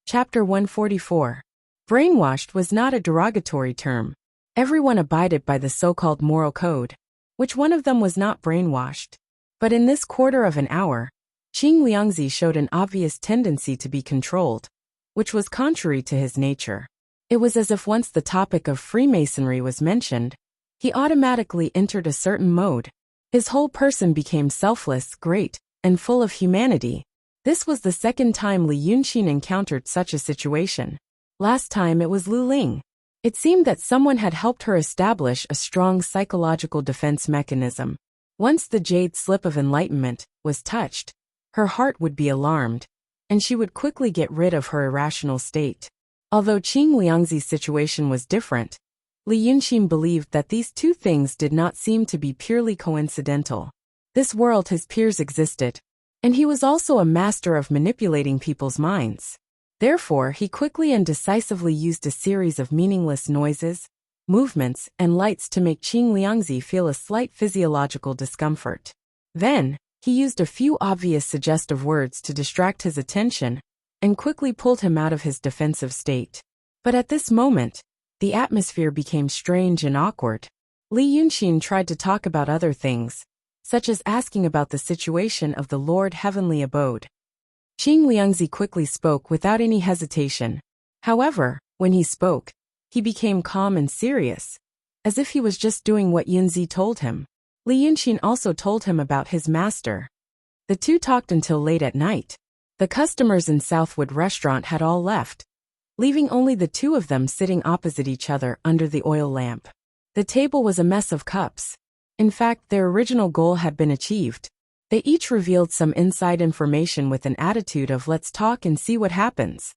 Chapter 144. Brainwashed was not a derogatory term. Everyone abided by the so-called moral code. Which one of them was not brainwashed? But in this quarter of an hour, Qing Liangzi showed an obvious tendency to be controlled, which was contrary to his nature. It was as if once the topic of Freemasonry was mentioned, he automatically entered a certain mode. His whole person became selfless, great, and full of humanity. This was the second time Li Yunqin encountered such a situation. Last time it was Lu Ling. It seemed that someone had helped her establish a strong psychological defense mechanism. Once the jade slip of enlightenment was touched, her heart would be alarmed, and she would quickly get rid of her irrational state. Although Qing Liangzi's situation was different, Li Yunqin believed that these two things did not seem to be purely coincidental. This world his peers existed, and he was also a master of manipulating people's minds. Therefore, he quickly and decisively used a series of meaningless noises, movements, and lights to make Qing Liangzi feel a slight physiological discomfort. Then, he used a few obvious suggestive words to distract his attention and quickly pulled him out of his defensive state. But at this moment, the atmosphere became strange and awkward. Li Yunqin tried to talk about other things, such as asking about the situation of the Lord Heavenly Abode. Qing Liangzi quickly spoke without any hesitation. However, when he spoke, he became calm and serious, as if he was just doing what Yunzi told him. Li Yunqin also told him about his master. The two talked until late at night. The customers in Southwood restaurant had all left, leaving only the two of them sitting opposite each other under the oil lamp. The table was a mess of cups. In fact, their original goal had been achieved. They each revealed some inside information with an attitude of let's talk and see what happens.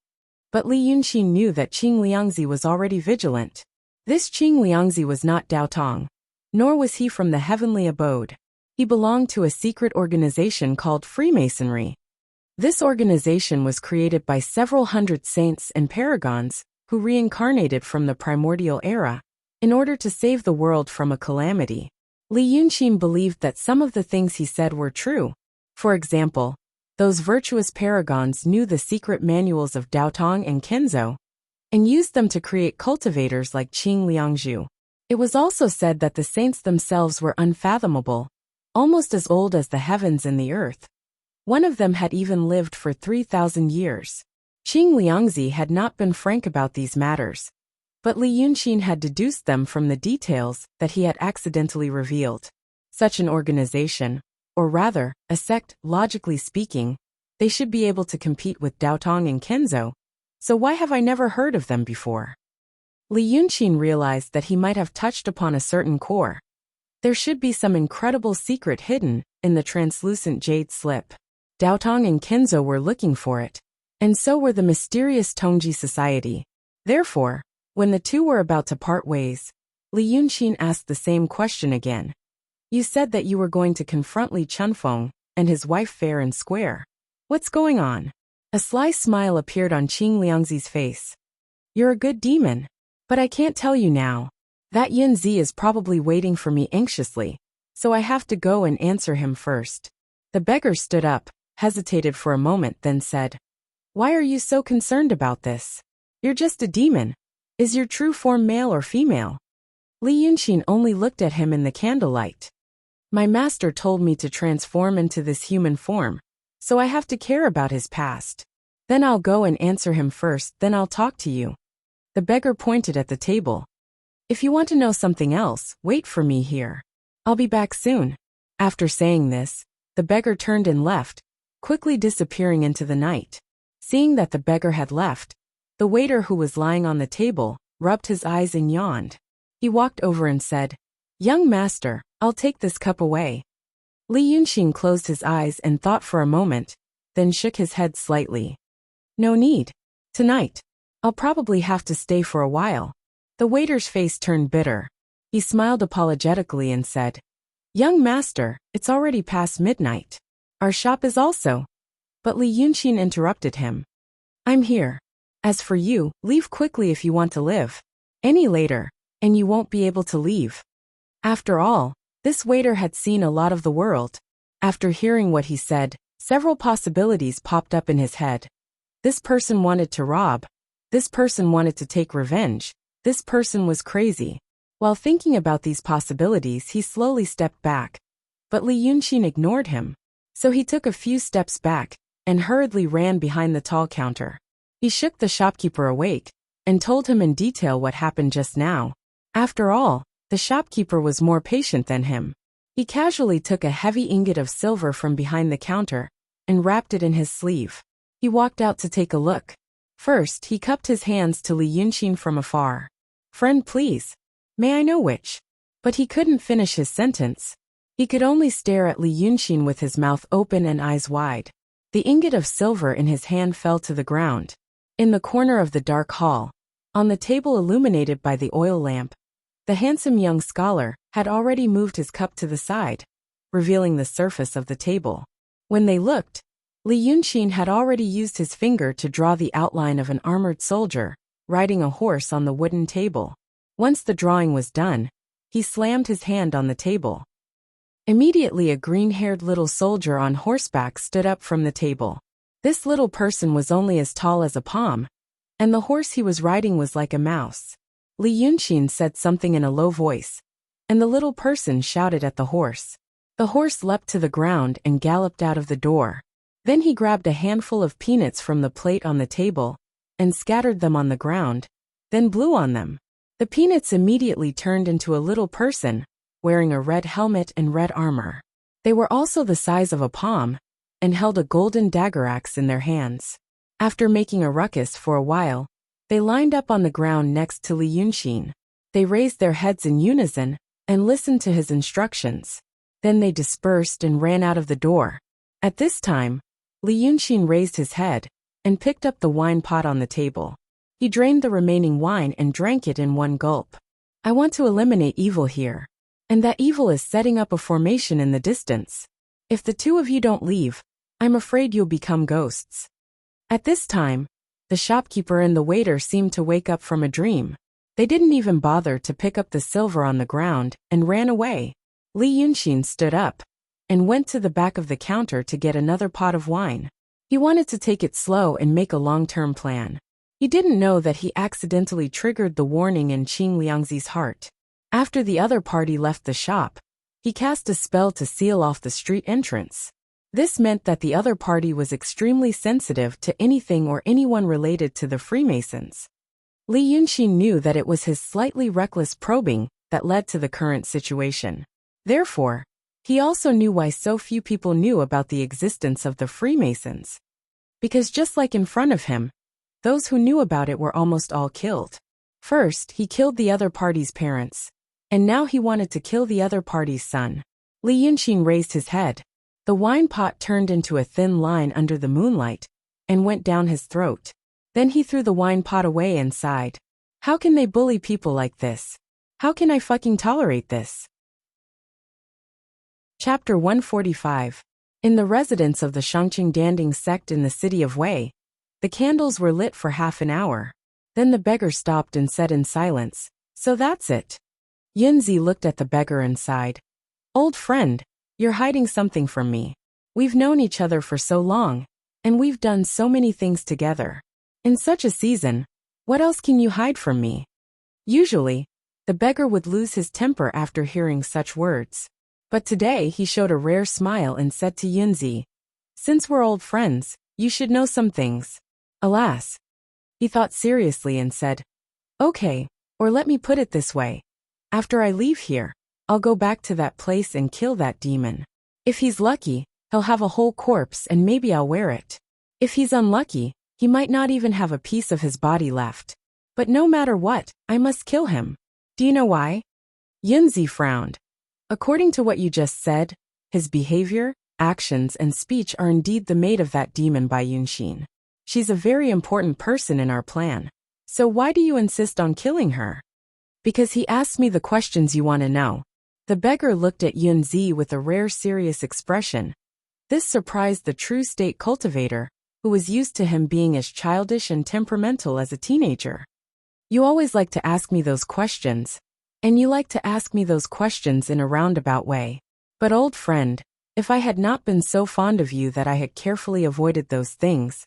But Li Yunqin knew that Qing Liangzi was already vigilant. This Qing Liangzi was not Dao Tong, nor was he from the heavenly abode. He belonged to a secret organization called Freemasonry. This organization was created by several hundred saints and paragons who reincarnated from the primordial era in order to save the world from a calamity. Li Yunqin believed that some of the things he said were true. For example, those virtuous paragons knew the secret manuals of Daotong and Kenzo, and used them to create cultivators like Qing Liangzhu. It was also said that the saints themselves were unfathomable, almost as old as the heavens and the earth. One of them had even lived for 3,000 years. Qing Liangzi had not been frank about these matters, but Li Yunqin had deduced them from the details that he had accidentally revealed. Such an organization, or rather, a sect, logically speaking, they should be able to compete with Daotong and Kenzo, so why have I never heard of them before? Li Yunqin realized that he might have touched upon a certain core. There should be some incredible secret hidden in the translucent jade slip. Daotong and Kenzo were looking for it, and so were the mysterious Tongji Society. Therefore, when the two were about to part ways, Li Yunqin asked the same question again. You said that you were going to confront Li Chunfeng and his wife fair and square. What's going on? A sly smile appeared on Qing Liangzi's face. You're a good demon. But I can't tell you now. That Yunzi is probably waiting for me anxiously, so I have to go and answer him first. The beggar stood up, hesitated for a moment, then said, Why are you so concerned about this? You're just a demon. Is your true form male or female? Li Yunqin only looked at him in the candlelight. My master told me to transform into this human form, so I have to care about his past. Then I'll go and answer him first, then I'll talk to you. The beggar pointed at the table. If you want to know something else, wait for me here. I'll be back soon. After saying this, the beggar turned and left, quickly disappearing into the night. Seeing that the beggar had left, the waiter who was lying on the table rubbed his eyes and yawned. He walked over and said, Young master, I'll take this cup away. Li Yunqin closed his eyes and thought for a moment, then shook his head slightly. No need. Tonight. I'll probably have to stay for a while. The waiter's face turned bitter. He smiled apologetically and said, Young master, it's already past midnight. Our shop is also. But Li Yunqin interrupted him. I'm here. As for you, leave quickly if you want to live. Any later, and you won't be able to leave. After all, this waiter had seen a lot of the world. After hearing what he said, several possibilities popped up in his head. This person wanted to rob. This person wanted to take revenge. This person was crazy. While thinking about these possibilities, he slowly stepped back. But Li Yunqin ignored him. So he took a few steps back and hurriedly ran behind the tall counter. He shook the shopkeeper awake and told him in detail what happened just now. After all, the shopkeeper was more patient than him. He casually took a heavy ingot of silver from behind the counter and wrapped it in his sleeve. He walked out to take a look. First, he cupped his hands to Li Yunqin from afar. "Friend, please. May I know which?" But he couldn't finish his sentence. He could only stare at Li Yunqin with his mouth open and eyes wide. The ingot of silver in his hand fell to the ground. In the corner of the dark hall, on the table illuminated by the oil lamp, the handsome young scholar had already moved his cup to the side, revealing the surface of the table. When they looked, Li Yunqin had already used his finger to draw the outline of an armored soldier, riding a horse on the wooden table. Once the drawing was done, he slammed his hand on the table. Immediately a green-haired little soldier on horseback stood up from the table. This little person was only as tall as a palm, and the horse he was riding was like a mouse. Li Yunqin said something in a low voice, and the little person shouted at the horse. The horse leapt to the ground and galloped out of the door. Then he grabbed a handful of peanuts from the plate on the table and scattered them on the ground, then blew on them. The peanuts immediately turned into a little person, wearing a red helmet and red armor. They were also the size of a palm, and held a golden dagger axe in their hands. After making a ruckus for a while, they lined up on the ground next to Li Yunqin. They raised their heads in unison and listened to his instructions. Then they dispersed and ran out of the door. At this time, Li Yunqin raised his head and picked up the wine pot on the table. He drained the remaining wine and drank it in one gulp. "I want to eliminate evil here. And that evil is setting up a formation in the distance. If the two of you don't leave, I'm afraid you'll become ghosts." At this time, the shopkeeper and the waiter seemed to wake up from a dream. They didn't even bother to pick up the silver on the ground and ran away. Li Yunqin stood up and went to the back of the counter to get another pot of wine. He wanted to take it slow and make a long-term plan. He didn't know that he accidentally triggered the warning in Qing Liangzi's heart. After the other party left the shop, he cast a spell to seal off the street entrance. This meant that the other party was extremely sensitive to anything or anyone related to the Freemasons. Li Yunqin knew that it was his slightly reckless probing that led to the current situation. Therefore, he also knew why so few people knew about the existence of the Freemasons. Because just like in front of him, those who knew about it were almost all killed. First, he killed the other party's parents. And now he wanted to kill the other party's son. Li Yunqin raised his head. The wine pot turned into a thin line under the moonlight and went down his throat. Then he threw the wine pot away and sighed. "How can they bully people like this? How can I fucking tolerate this?" Chapter 145. In the residence of the Shangqing Danding sect in the city of Wei, the candles were lit for half an hour. Then the beggar stopped and said in silence, "So that's it." Yunzi looked at the beggar and sighed. "Old friend, you're hiding something from me. We've known each other for so long, and we've done so many things together. In such a season, what else can you hide from me?" Usually, the beggar would lose his temper after hearing such words. But today he showed a rare smile and said to Yunzi, "Since we're old friends, you should know some things." Alas. He thought seriously and said, "Okay, or let me put it this way. After I leave here, I'll go back to that place and kill that demon. If he's lucky, he'll have a whole corpse and maybe I'll wear it. If he's unlucky, he might not even have a piece of his body left. But no matter what, I must kill him. Do you know why?" Yunzi frowned. "According to what you just said, his behavior, actions, and speech are indeed the mate of that demon Bai Yunqin. She's a very important person in our plan. So why do you insist on killing her?" "Because he asked me the questions you want to know." The beggar looked at Yunzi with a rare serious expression. This surprised the true state cultivator, who was used to him being as childish and temperamental as a teenager. "You always like to ask me those questions, and you like to ask me those questions in a roundabout way. But old friend, if I had not been so fond of you that I had carefully avoided those things,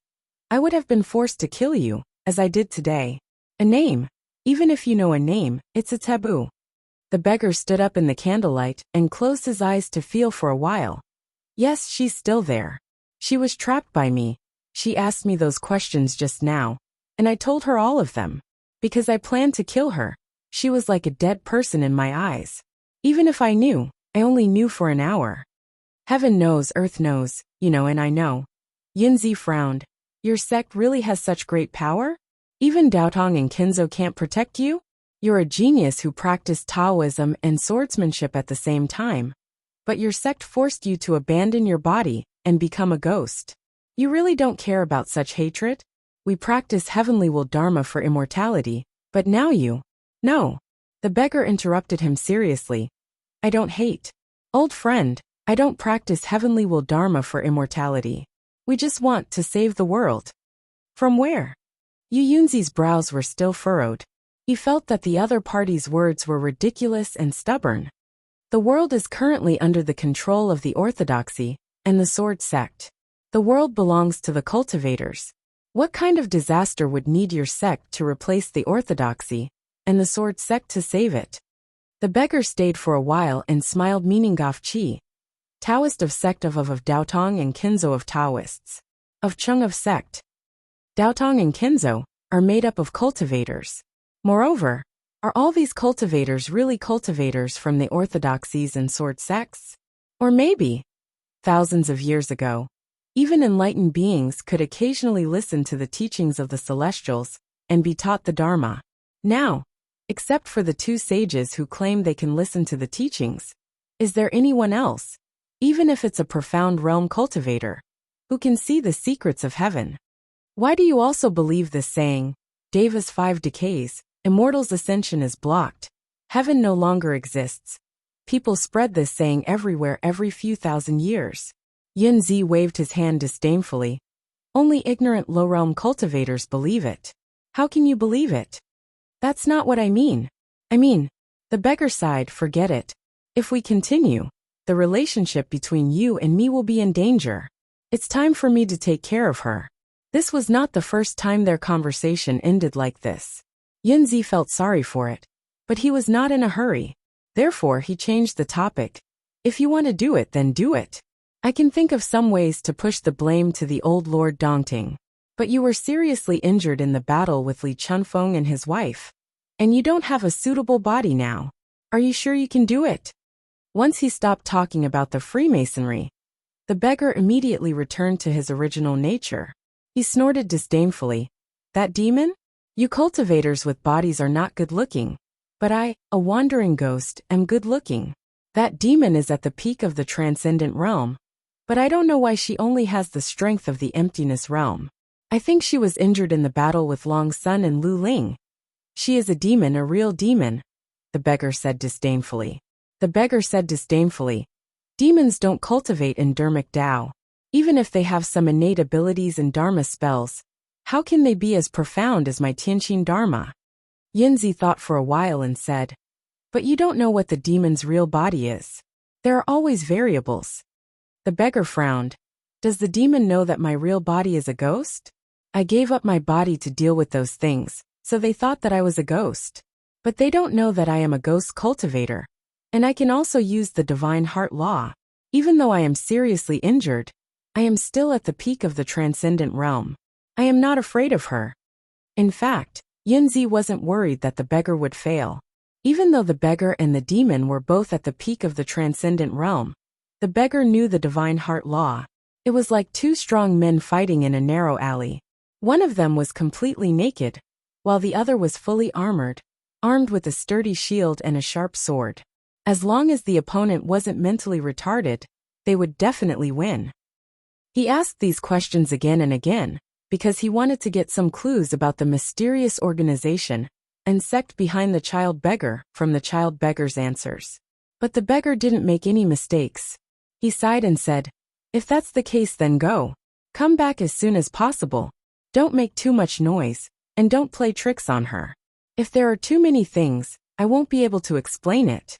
I would have been forced to kill you, as I did today. A name. Even if you know a name, it's a taboo. The beggar stood up in the candlelight and closed his eyes to feel for a while. Yes, she's still there. She was trapped by me. She asked me those questions just now, and I told her all of them. Because I planned to kill her. She was like a dead person in my eyes. Even if I knew, I only knew for an hour. Heaven knows, earth knows, and I know. Yunzi frowned. Your sect really has such great power? Even Daotong and Kinzo can't protect you? You're a genius who practiced Taoism and swordsmanship at the same time. But your sect forced you to abandon your body and become a ghost. You really don't care about such hatred? We practice heavenly will dharma for immortality, but now you... No. The beggar interrupted him seriously. I don't hate. Old friend, I don't practice heavenly will dharma for immortality. We just want to save the world. From where? Yu Yunzi's brows were still furrowed. He felt that the other party's words were ridiculous and stubborn. The world is currently under the control of the Orthodoxy and the Sword sect. The world belongs to the cultivators. What kind of disaster would need your sect to replace the Orthodoxy and the Sword sect to save it? The beggar stayed for a while and smiled meaning Gaf Chi. Taoist of sect of Daotong and Kinzo of Taoists. Of Chung of sect. Daotong and Kinzo are made up of cultivators. Moreover, are all these cultivators really cultivators from the orthodoxies and sword sects? Or maybe, thousands of years ago, even enlightened beings could occasionally listen to the teachings of the celestials and be taught the Dharma. Now, except for the two sages who claim they can listen to the teachings, is there anyone else, even if it's a profound realm cultivator, who can see the secrets of heaven? Why do you also believe this saying, Deva's 5 decays, immortal's ascension is blocked, heaven no longer exists? People spread this saying everywhere every few thousand years. Yunzi waved his hand disdainfully. Only ignorant low-realm cultivators believe it. How can you believe it? That's not what I mean. The beggar sighed, forget it. If we continue, the relationship between you and me will be in danger. It's time for me to take care of her. This was not the first time their conversation ended like this. Yunzi felt sorry for it, but he was not in a hurry. Therefore, he changed the topic. If you want to do it, then do it. I can think of some ways to push the blame to the old Lord Dongting. But you were seriously injured in the battle with Li Chunfeng and his wife. And you don't have a suitable body now. Are you sure you can do it? Once he stopped talking about the Freemasonry, the beggar immediately returned to his original nature. He snorted disdainfully. That demon? You cultivators with bodies are not good-looking. But I, a wandering ghost, am good-looking. That demon is at the peak of the transcendent realm. But I don't know why she only has the strength of the emptiness realm. I think she was injured in the battle with Long Sun and Lu Ling. She is a demon, a real demon, the beggar said disdainfully. Demons don't cultivate in Dharmic Tao. Even if they have some innate abilities and Dharma spells, how can they be as profound as my Tianqin Dharma? Yunzi thought for a while and said, but you don't know what the demon's real body is. There are always variables. The beggar frowned. Does the demon know that my real body is a ghost? I gave up my body to deal with those things, so they thought that I was a ghost. But they don't know that I am a ghost cultivator. And I can also use the divine heart law. Even though I am seriously injured, I am still at the peak of the transcendent realm. I am not afraid of her. In fact, Yunzi wasn't worried that the beggar would fail. Even though the beggar and the demon were both at the peak of the transcendent realm, the beggar knew the divine heart law. It was like two strong men fighting in a narrow alley. One of them was completely naked, while the other was fully armored, armed with a sturdy shield and a sharp sword. As long as the opponent wasn't mentally retarded, they would definitely win. He asked these questions again and again, because he wanted to get some clues about the mysterious organization and sect behind the child beggar from the child beggar's answers. But the beggar didn't make any mistakes. He sighed and said, if that's the case, then go. Come back as soon as possible. Don't make too much noise, and don't play tricks on her. If there are too many things, I won't be able to explain it.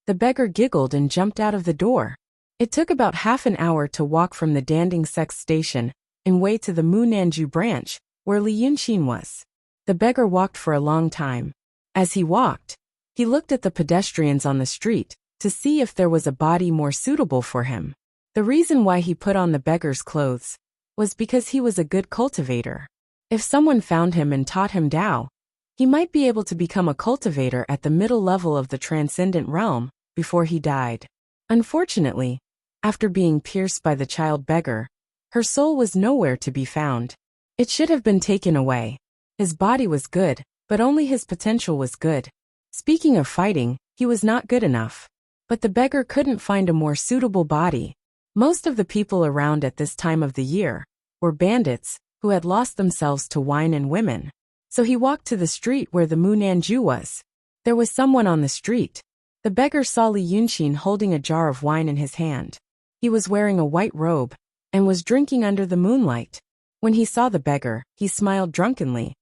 The beggar giggled and jumped out of the door. It took about half an hour to walk from the Danding Sex station and way to the Munanju branch, where Li Yunxin was. The beggar walked for a long time. As he walked, he looked at the pedestrians on the street to see if there was a body more suitable for him. The reason why he put on the beggar's clothes was because he was a good cultivator. If someone found him and taught him Tao, he might be able to become a cultivator at the middle level of the transcendent realm before he died. Unfortunately, after being pierced by the child beggar, her soul was nowhere to be found. It should have been taken away. His body was good, but only his potential was good. Speaking of fighting, he was not good enough. But the beggar couldn't find a more suitable body. Most of the people around at this time of the year were bandits who had lost themselves to wine and women. So he walked to the street where the Munanju was. There was someone on the street. The beggar saw Li Yunxin holding a jar of wine in his hand. He was wearing a white robe and was drinking under the moonlight. When he saw the beggar, he smiled drunkenly.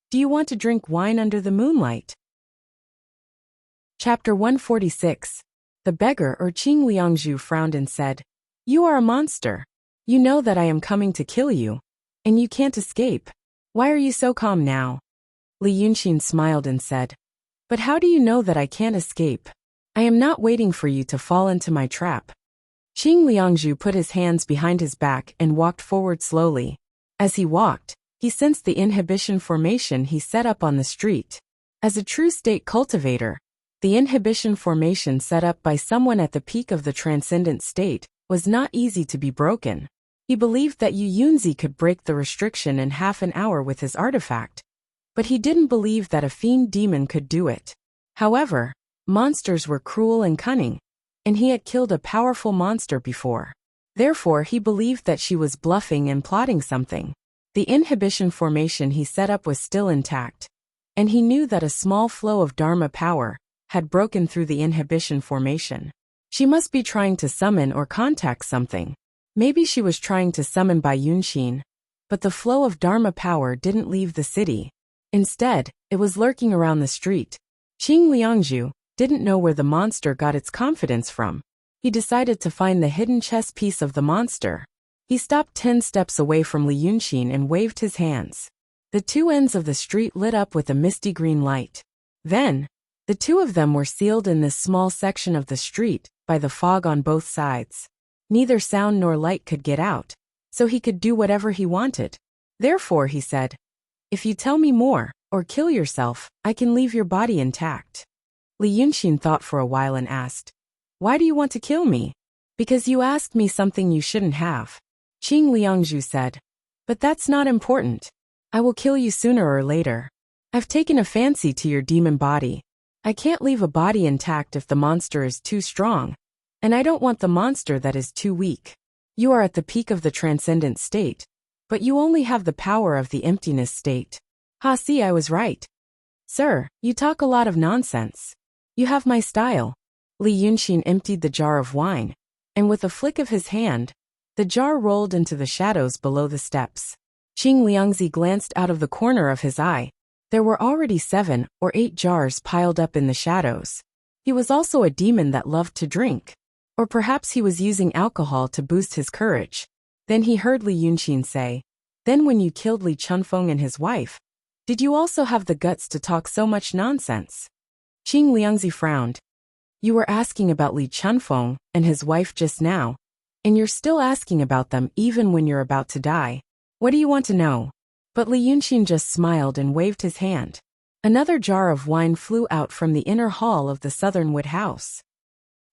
"Do you want to drink wine under the moonlight?" Chapter 146. The beggar or Qing Liangzhu frowned and said, "You are a monster. You know that I am coming to kill you, and you can't escape. Why are you so calm now?" Li Yunxin smiled and said, "But how do you know that I can't escape? I am not waiting for you to fall into my trap." Qing Liangzhu put his hands behind his back and walked forward slowly. As he walked, he sensed the inhibition formation he set up on the street. As a true state cultivator, the inhibition formation set up by someone at the peak of the transcendent state was not easy to be broken. He believed that Yu Yunzi could break the restriction in half an hour with his artifact, but he didn't believe that a fiend demon could do it. However, monsters were cruel and cunning, and he had killed a powerful monster before. Therefore, he believed that she was bluffing and plotting something. The inhibition formation he set up was still intact, and he knew that a small flow of Dharma power had broken through the inhibition formation. She must be trying to summon or contact something. Maybe she was trying to summon Bai Yunxin, but the flow of Dharma power didn't leave the city. Instead, it was lurking around the street. Qing Liangzhu didn't know where the monster got its confidence from. He decided to find the hidden chess piece of the monster. He stopped 10 steps away from Li Yunxin and waved his hands. The two ends of the street lit up with a misty green light. Then, the two of them were sealed in this small section of the street by the fog on both sides. Neither sound nor light could get out, so he could do whatever he wanted. Therefore, he said, "If you tell me more, or kill yourself, I can leave your body intact." Li Yunxin thought for a while and asked, "Why do you want to kill me?" "Because you asked me something you shouldn't have." Qing Liangzhu said, "But that's not important. I will kill you sooner or later. I've taken a fancy to your demon body. I can't leave a body intact if the monster is too strong, and I don't want the monster that is too weak. You are at the peak of the transcendent state, but you only have the power of the emptiness state." "Ha, see, I was right." "Sir, you talk a lot of nonsense. You have my style." Li Yunxin emptied the jar of wine, and with a flick of his hand, the jar rolled into the shadows below the steps. Qing Liangzi glanced out of the corner of his eye. There were already 7 or 8 jars piled up in the shadows. He was also a demon that loved to drink. Or perhaps he was using alcohol to boost his courage. Then he heard Li Yunxin say, "Then when you killed Li Chunfeng and his wife, did you also have the guts to talk so much nonsense?" Qing Liangzi frowned. "You were asking about Li Chunfeng and his wife just now, and you're still asking about them even when you're about to die. What do you want to know?" But Li Yunxin just smiled and waved his hand. Another jar of wine flew out from the inner hall of the southern wood house.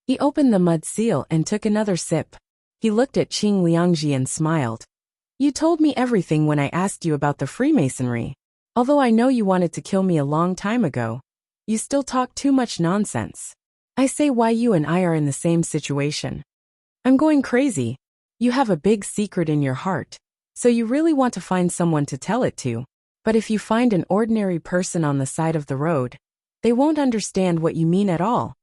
He opened the mud seal and took another sip. He looked at Qing Liangzi and smiled. "You told me everything when I asked you about the Freemasonry. Although I know you wanted to kill me a long time ago, you still talk too much nonsense. I say why you and I are in the same situation. I'm going crazy. You have a big secret in your heart, so you really want to find someone to tell it to. But if you find an ordinary person on the side of the road, they won't understand what you mean at all,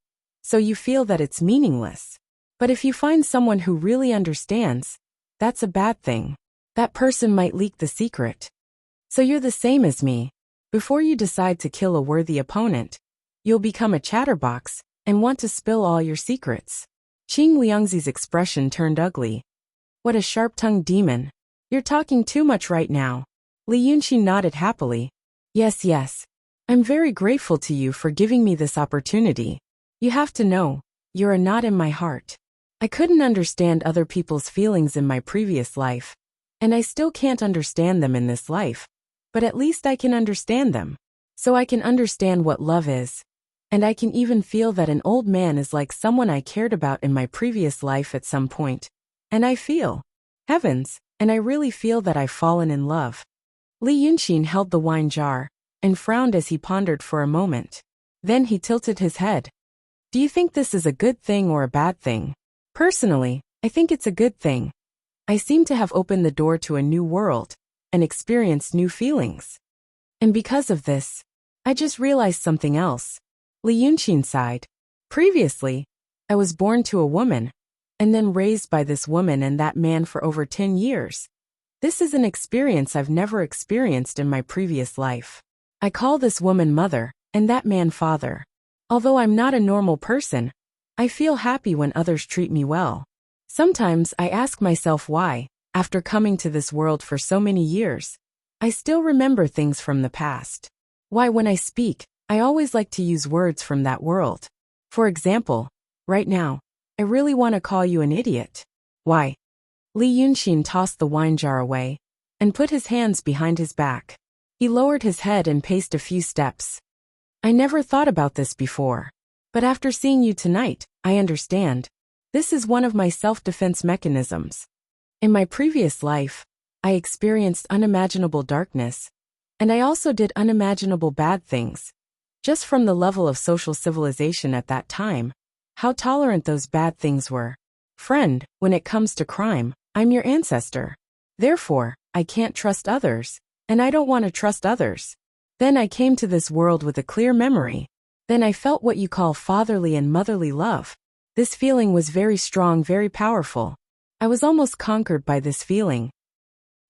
so you feel that it's meaningless. But if you find someone who really understands, that's a bad thing. That person might leak the secret. So you're the same as me. Before you decide to kill a worthy opponent, you'll become a chatterbox and want to spill all your secrets." Qing Liangzi's expression turned ugly. What a sharp-tongued demon. You're talking too much right now. Li Yunqi nodded happily. Yes, yes. I'm very grateful to you for giving me this opportunity. You have to know, you're a knot in my heart. I couldn't understand other people's feelings in my previous life, and I still can't understand them in this life, but at least I can understand them. So I can understand what love is. And I can even feel that an old man is like someone I cared about in my previous life at some point. And I feel, heavens, and I really feel that I've fallen in love. Li Yunqi held the wine jar and frowned as he pondered for a moment. Then he tilted his head. Do you think this is a good thing or a bad thing? Personally, I think it's a good thing. I seem to have opened the door to a new world and experienced new feelings. And because of this, I just realized something else. Li Yunqi sighed. Previously, I was born to a woman, and then raised by this woman and that man for over 10 years. This is an experience I've never experienced in my previous life. I call this woman mother, and that man father. Although I'm not a normal person, I feel happy when others treat me well. Sometimes I ask myself why, after coming to this world for so many years, I still remember things from the past. Why when I speak, I always like to use words from that world. For example, right now, I really want to call you an idiot. Why? Li Yunqi tossed the wine jar away and put his hands behind his back. He lowered his head and paced a few steps. I never thought about this before. But after seeing you tonight, I understand. This is one of my self-defense mechanisms. In my previous life, I experienced unimaginable darkness, and I also did unimaginable bad things. Just from the level of social civilization at that time, how tolerant those bad things were. Friend, when it comes to crime, I'm your ancestor. Therefore, I can't trust others, and I don't want to trust others. Then I came to this world with a clear memory. Then I felt what you call fatherly and motherly love. This feeling was very strong, very powerful. I was almost conquered by this feeling.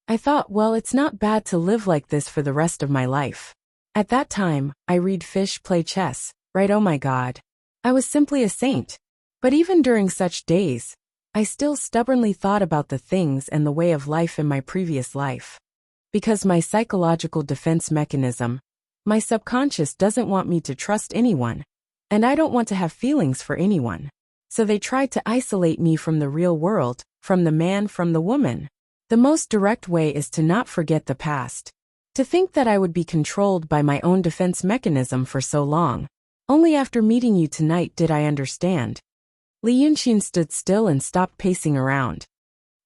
I thought, well, it's not bad to live like this for the rest of my life. At that time, I read fish, play chess, right? Oh my God. I was simply a saint. But even during such days, I still stubbornly thought about the things and the way of life in my previous life. Because my psychological defense mechanism, my subconscious doesn't want me to trust anyone, and I don't want to have feelings for anyone. So they tried to isolate me from the real world, from the man, from the woman. The most direct way is to not forget the past. To think that I would be controlled by my own defense mechanism for so long. Only after meeting you tonight did I understand. Li Yunqi stood still and stopped pacing around.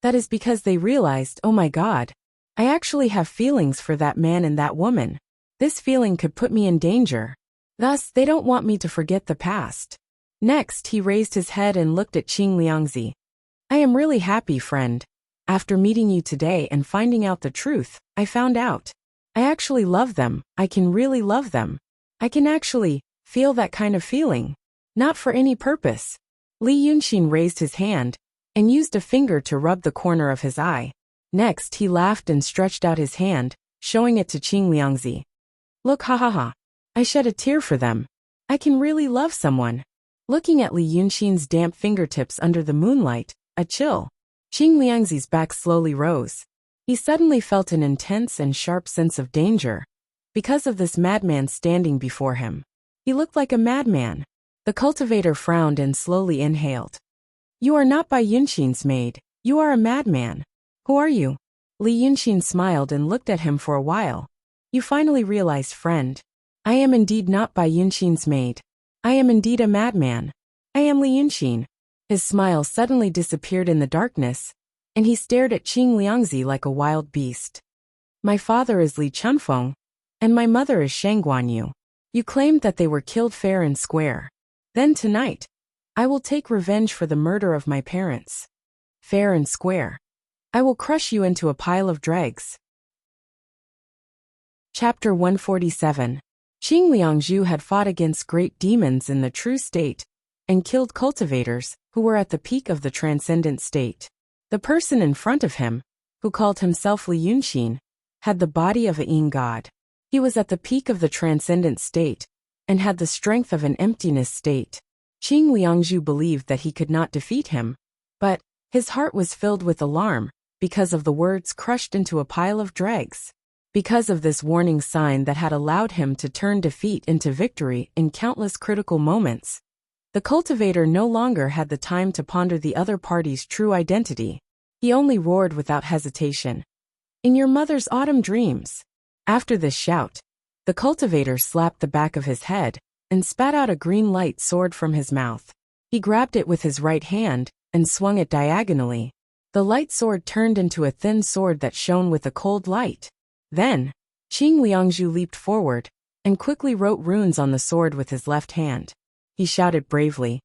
That is because they realized, oh my God, I actually have feelings for that man and that woman. This feeling could put me in danger. Thus, they don't want me to forget the past. Next, he raised his head and looked at Qing Liangzi. I am really happy, friend. After meeting you today and finding out the truth, I found out. I actually love them. I can really love them. I can actually feel that kind of feeling. Not for any purpose. Li Yunqi raised his hand and used a finger to rub the corner of his eye. Next, he laughed and stretched out his hand, showing it to Qing Liangzi. Look, ha ha ha. I shed a tear for them. I can really love someone. Looking at Li Yunqi's damp fingertips under the moonlight, a chill. Qing Liangzi's back slowly rose. He suddenly felt an intense and sharp sense of danger. Because of this madman standing before him. He looked like a madman. The cultivator frowned and slowly inhaled. You are not Bai Yunqin's maid. You are a madman. Who are you? Li Yunqi smiled and looked at him for a while. You finally realized, friend. I am indeed not Bai Yunqin's maid. I am indeed a madman. I am Li Yunqi. His smile suddenly disappeared in the darkness, and he stared at Qing Liangzi like a wild beast. My father is Li Chunfeng, and my mother is Shang Guanyu. You claimed that they were killed fair and square. Then tonight, I will take revenge for the murder of my parents. Fair and square. I will crush you into a pile of dregs. Chapter 147. Qing Liangzhu had fought against great demons in the true state, and killed cultivators, who were at the peak of the transcendent state. The person in front of him, who called himself Li Yunqi, had the body of a yin god. He was at the peak of the transcendent state, and had the strength of an emptiness state. Qing Liangzhu believed that he could not defeat him, but his heart was filled with alarm, because of the words crushed into a pile of dregs. Because of this warning sign that had allowed him to turn defeat into victory in countless critical moments, the cultivator no longer had the time to ponder the other party's true identity. He only roared without hesitation. "In your mother's autumn dreams." After this shout, the cultivator slapped the back of his head and spat out a green light sword from his mouth. He grabbed it with his right hand and swung it diagonally. The light sword turned into a thin sword that shone with a cold light. Then, Qing Liangzhu leaped forward and quickly wrote runes on the sword with his left hand. He shouted bravely,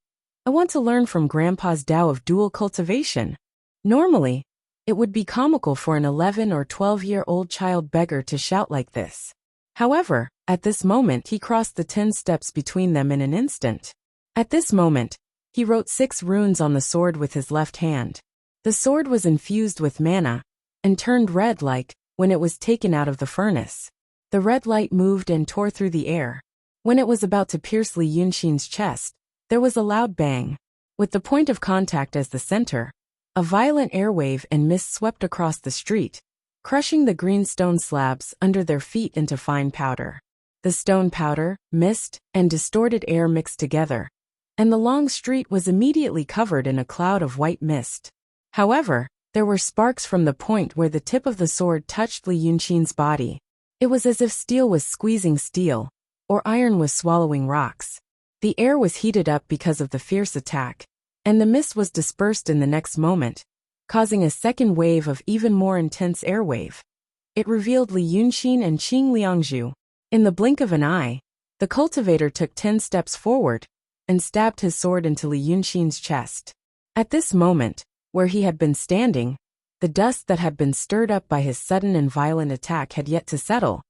"I want to learn from Grandpa's Tao of dual cultivation." Normally, it would be comical for an 11 or 12-year-old child beggar to shout like this. However, at this moment he crossed the 10 steps between them in an instant. At this moment, he wrote 6 runes on the sword with his left hand. The sword was infused with mana and turned red like when it was taken out of the furnace. The red light moved and tore through the air. When it was about to pierce Li Yunxin's chest, there was a loud bang. With the point of contact as the center, a violent airwave and mist swept across the street, crushing the green stone slabs under their feet into fine powder. The stone powder, mist, and distorted air mixed together, and the long street was immediately covered in a cloud of white mist. However, there were sparks from the point where the tip of the sword touched Li Yunxin's body. It was as if steel was squeezing steel, or iron was swallowing rocks. The air was heated up because of the fierce attack, and the mist was dispersed in the next moment, causing a second wave of even more intense air wave. It revealed Li Yunxin and Qing Liangzhu. In the blink of an eye, the cultivator took 10 steps forward and stabbed his sword into Li Yunxin's chest. At this moment, where he had been standing, the dust that had been stirred up by his sudden and violent attack had yet to settle.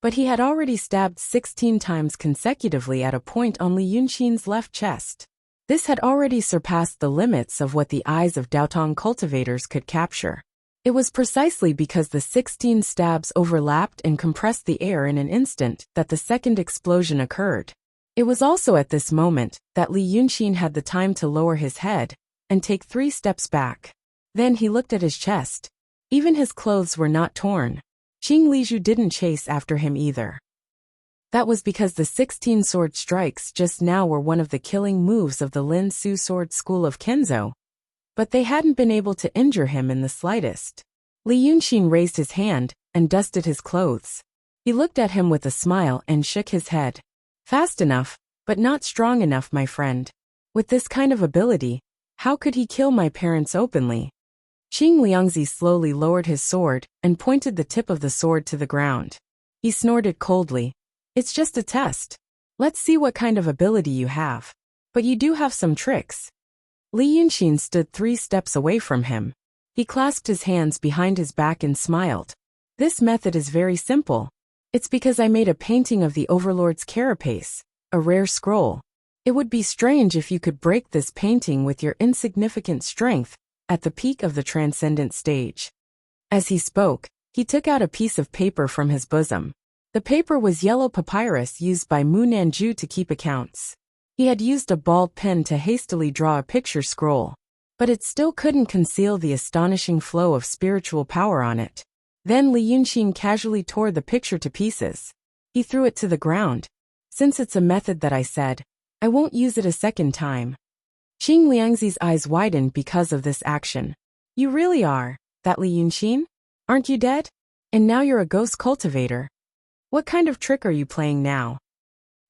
But he had already stabbed 16 times consecutively at a point on Li Yunxin's left chest. This had already surpassed the limits of what the eyes of Daotong cultivators could capture. It was precisely because the 16 stabs overlapped and compressed the air in an instant that the second explosion occurred. It was also at this moment that Li Yunxin had the time to lower his head and take 3 steps back. Then he looked at his chest. Even his clothes were not torn. Qing Lizhu didn't chase after him either. That was because the 16 sword strikes just now were one of the killing moves of the Lin Su Sword School of Kenzo, but they hadn't been able to injure him in the slightest. Li Yunxin raised his hand and dusted his clothes. He looked at him with a smile and shook his head. "Fast enough, but not strong enough, my friend. With this kind of ability, how could he kill my parents openly?" Qing Liangzi slowly lowered his sword and pointed the tip of the sword to the ground. He snorted coldly. "It's just a test. Let's see what kind of ability you have. But you do have some tricks." Li Yunxin stood 3 steps away from him. He clasped his hands behind his back and smiled. "This method is very simple. It's because I made a painting of the Overlord's carapace, a rare scroll. It would be strange if you could break this painting with your insignificant strength at the peak of the transcendent stage." As he spoke, he took out a piece of paper from his bosom. The paper was yellow papyrus used by Mu Nanju to keep accounts. He had used a ball pen to hastily draw a picture scroll, but it still couldn't conceal the astonishing flow of spiritual power on it. Then Li Yunxin casually tore the picture to pieces. He threw it to the ground. "Since it's a method that I said, I won't use it a second time." Qing Liangzi's eyes widened because of this action. "You really are that Li Yunxin? Aren't you dead? And now you're a ghost cultivator. What kind of trick are you playing now?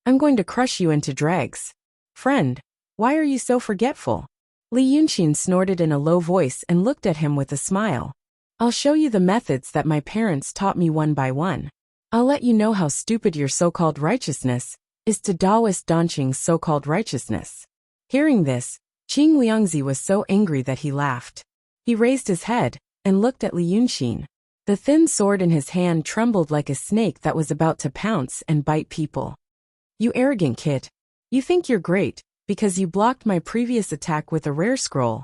I'm going to crush you into dregs. Friend, why are you so forgetful?" Li Yunxin snorted in a low voice and looked at him with a smile. "I'll show you the methods that my parents taught me one by one. I'll let you know how stupid your so-called righteousness is to Taoist Danqing's so-called righteousness." Hearing this, Qing Liangzi was so angry that he laughed. He raised his head and looked at Li Yunxin. The thin sword in his hand trembled like a snake that was about to pounce and bite people. "You arrogant kid. You think you're great because you blocked my previous attack with a rare scroll.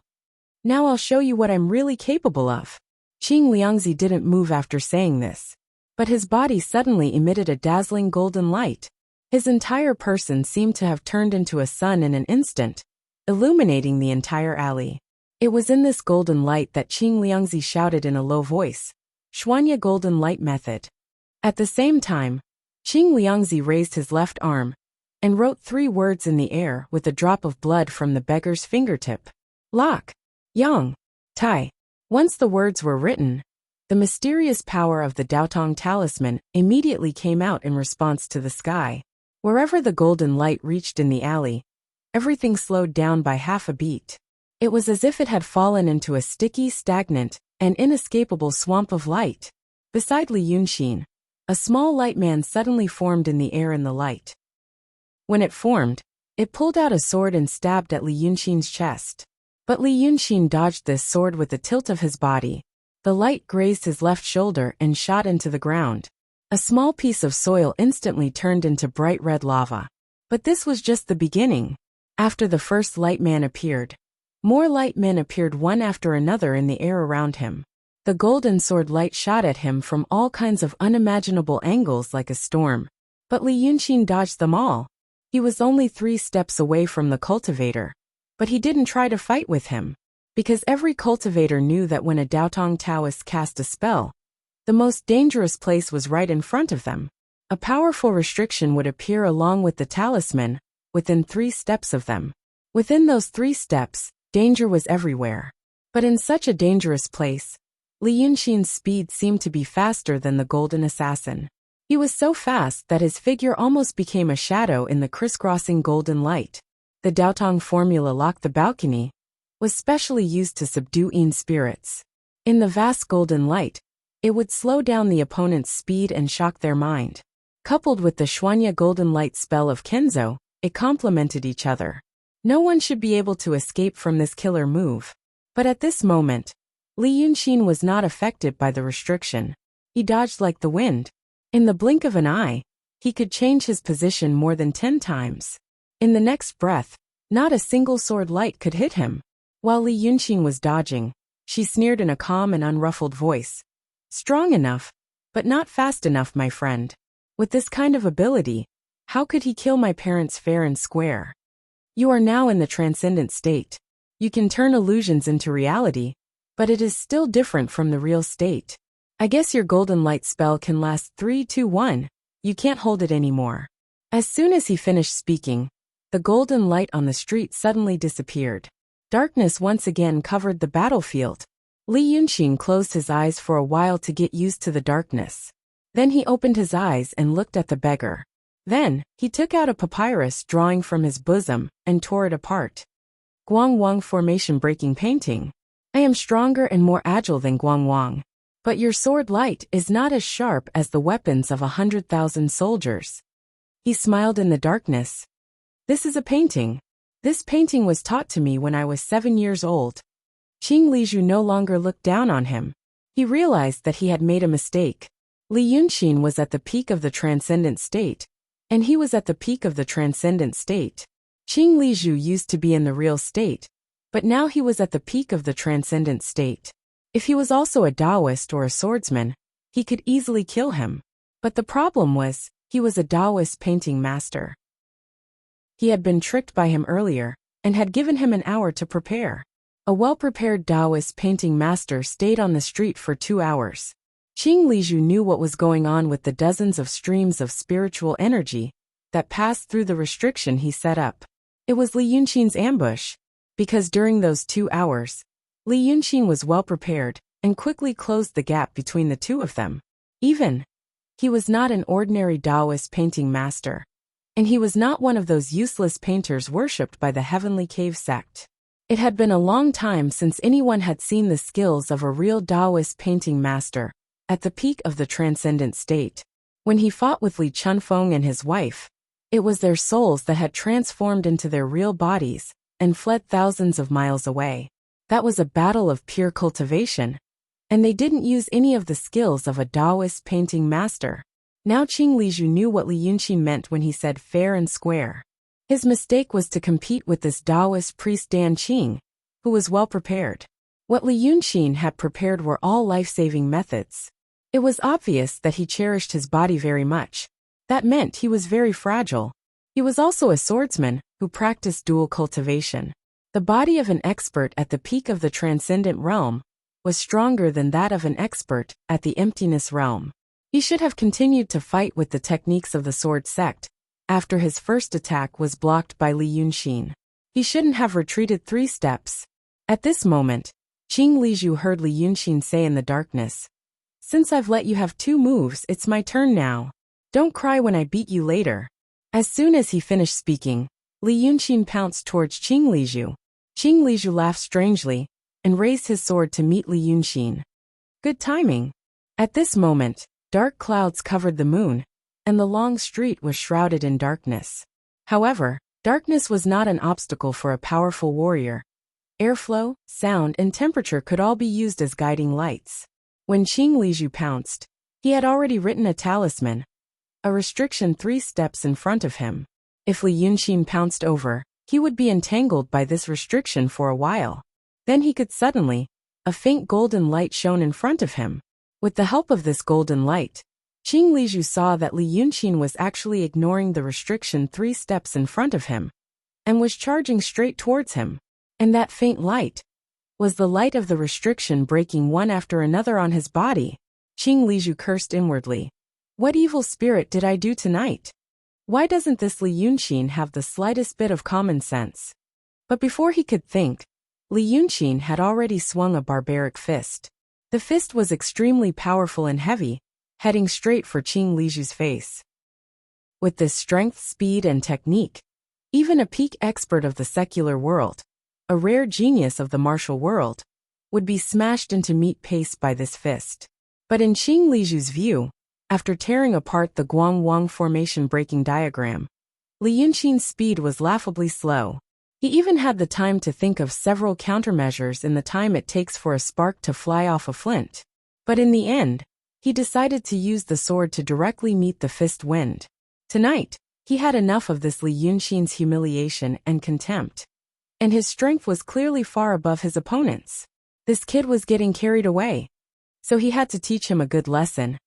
Now I'll show you what I'm really capable of." Qing Liangzi didn't move after saying this, but his body suddenly emitted a dazzling golden light. His entire person seemed to have turned into a sun in an instant, illuminating the entire alley. It was in this golden light that Qing Liangzi shouted in a low voice, "Xuanya Golden Light Method." At the same time, Qing Liangzi raised his left arm and wrote 3 words in the air with a drop of blood from the beggar's fingertip. Lok, Yang, Tai. Once the words were written, the mysterious power of the Daotong talisman immediately came out in response to the sky. Wherever the golden light reached in the alley, everything slowed down by half a beat. It was as if it had fallen into a sticky, stagnant, and inescapable swamp of light. Beside Li Yunxin, a small light man suddenly formed in the air in the light. When it formed, it pulled out a sword and stabbed at Li Yunxin's chest. But Li Yunxin dodged this sword with a tilt of his body. The light grazed his left shoulder and shot into the ground. A small piece of soil instantly turned into bright red lava. But this was just the beginning. After the first light man appeared, more light men appeared one after another in the air around him. The golden sword light shot at him from all kinds of unimaginable angles like a storm. But Li Yunxin dodged them all. He was only 3 steps away from the cultivator. But he didn't try to fight with him. Because every cultivator knew that when a Daotong Taoist cast a spell, the most dangerous place was right in front of them. A powerful restriction would appear along with the talisman, within 3 steps of them. Within those 3 steps, danger was everywhere. But in such a dangerous place, Li Yunxin's speed seemed to be faster than the golden assassin. He was so fast that his figure almost became a shadow in the crisscrossing golden light. The Daotong formula Lock the Balcony was specially used to subdue Yin spirits. In the vast golden light, it would slow down the opponent's speed and shock their mind. Coupled with the Xuanya golden light spell of Kenzo, it complemented each other. No one should be able to escape from this killer move. But at this moment, Li Yunxin was not affected by the restriction. He dodged like the wind. In the blink of an eye, he could change his position more than 10 times. In the next breath, not a single sword light could hit him. While Li Yunxin was dodging, she sneered in a calm and unruffled voice. "Strong enough, but not fast enough, my friend. With this kind of ability, how could he kill my parents fair and square? You are now in the transcendent state. You can turn illusions into reality, but it is still different from the real state. I guess your golden light spell can last 3, 2, 1. You can't hold it anymore." As soon as he finished speaking, the golden light on the street suddenly disappeared. Darkness once again covered the battlefield. Li Yunxin closed his eyes for a while to get used to the darkness. Then he opened his eyes and looked at the beggar. Then, he took out a papyrus drawing from his bosom and tore it apart. Guang Wang formation breaking painting. I am stronger and more agile than Guang Wang. But your sword light is not as sharp as the weapons of 100,000 soldiers. He smiled in the darkness. This is a painting. This painting was taught to me when I was 7 years old. Qing Liju no longer looked down on him. He realized that he had made a mistake. Li Yunxin was at the peak of the transcendent state, and he was at the peak of the transcendent state. Qing Liju used to be in the real state, but now he was at the peak of the transcendent state. If he was also a Taoist or a swordsman, he could easily kill him. But the problem was, he was a Taoist painting master. He had been tricked by him earlier, and had given him an hour to prepare. A well-prepared Taoist painting master stayed on the street for 2 hours. Qing Liju knew what was going on with the dozens of streams of spiritual energy that passed through the restriction he set up. It was Li Yunxin's ambush, because during those 2 hours, Li Yunxin was well prepared and quickly closed the gap between the two of them. He was not an ordinary Taoist painting master. And he was not one of those useless painters worshipped by the Heavenly Cave sect. It had been a long time since anyone had seen the skills of a real Taoist painting master at the peak of the transcendent state. When he fought with Li Chunfeng and his wife, it was their souls that had transformed into their real bodies and fled thousands of miles away. That was a battle of pure cultivation, and they didn't use any of the skills of a Taoist painting master. Now Qing Liju knew what Li Yunxin meant when he said fair and square. His mistake was to compete with this Taoist priest Dan Qing, who was well prepared. What Li Yunxin had prepared were all life-saving methods. It was obvious that he cherished his body very much. That meant he was very fragile. He was also a swordsman who practiced dual cultivation. The body of an expert at the peak of the transcendent realm was stronger than that of an expert at the emptiness realm. He should have continued to fight with the techniques of the sword sect after his first attack was blocked by Li Yunxin. He shouldn't have retreated 3 steps. At this moment, Qing Lizhu heard Li Yunxin say in the darkness, "Since I've let you have 2 moves, it's my turn now. Don't cry when I beat you later." As soon as he finished speaking, Li Yunxin pounced towards Qing Lizhu. Qing Lizhu laughed strangely and raised his sword to meet Li Yunxin. Good timing. At this moment, dark clouds covered the moon, and the long street was shrouded in darkness. However, darkness was not an obstacle for a powerful warrior. Airflow, sound, and temperature could all be used as guiding lights. When Qing Lizhu pounced, he had already written a talisman, a restriction 3 steps in front of him. If Li Yunxin pounced over, he would be entangled by this restriction for a while. Then he could suddenly, a faint golden light shone in front of him. With the help of this golden light, Qing Lizhu saw that Li Yunxin was actually ignoring the restriction 3 steps in front of him, and was charging straight towards him. And that faint light was the light of the restriction breaking one after another on his body. Qing Lizhu cursed inwardly. What evil spirit did I do tonight? Why doesn't this Li Yunxin have the slightest bit of common sense? But before he could think, Li Yunxin had already swung a barbaric fist. The fist was extremely powerful and heavy, heading straight for Qing Lizhu's face. With this strength, speed, and technique, even a peak expert of the secular world, a rare genius of the martial world, would be smashed into meat paste by this fist. But in Qing Lizhu's view, after tearing apart the Guangwang formation breaking diagram, Li Yunxin's speed was laughably slow. He even had the time to think of several countermeasures in the time it takes for a spark to fly off a flint. But in the end, he decided to use the sword to directly meet the fist wind. Tonight, he had enough of this Li Yunxin's humiliation and contempt. And his strength was clearly far above his opponent's. This kid was getting carried away. So he had to teach him a good lesson,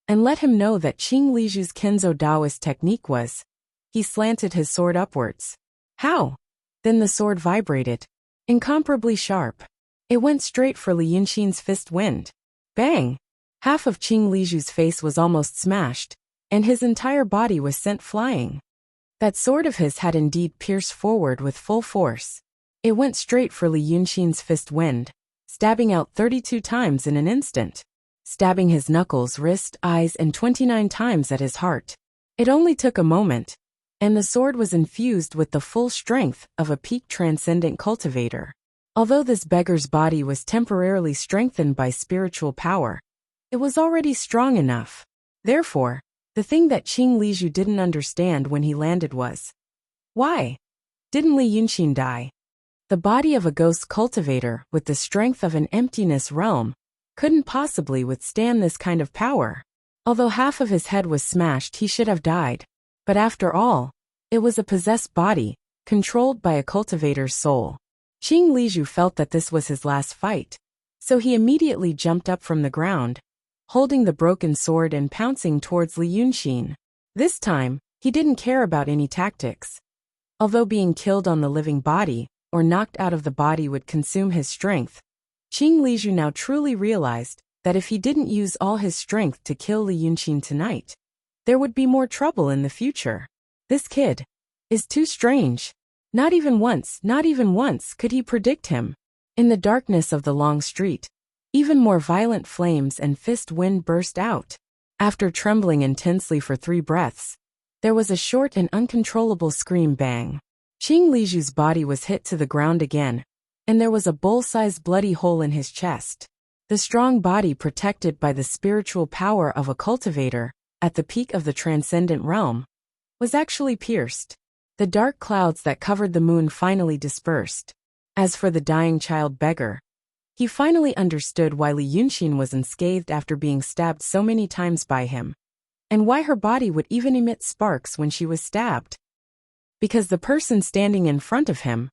and let him know that Qing Lizhu's Kenzo Daoist technique was. He slanted his sword upwards. How? Then the sword vibrated. Incomparably sharp. It went straight for Li Yunxin's fist wind. Bang! Half of Qing Lizhu's face was almost smashed, and his entire body was sent flying. That sword of his had indeed pierced forward with full force. It went straight for Li Yunxin's fist wind, stabbing out 32 times in an instant, stabbing his knuckles, wrist, eyes, and 29 times at his heart. It only took a moment, and the sword was infused with the full strength of a peak transcendent cultivator. Although this beggar's body was temporarily strengthened by spiritual power, it was already strong enough. Therefore, the thing that Qing Lizhu didn't understand when he landed was, why didn't Li Yunxin die? The body of a ghost cultivator with the strength of an emptiness realm couldn't possibly withstand this kind of power. Although half of his head was smashed, he should have died. But after all, it was a possessed body, controlled by a cultivator's soul. Qing Lizhu felt that this was his last fight, so he immediately jumped up from the ground, holding the broken sword and pouncing towards Li Yunxin. This time, he didn't care about any tactics. Although being killed on the living body, or knocked out of the body would consume his strength, Qing Lizhu now truly realized that if he didn't use all his strength to kill Li Yunxin tonight, there would be more trouble in the future. This kid is too strange. Not even once could he predict him. In the darkness of the long street, even more violent flames and fist wind burst out. After trembling intensely for 3 breaths, there was a short and uncontrollable scream. Bang. Qing Lizhu's body was hit to the ground again, and there was a bowl-sized bloody hole in his chest. The strong body, protected by the spiritual power of a cultivator at the peak of the transcendent realm, was actually pierced. The dark clouds that covered the moon finally dispersed. As for the dying child beggar, he finally understood why Li Yunxin was unscathed after being stabbed so many times by him, and why her body would even emit sparks when she was stabbed. Because the person standing in front of him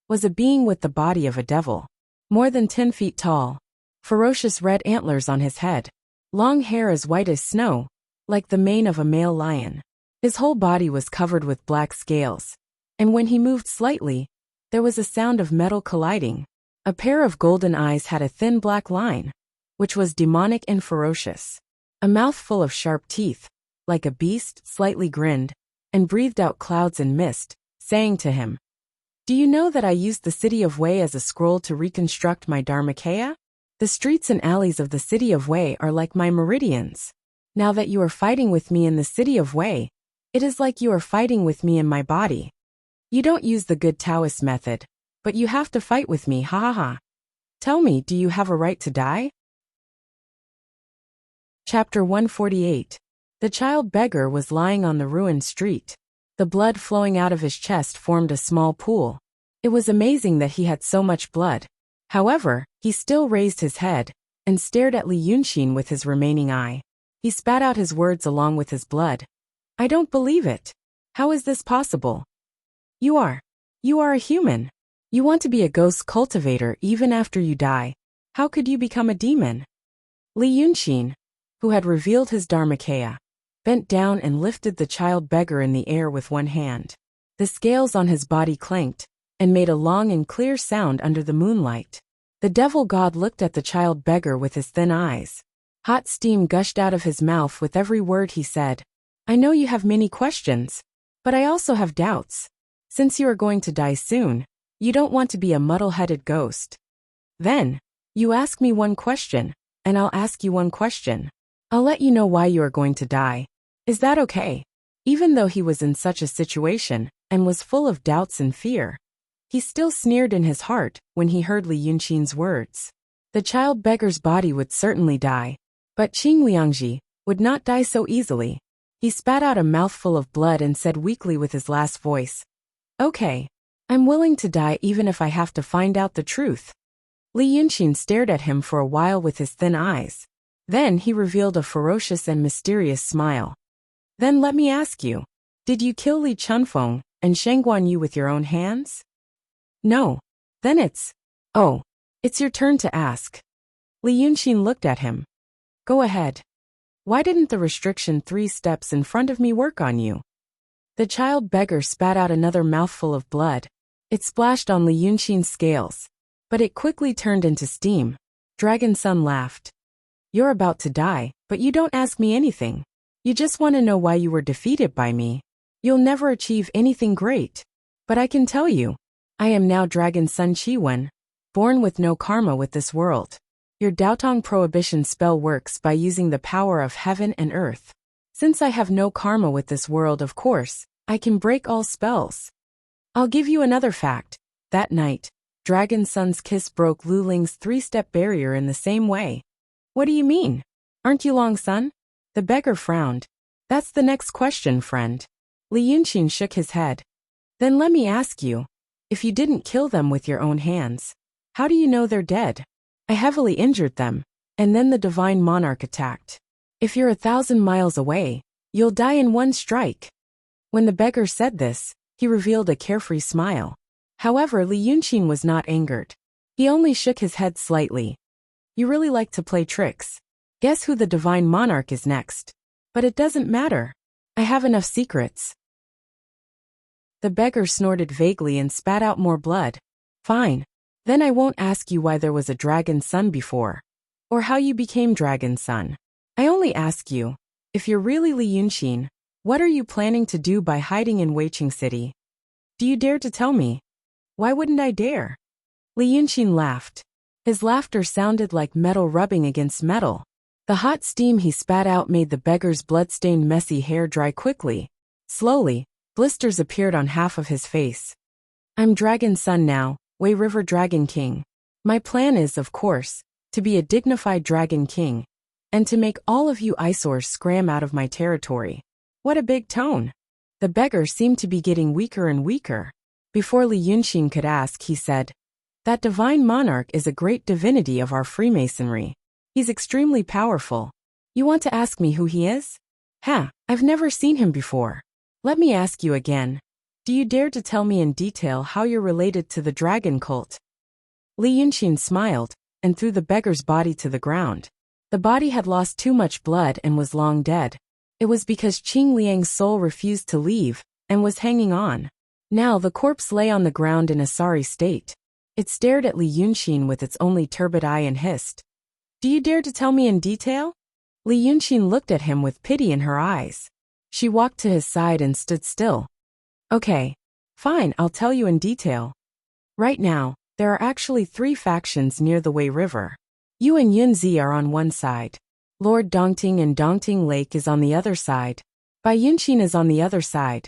was a being with the body of a devil, more than 10 feet tall, ferocious red antlers on his head, long hair as white as snow, like the mane of a male lion. His whole body was covered with black scales, and when he moved slightly, There was a sound of metal colliding. A pair of golden eyes had a thin black line, which was demonic and ferocious. A mouth full of sharp teeth, like a beast, slightly grinned, and breathed out clouds and mist, saying to him, "Do you know that I used the city of Wei as a scroll to reconstruct my Dharmakaya? The streets and alleys of the city of Wei are like my meridians. Now that you are fighting with me in the city of Wei, it is like you are fighting with me in my body. You don't use the good Taoist method, but you have to fight with me, ha ha ha. Tell me, do you have a right to die?" Chapter 148. The child beggar was lying on the ruined street. The blood flowing out of his chest formed a small pool. It was amazing that he had so much blood. However, he still raised his head and stared at Li Yunxin with his remaining eye. He spat out his words along with his blood. "I don't believe it. How is this possible? You are a human. You want to be a ghost cultivator even after you die. How could you become a demon?" Li Yunxin, who had revealed his Dharmakaya, bent down and lifted the child beggar in the air with one hand. The scales on his body clanked and made a long and clear sound under the moonlight. The devil god looked at the child beggar with his thin eyes. Hot steam gushed out of his mouth with every word he said. "I know you have many questions, but I also have doubts. Since you are going to die soon, you don't want to be a muddle-headed ghost. Then, you ask me one question, and I'll ask you one question. I'll let you know why you are going to die. Is that okay?" Even though he was in such a situation and was full of doubts and fear, he still sneered in his heart when he heard Li Yunxin's words. The child beggar's body would certainly die, but Qing Liangji would not die so easily. He spat out a mouthful of blood and said weakly with his last voice, "Okay, I'm willing to die even if I have to find out the truth." Li Yunxin stared at him for a while with his thin eyes. Then he revealed a ferocious and mysterious smile. "Then let me ask you, did you kill Li Chunfeng and Sheng Guanyu with your own hands?" "No." "Then it's your turn to ask." Li Yunxin looked at him. "Go ahead. Why didn't the restriction 3 steps in front of me work on you?" The child beggar spat out another mouthful of blood. It splashed on Li Yunxin's scales, but it quickly turned into steam. Dragon Sun laughed. "You're about to die, but you don't ask me anything. You just want to know why you were defeated by me. You'll never achieve anything great. But I can tell you, I am now Dragon Sun Chiwen, born with no karma with this world. Your Daotong prohibition spell works by using the power of heaven and earth. Since I have no karma with this world, of course, I can break all spells. I'll give you another fact. That night, Dragon Sun's kiss broke Lu Ling's 3-step barrier in the same way." "What do you mean? Aren't you Long Sun?" The beggar frowned. "That's the next question, friend." Li Yunxin shook his head. "Then let me ask you, if you didn't kill them with your own hands, how do you know they're dead?" "I heavily injured them, and then the divine monarch attacked. If you're 1,000 miles away, you'll die in one strike." When the beggar said this, he revealed a carefree smile. However, Li Yunxin was not angered. He only shook his head slightly. "You really like to play tricks. Guess who the divine monarch is next? But it doesn't matter. I have enough secrets." The beggar snorted vaguely and spat out more blood. "Fine. Then I won't ask you why there was a Dragon Sun before, or how you became Dragon Sun. I only ask you, if you're really Li Yunxin, what are you planning to do by hiding in Weiqing City? Do you dare to tell me?" "Why wouldn't I dare?" Li Yunxin laughed. His laughter sounded like metal rubbing against metal. The hot steam he spat out made the beggar's blood-stained messy hair dry quickly. Slowly, blisters appeared on half of his face. "I'm Dragon Sun now, Wei River Dragon King. My plan is, of course, to be a dignified Dragon King, and to make all of you eyesores scram out of my territory." What a big tone. The beggar seemed to be getting weaker and weaker. Before Li Yunxin could ask, he said, "That divine monarch is a great divinity of our Freemasonry. He's extremely powerful. You want to ask me who he is? I've never seen him before. Let me ask you again. Do you dare to tell me in detail how you're related to the dragon cult?" Li Yunxin smiled and threw the beggar's body to the ground. The body had lost too much blood and was long dead. It was because Qing Liang's soul refused to leave and was hanging on. Now the corpse lay on the ground in a sorry state. It stared at Li Yunxin with its only turbid eye and hissed, "Do you dare to tell me in detail?" Li Yunxin looked at him with pity in her eyes. She walked to his side and stood still. "Okay. Fine, I'll tell you in detail. Right now, there are actually 3 factions near the Wei River. You and Yunzi are on one side. Lord Dongting and Dongting Lake is on the other side. Bai Yunxin is on the other side.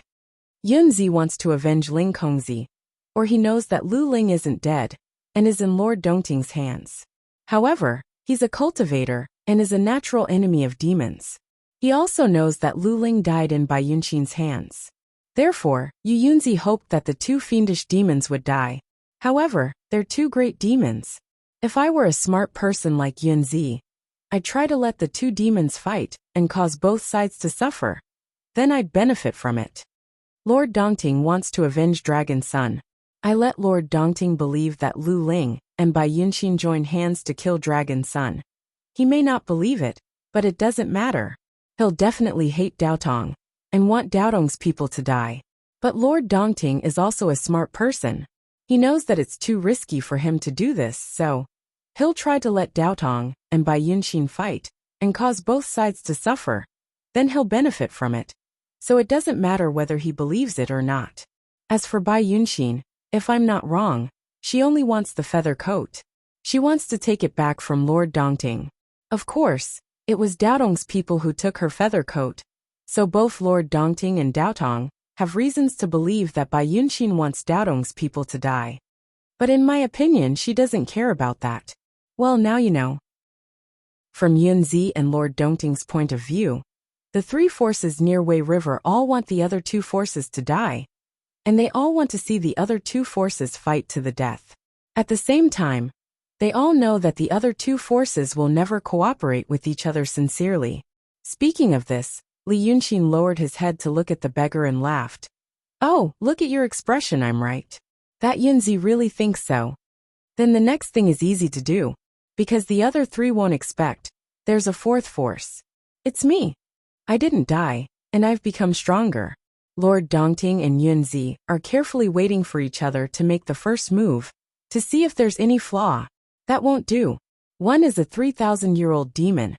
Yunzi wants to avenge Ling Kongzi, or he knows that Lu Ling isn't dead and is in Lord Dongting's hands. However, he's a cultivator and is a natural enemy of demons. He also knows that Lu Ling died in Bai Yunxin's hands. Therefore, Yu Yunzi hoped that the 2 fiendish demons would die. However, they're 2 great demons. If I were a smart person like Yunzi, I'd try to let the 2 demons fight and cause both sides to suffer. Then I'd benefit from it. Lord Dongting wants to avenge Dragon Sun. I let Lord Dongting believe that Lu Ling and Bai Yunxin joined hands to kill Dragon Sun. He may not believe it, but it doesn't matter. He'll definitely hate Daotong and want Daotong's people to die. But Lord Dongting is also a smart person. He knows that it's too risky for him to do this, so he'll try to let Daotong and Bai Yunxin fight and cause both sides to suffer. Then he'll benefit from it. So it doesn't matter whether he believes it or not. As for Bai Yunxin, if I'm not wrong, she only wants the feather coat. She wants to take it back from Lord Dongting. Of course, it was Daotong's people who took her feather coat, so both Lord Dongting and Daotong have reasons to believe that Bai Yunxin wants Daotong's people to die. But in my opinion, she doesn't care about that. Well, now you know. From Yunzi and Lord Dongting's point of view, the 3 forces near Wei River all want the other 2 forces to die, and they all want to see the other 2 forces fight to the death. At the same time, they all know that the other 2 forces will never cooperate with each other sincerely. Speaking of this, Li Yunxin lowered his head to look at the beggar and laughed. "Oh, look at your expression, I'm right. That Yunzi really thinks so. Then the next thing is easy to do, because the other 3 won't expect. There's a 4th force. It's me. I didn't die, and I've become stronger." Lord Dongting and Yunzi are carefully waiting for each other to make the first move, to see if there's any flaw. That won't do. One is a 3,000-year-old demon,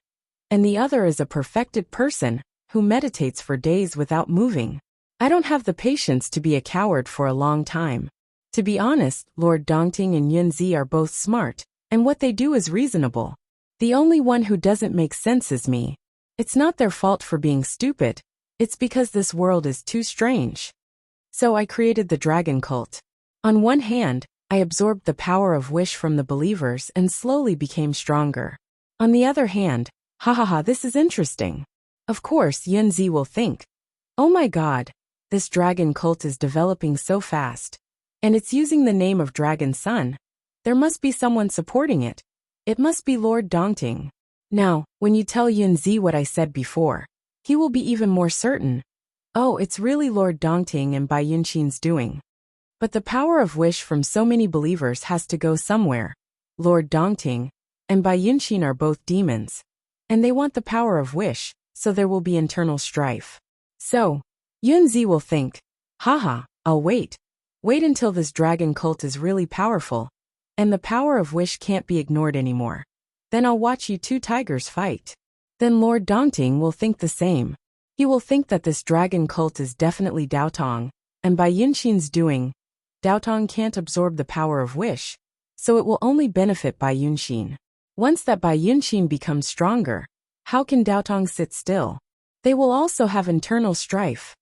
and the other is a perfected person who meditates for days without moving. I don't have the patience to be a coward for a long time. To be honest, Lord Dongting and Yunzi are both smart, and what they do is reasonable. The only one who doesn't make sense is me. It's not their fault for being stupid. It's because this world is too strange. So I created the dragon cult. On one hand, I absorbed the power of wish from the believers and slowly became stronger. On the other hand, this is interesting. Of course, Yunzi will think, "Oh my god, this dragon cult is developing so fast. And it's using the name of Dragon Sun. There must be someone supporting it. It must be Lord Dongting." Now, when you tell Yunzi what I said before, he will be even more certain. Oh, it's really Lord Dongting and Bai Yunxin's doing. But the power of wish from so many believers has to go somewhere. Lord Dongting and Bai Yunxin are both demons, and they want the power of wish, so there will be internal strife. So, Yunzi will think, I'll wait. Wait until this dragon cult is really powerful, and the power of wish can't be ignored anymore. Then I'll watch you 2 tigers fight. Then Lord Dongting will think the same. He will think that this dragon cult is definitely Daotong, and Bai Yunxin's doing. Daotong can't absorb the power of wish, so it will only benefit Bai Yunxin. Once that Bai Yunxin becomes stronger, how can Daotong sit still? They will also have internal strife.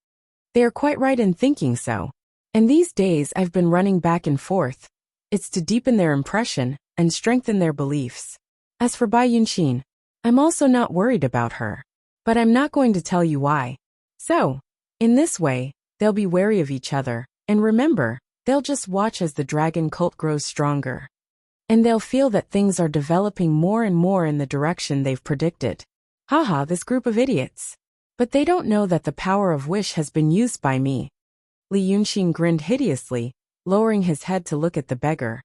They are quite right in thinking so. And these days I've been running back and forth. It's to deepen their impression and strengthen their beliefs. As for Bai Yunxin, I'm also not worried about her. But I'm not going to tell you why. So, in this way, they'll be wary of each other, and remember, they'll just watch as the dragon cult grows stronger. And they'll feel that things are developing more and more in the direction they've predicted. This group of idiots. But they don't know that the power of wish has been used by me. Li Yunxin grinned hideously, lowering his head to look at the beggar.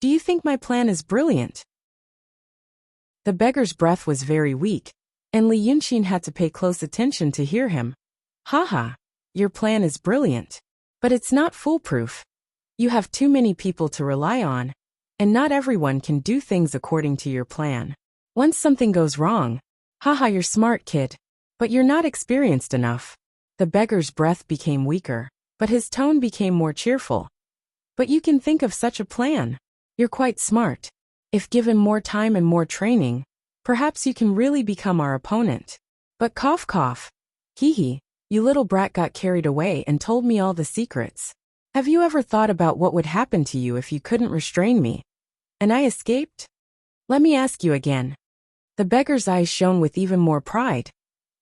Do you think my plan is brilliant? The beggar's breath was very weak, and Li Yunxin had to pay close attention to hear him. Your plan is brilliant. But it's not foolproof. You have too many people to rely on, and not everyone can do things according to your plan. Once something goes wrong, haha, you're smart, kid, but you're not experienced enough. The beggar's breath became weaker, but his tone became more cheerful. But you can think of such a plan. You're quite smart. If given more time and more training, perhaps you can really become our opponent. But cough cough. Hee, you little brat got carried away and told me all the secrets. Have you ever thought about what would happen to you if you couldn't restrain me? And I escaped? Let me ask you again. The beggar's eyes shone with even more pride.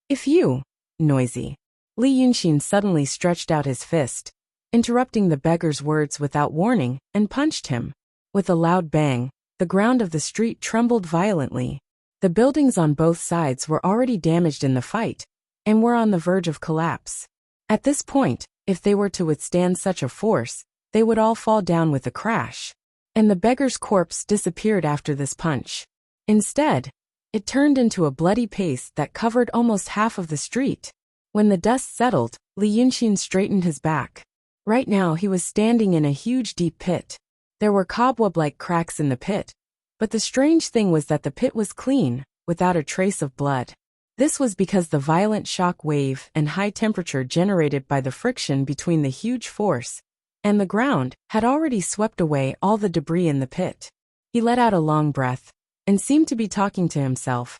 If you, noisy. Li Yunxin suddenly stretched out his fist, interrupting the beggar's words without warning, and punched him. With a loud bang, the ground of the street trembled violently. The buildings on both sides were already damaged in the fight, and were on the verge of collapse. At this point, if they were to withstand such a force, they would all fall down with a crash. And the beggar's corpse disappeared after this punch. Instead, it turned into a bloody paste that covered almost half of the street. When the dust settled, Li Yunxin straightened his back. Right now he was standing in a huge deep pit. There were cobweb-like cracks in the pit, but the strange thing was that the pit was clean, without a trace of blood. This was because the violent shock wave and high temperature generated by the friction between the huge force and the ground had already swept away all the debris in the pit. He let out a long breath and seemed to be talking to himself.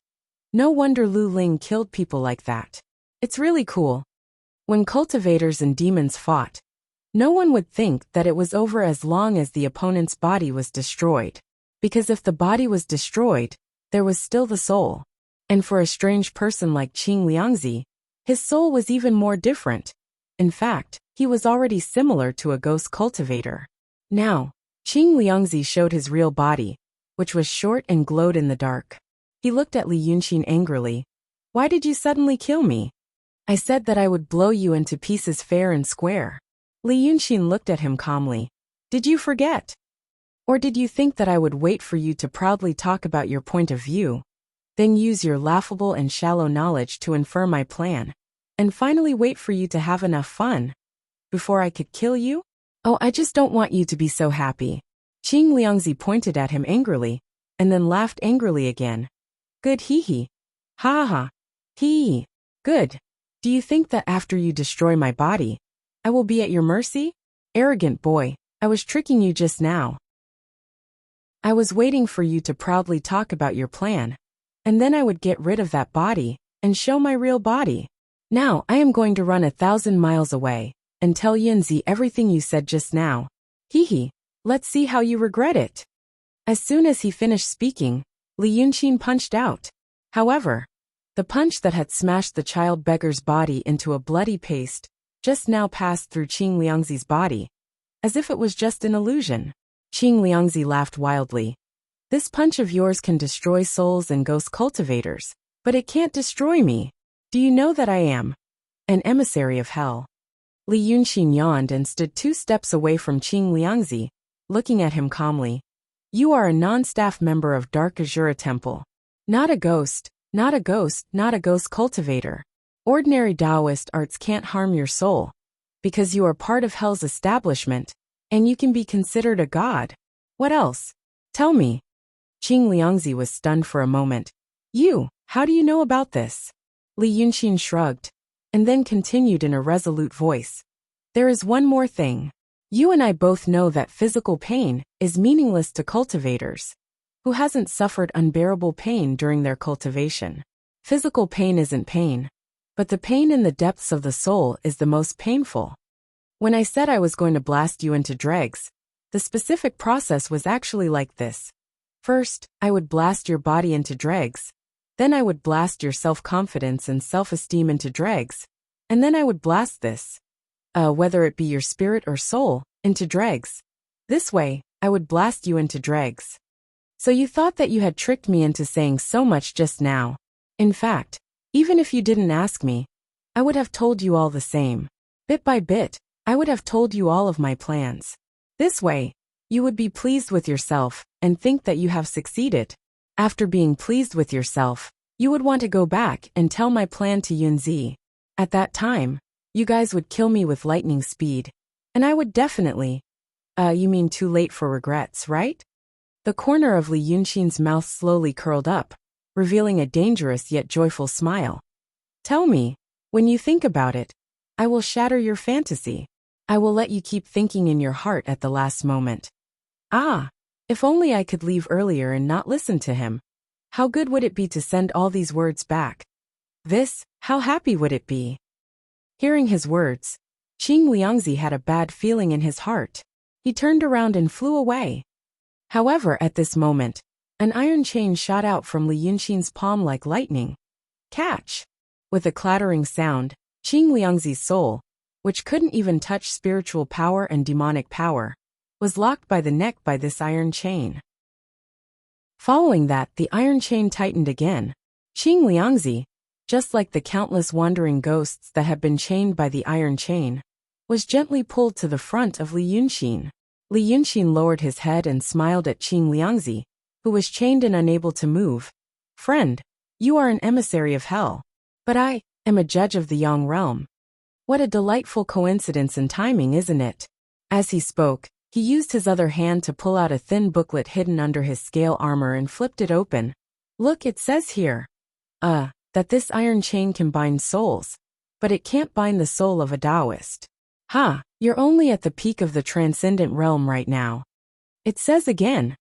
No wonder Lu Ling killed people like that. It's really cool. When cultivators and demons fought, no one would think that it was over as long as the opponent's body was destroyed. Because if the body was destroyed, there was still the soul. And for a strange person like Qing Liangzi, his soul was even more different. In fact, he was already similar to a ghost cultivator. Now, Qing Liangzi showed his real body, which was short and glowed in the dark. He looked at Li Yunxin angrily. Why did you suddenly kill me? I said that I would blow you into pieces fair and square. Li Yunxin looked at him calmly. Did you forget? Or did you think that I would wait for you to proudly talk about your point of view, then use your laughable and shallow knowledge to infer my plan, and finally wait for you to have enough fun before I could kill you? Oh, I just don't want you to be so happy. Qing Liangzi pointed at him angrily, and then laughed angrily again. Good hee. Ha ha. Hee. Good. Do you think that after you destroy my body, I will be at your mercy? Arrogant boy, I was tricking you just now. I was waiting for you to proudly talk about your plan, and then I would get rid of that body and show my real body. Now I am going to run 1,000 miles away and tell Yunzi everything you said just now. Hee. Let's see how you regret it. As soon as he finished speaking, Li Yunxin punched out. However, the punch that had smashed the child beggar's body into a bloody paste just now passed through Qing Liangzi's body, as if it was just an illusion. Qing Liangzi laughed wildly. This punch of yours can destroy souls and ghost cultivators, but it can't destroy me. Do you know that I am an emissary of hell? Li Yunxin yawned and stood 2 steps away from Qing Liangzi, looking at him calmly. You are a non-staff member of Dark Azura Temple. Not a ghost, not a ghost, not a ghost cultivator. Ordinary Taoist arts can't harm your soul, because you are part of hell's establishment, and you can be considered a god. What else? Tell me. Qing Liangzi was stunned for a moment. How do you know about this? Li Yunxin shrugged, and then continued in a resolute voice. There is one more thing. You and I both know that physical pain is meaningless to cultivators. Who hasn't suffered unbearable pain during their cultivation? Physical pain isn't pain, but the pain in the depths of the soul is the most painful. When I said I was going to blast you into dregs, the specific process was actually like this. First, I would blast your body into dregs. Then I would blast your self-confidence and self-esteem into dregs. And then I would blast this, whether it be your spirit or soul, into dregs. This way, I would blast you into dregs. So you thought that you had tricked me into saying so much just now. In fact, even if you didn't ask me, I would have told you all the same. Bit by bit, I would have told you all of my plans. This way, you would be pleased with yourself and think that you have succeeded. After being pleased with yourself, you would want to go back and tell my plan to Yunzi. At that time, you guys would kill me with lightning speed, And I would definitely. You mean too late for regrets, right? The corner of Li Yunxin's mouth slowly curled up, revealing a dangerous yet joyful smile. Tell me, when you think about it, I will shatter your fantasy. I will let you keep thinking in your heart at the last moment. Ah, if only I could leave earlier and not listen to him. How good would it be to send all these words back? How happy would it be? Hearing his words, Qing Liangzi had a bad feeling in his heart. He turned around and flew away. However, at this moment, an iron chain shot out from Li Yunxin's palm like lightning. Catch! With a clattering sound, Qing Liangzi's soul, which couldn't even touch spiritual power and demonic power, was locked by the neck by this iron chain. Following that, the iron chain tightened again. Qing Liangzi, just like the countless wandering ghosts that had been chained by the iron chain, was gently pulled to the front of Li Yunxin. Li Yunxin lowered his head and smiled at Qing Liangzi, who was chained and unable to move. Friend, you are an emissary of hell. But I am a judge of the Yang realm. What a delightful coincidence and timing, isn't it? As he spoke, he used his other hand to pull out a thin booklet hidden under his scale armor and flipped it open. Look, it says here. That this iron chain can bind souls, but it can't bind the soul of a Taoist. You're only at the peak of the transcendent realm right now. It says again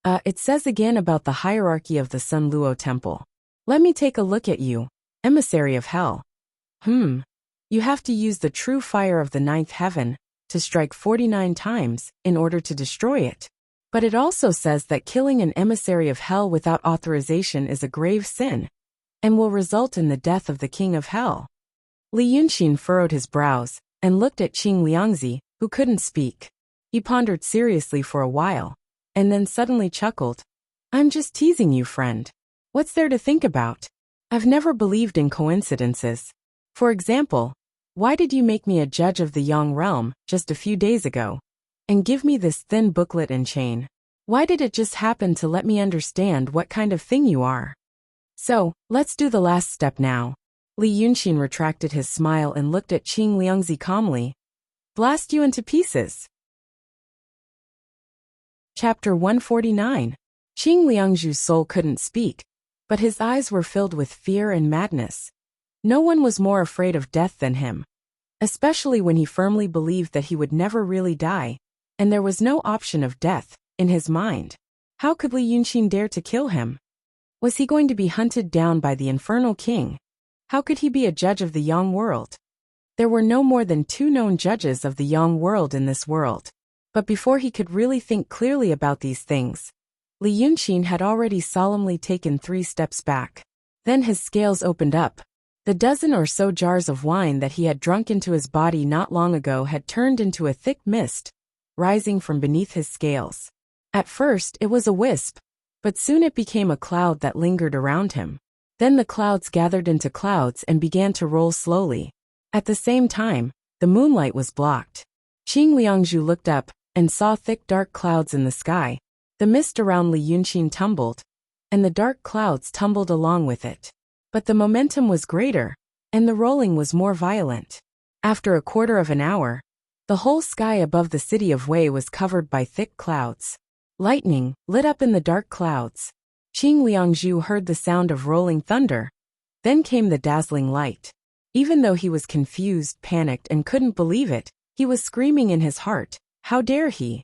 about the hierarchy of the Sun Luo Temple. Let me take a look at you, emissary of hell. You have to use the true fire of the ninth heaven to strike 49 times in order to destroy it. But it also says that killing an emissary of hell without authorization is a grave sin, and will result in the death of the king of hell. Li Yunxin furrowed his brows and looked at Qing Liangzi, who couldn't speak. He pondered seriously for a while, and then suddenly chuckled. I'm just teasing you, friend. What's there to think about? I've never believed in coincidences. For example, why did you make me a judge of the Yang realm just a few days ago, and give me this thin booklet and chain? Why did it just happen to let me understand what kind of thing you are? So, let's do the last step now. Li Yunxin retracted his smile and looked at Qing Liangzi calmly. Blast you into pieces. Chapter 149. Qing Liangzhu's soul couldn't speak, but his eyes were filled with fear and madness. No one was more afraid of death than him, especially when he firmly believed that he would never really die, and there was no option of death in his mind. How could Li Yunxin dare to kill him? Was he going to be hunted down by the infernal king? How could he be a judge of the Yang world? There were no more than 2 known judges of the Yang world in this world. But before he could really think clearly about these things, Li Yunxin had already solemnly taken 3 steps back. Then his scales opened up. The dozen or so jars of wine that he had drunk into his body not long ago had turned into a thick mist, rising from beneath his scales. At first it was a wisp, but soon it became a cloud that lingered around him. Then the clouds gathered into clouds and began to roll slowly. At the same time, the moonlight was blocked. Qing Liangzhu looked up and saw thick dark clouds in the sky. The mist around Li Yunxin tumbled, and the dark clouds tumbled along with it. But the momentum was greater, and the rolling was more violent. After a quarter of an hour, the whole sky above the city of Wei was covered by thick clouds. Lightning lit up in the dark clouds. Qing Liangzhu heard the sound of rolling thunder. Then came the dazzling light. Even though he was confused, panicked, and couldn't believe it, he was screaming in his heart, how dare he?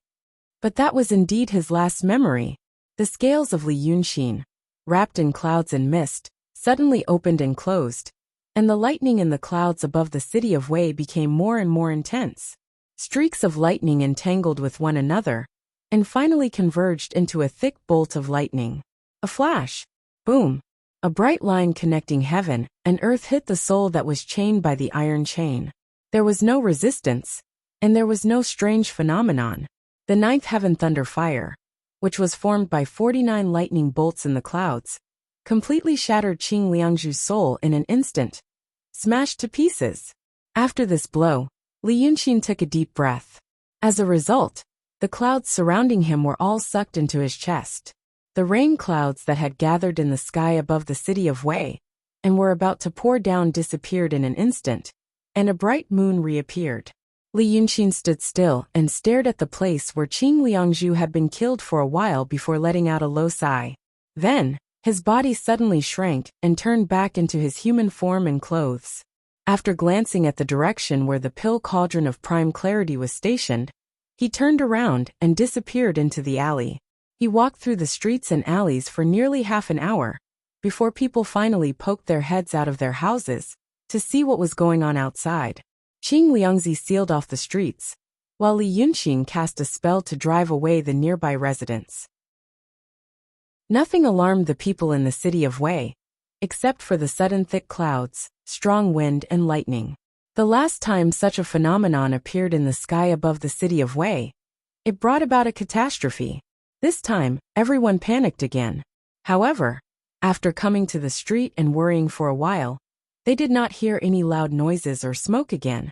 But that was indeed his last memory. The scales of Li Yunxin, wrapped in clouds and mist, suddenly opened and closed, and the lightning in the clouds above the city of Wei became more and more intense. Streaks of lightning entangled with one another, and finally converged into a thick bolt of lightning. A flash. Boom. A bright line connecting heaven and earth hit the soul that was chained by the iron chain. There was no resistance, and there was no strange phenomenon. The ninth heaven thunder fire, which was formed by 49 lightning bolts in the clouds, completely shattered Qing Liangzhu's soul in an instant, smashed to pieces. After this blow, Li Yunxin took a deep breath. As a result, the clouds surrounding him were all sucked into his chest. The rain clouds that had gathered in the sky above the city of Wei and were about to pour down disappeared in an instant, and a bright moon reappeared. Li Yunqin stood still and stared at the place where Qing Liangzhu had been killed for a while before letting out a low sigh. Then, his body suddenly shrank and turned back into his human form and clothes. After glancing at the direction where the pill cauldron of prime clarity was stationed, he turned around and disappeared into the alley. He walked through the streets and alleys for nearly half an hour, before people finally poked their heads out of their houses to see what was going on outside. Qing Liangzi sealed off the streets, while Li Yunqin cast a spell to drive away the nearby residents. Nothing alarmed the people in the city of Wei, except for the sudden thick clouds, strong wind and lightning. The last time such a phenomenon appeared in the sky above the city of Wei, it brought about a catastrophe. This time, everyone panicked again. However, after coming to the street and worrying for a while, they did not hear any loud noises or smoke again.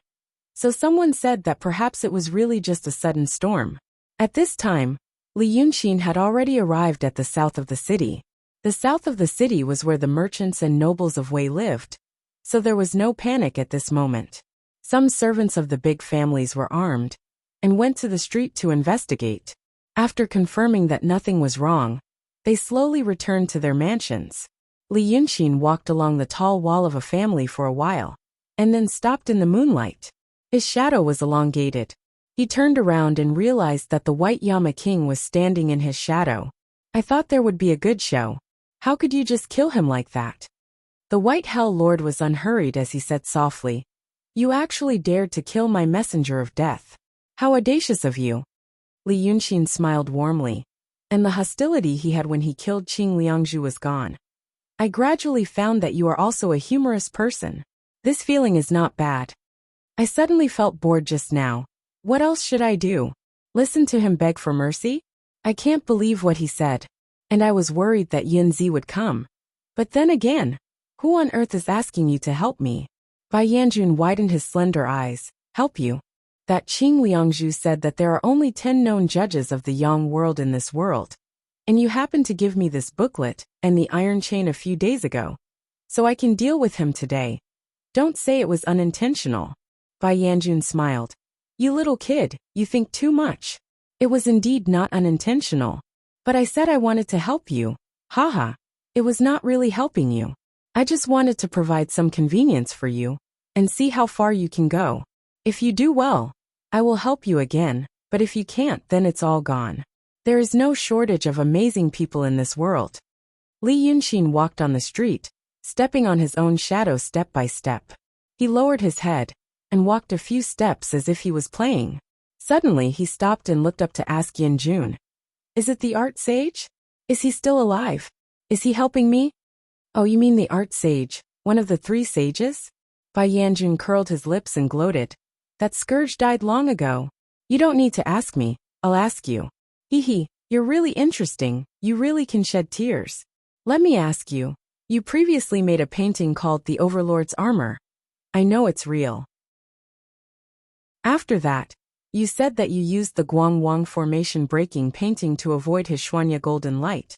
So someone said that perhaps it was really just a sudden storm. At this time, Li Yunqin had already arrived at the south of the city. The south of the city was where the merchants and nobles of Wei lived, so there was no panic at this moment. Some servants of the big families were armed and went to the street to investigate. After confirming that nothing was wrong, they slowly returned to their mansions. Li Yunqin walked along the tall wall of a family for a while, and then stopped in the moonlight. His shadow was elongated. He turned around and realized that the White Yama King was standing in his shadow. I thought there would be a good show. How could you just kill him like that? The White Hell Lord was unhurried as he said softly, "You actually dared to kill my messenger of death. How audacious of you." Li Yunqin smiled warmly, and the hostility he had when he killed Qing Liangzhu was gone. "I gradually found that you are also a humorous person. This feeling is not bad. I suddenly felt bored just now. What else should I do? Listen to him beg for mercy? I can't believe what he said. And I was worried that Yunzi would come. But then again, who on earth is asking you to help me?" Bai Yanjun widened his slender eyes. "Help you? That Qing Liangzhu said that there are only 10 known judges of the Yang world in this world. And you happened to give me this booklet and the iron chain a few days ago. So I can deal with him today. Don't say it was unintentional." Bai Yanjun smiled. "You little kid, you think too much. It was indeed not unintentional. But I said I wanted to help you. Haha. It was not really helping you. I just wanted to provide some convenience for you and see how far you can go. If you do well, I will help you again, but if you can't, then it's all gone. There is no shortage of amazing people in this world." Li Yunqin walked on the street, stepping on his own shadow step by step. He lowered his head and walked a few steps as if he was playing. Suddenly he stopped and looked up to ask Yanjun, "Is it the art sage? Is he still alive? Is he helping me?" "Oh, you mean the art sage, one of the 3 sages?" Bai Yanjun curled his lips and gloated. "That scourge died long ago. You don't need to ask me, I'll ask you. Hee, you're really interesting, you really can shed tears. Let me ask you, you previously made a painting called The Overlord's Armor. I know it's real. After that, you said that you used the Guangwang formation breaking painting to avoid his Xuanya golden light."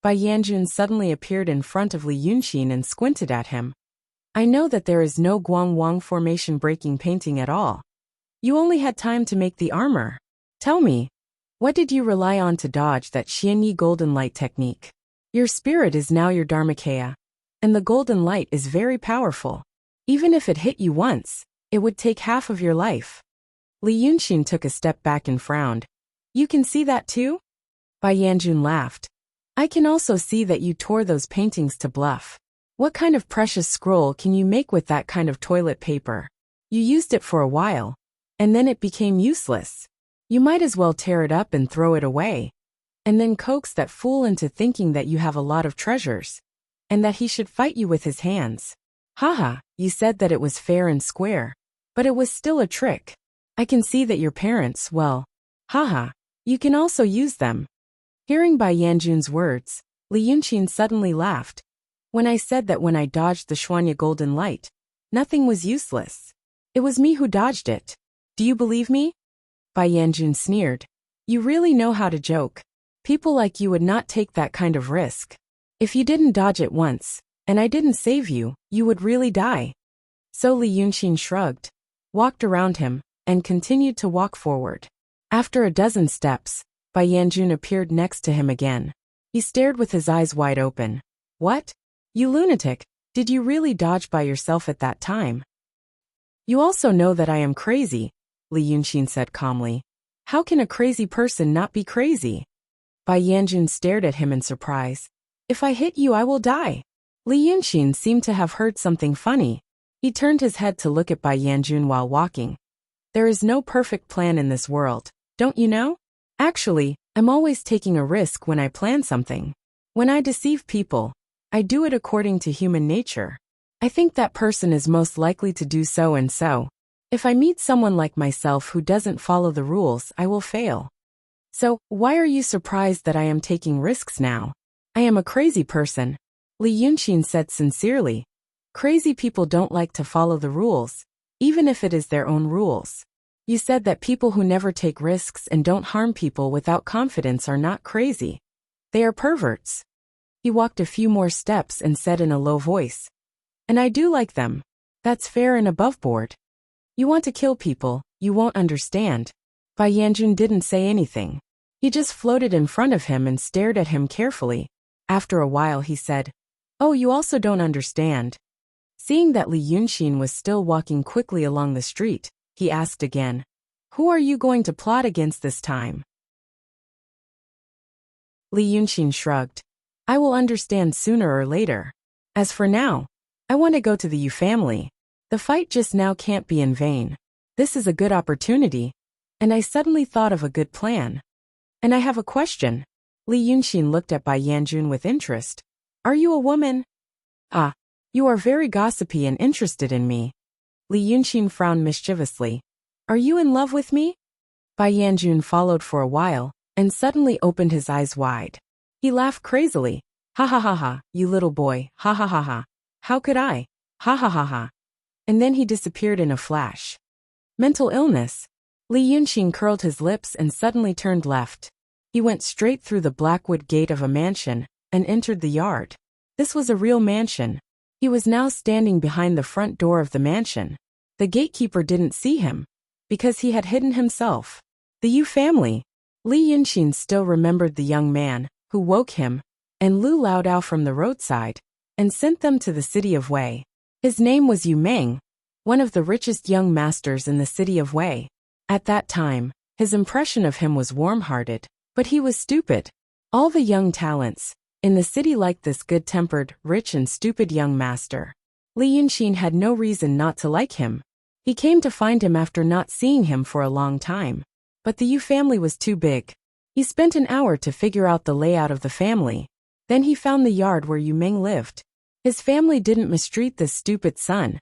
Bai Yanjun suddenly appeared in front of Li Yunqin and squinted at him. "I know that there is no Guangwang formation breaking painting at all. You only had time to make the armor. Tell me, what did you rely on to dodge that Xianyi golden light technique? Your spirit is now your Dharmakaya, and the golden light is very powerful. Even if it hit you once, it would take half of your life." Li Yunqin took a step back and frowned. "You can see that too?" Bai Yanjun laughed. "I can also see that you tore those paintings to bluff. What kind of precious scroll can you make with that kind of toilet paper? You used it for a while, and then it became useless. You might as well tear it up and throw it away, and then coax that fool into thinking that you have a lot of treasures, and that he should fight you with his hands. Haha, you said that it was fair and square, but it was still a trick. I can see that your parents, well, haha, you can also use them." Hearing Bai Yanjun's words, Li Yunqin suddenly laughed. "When I said that when I dodged the Xuanya golden light, nothing was useless. It was me who dodged it. Do you believe me?" Bai Yanjun sneered. "You really know how to joke. People like you would not take that kind of risk. If you didn't dodge it once, and I didn't save you, you would really die." So Li Yunqin shrugged, walked around him, and continued to walk forward. After a dozen steps, Bai Yanjun appeared next to him again. He stared with his eyes wide open. What? You lunatic, did you really dodge by yourself at that time? You also know that I am crazy, Li Yunxin said calmly. How can a crazy person not be crazy? Bai Yanjun stared at him in surprise. If I hit you, I will die. Li Yunxin seemed to have heard something funny. He turned his head to look at Bai Yanjun while walking. There is no perfect plan in this world, don't you know? Actually, I'm always taking a risk when I plan something. When I deceive people, I do it according to human nature. I think that person is most likely to do so and so. If I meet someone like myself who doesn't follow the rules, I will fail. So, why are you surprised that I am taking risks now? I am a crazy person, Li Yunxin said sincerely. Crazy people don't like to follow the rules, even if it is their own rules. You said that people who never take risks and don't harm people without confidence are not crazy. They are perverts. He walked a few more steps and said in a low voice. And I do like them. That's fair and above board. You want to kill people, you won't understand. Bai Yanjun didn't say anything. He just floated in front of him and stared at him carefully. After a while he said, Oh, you also don't understand. Seeing that Li Yunxin was still walking quickly along the street, he asked again, Who are you going to plot against this time? Li Yunxin shrugged. I will understand sooner or later. As for now, I want to go to the Yu family. The fight just now can't be in vain. This is a good opportunity, and I suddenly thought of a good plan. And I have a question. Li Yunxin looked at Bai Yanjun with interest. Are you a woman? Ah, you are very gossipy and interested in me. Li Yunxin frowned mischievously. Are you in love with me? Bai Yanjun followed for a while, and suddenly opened his eyes wide. He laughed crazily. Ha ha ha ha, you little boy, ha ha ha ha. How could I? Ha ha ha ha. And then he disappeared in a flash. Mental illness. Li Yunxin curled his lips and suddenly turned left. He went straight through the blackwood gate of a mansion, and entered the yard. This was a real mansion. He was now standing behind the front door of the mansion. The gatekeeper didn't see him, because he had hidden himself. The Yu family. Li Yunxin still remembered the young man, who woke him, and Lu Laodao from the roadside, and sent them to the city of Wei. His name was Yu Meng, one of the richest young masters in the city of Wei. At that time, his impression of him was warm-hearted, but he was stupid. All the young talents in the city liked this good-tempered, rich and stupid young master. Li Yunxin had no reason not to like him. He came to find him after not seeing him for a long time. But the Yu family was too big. He spent an hour to figure out the layout of the family. Then he found the yard where Yu Meng lived. His family didn't mistreat this stupid son.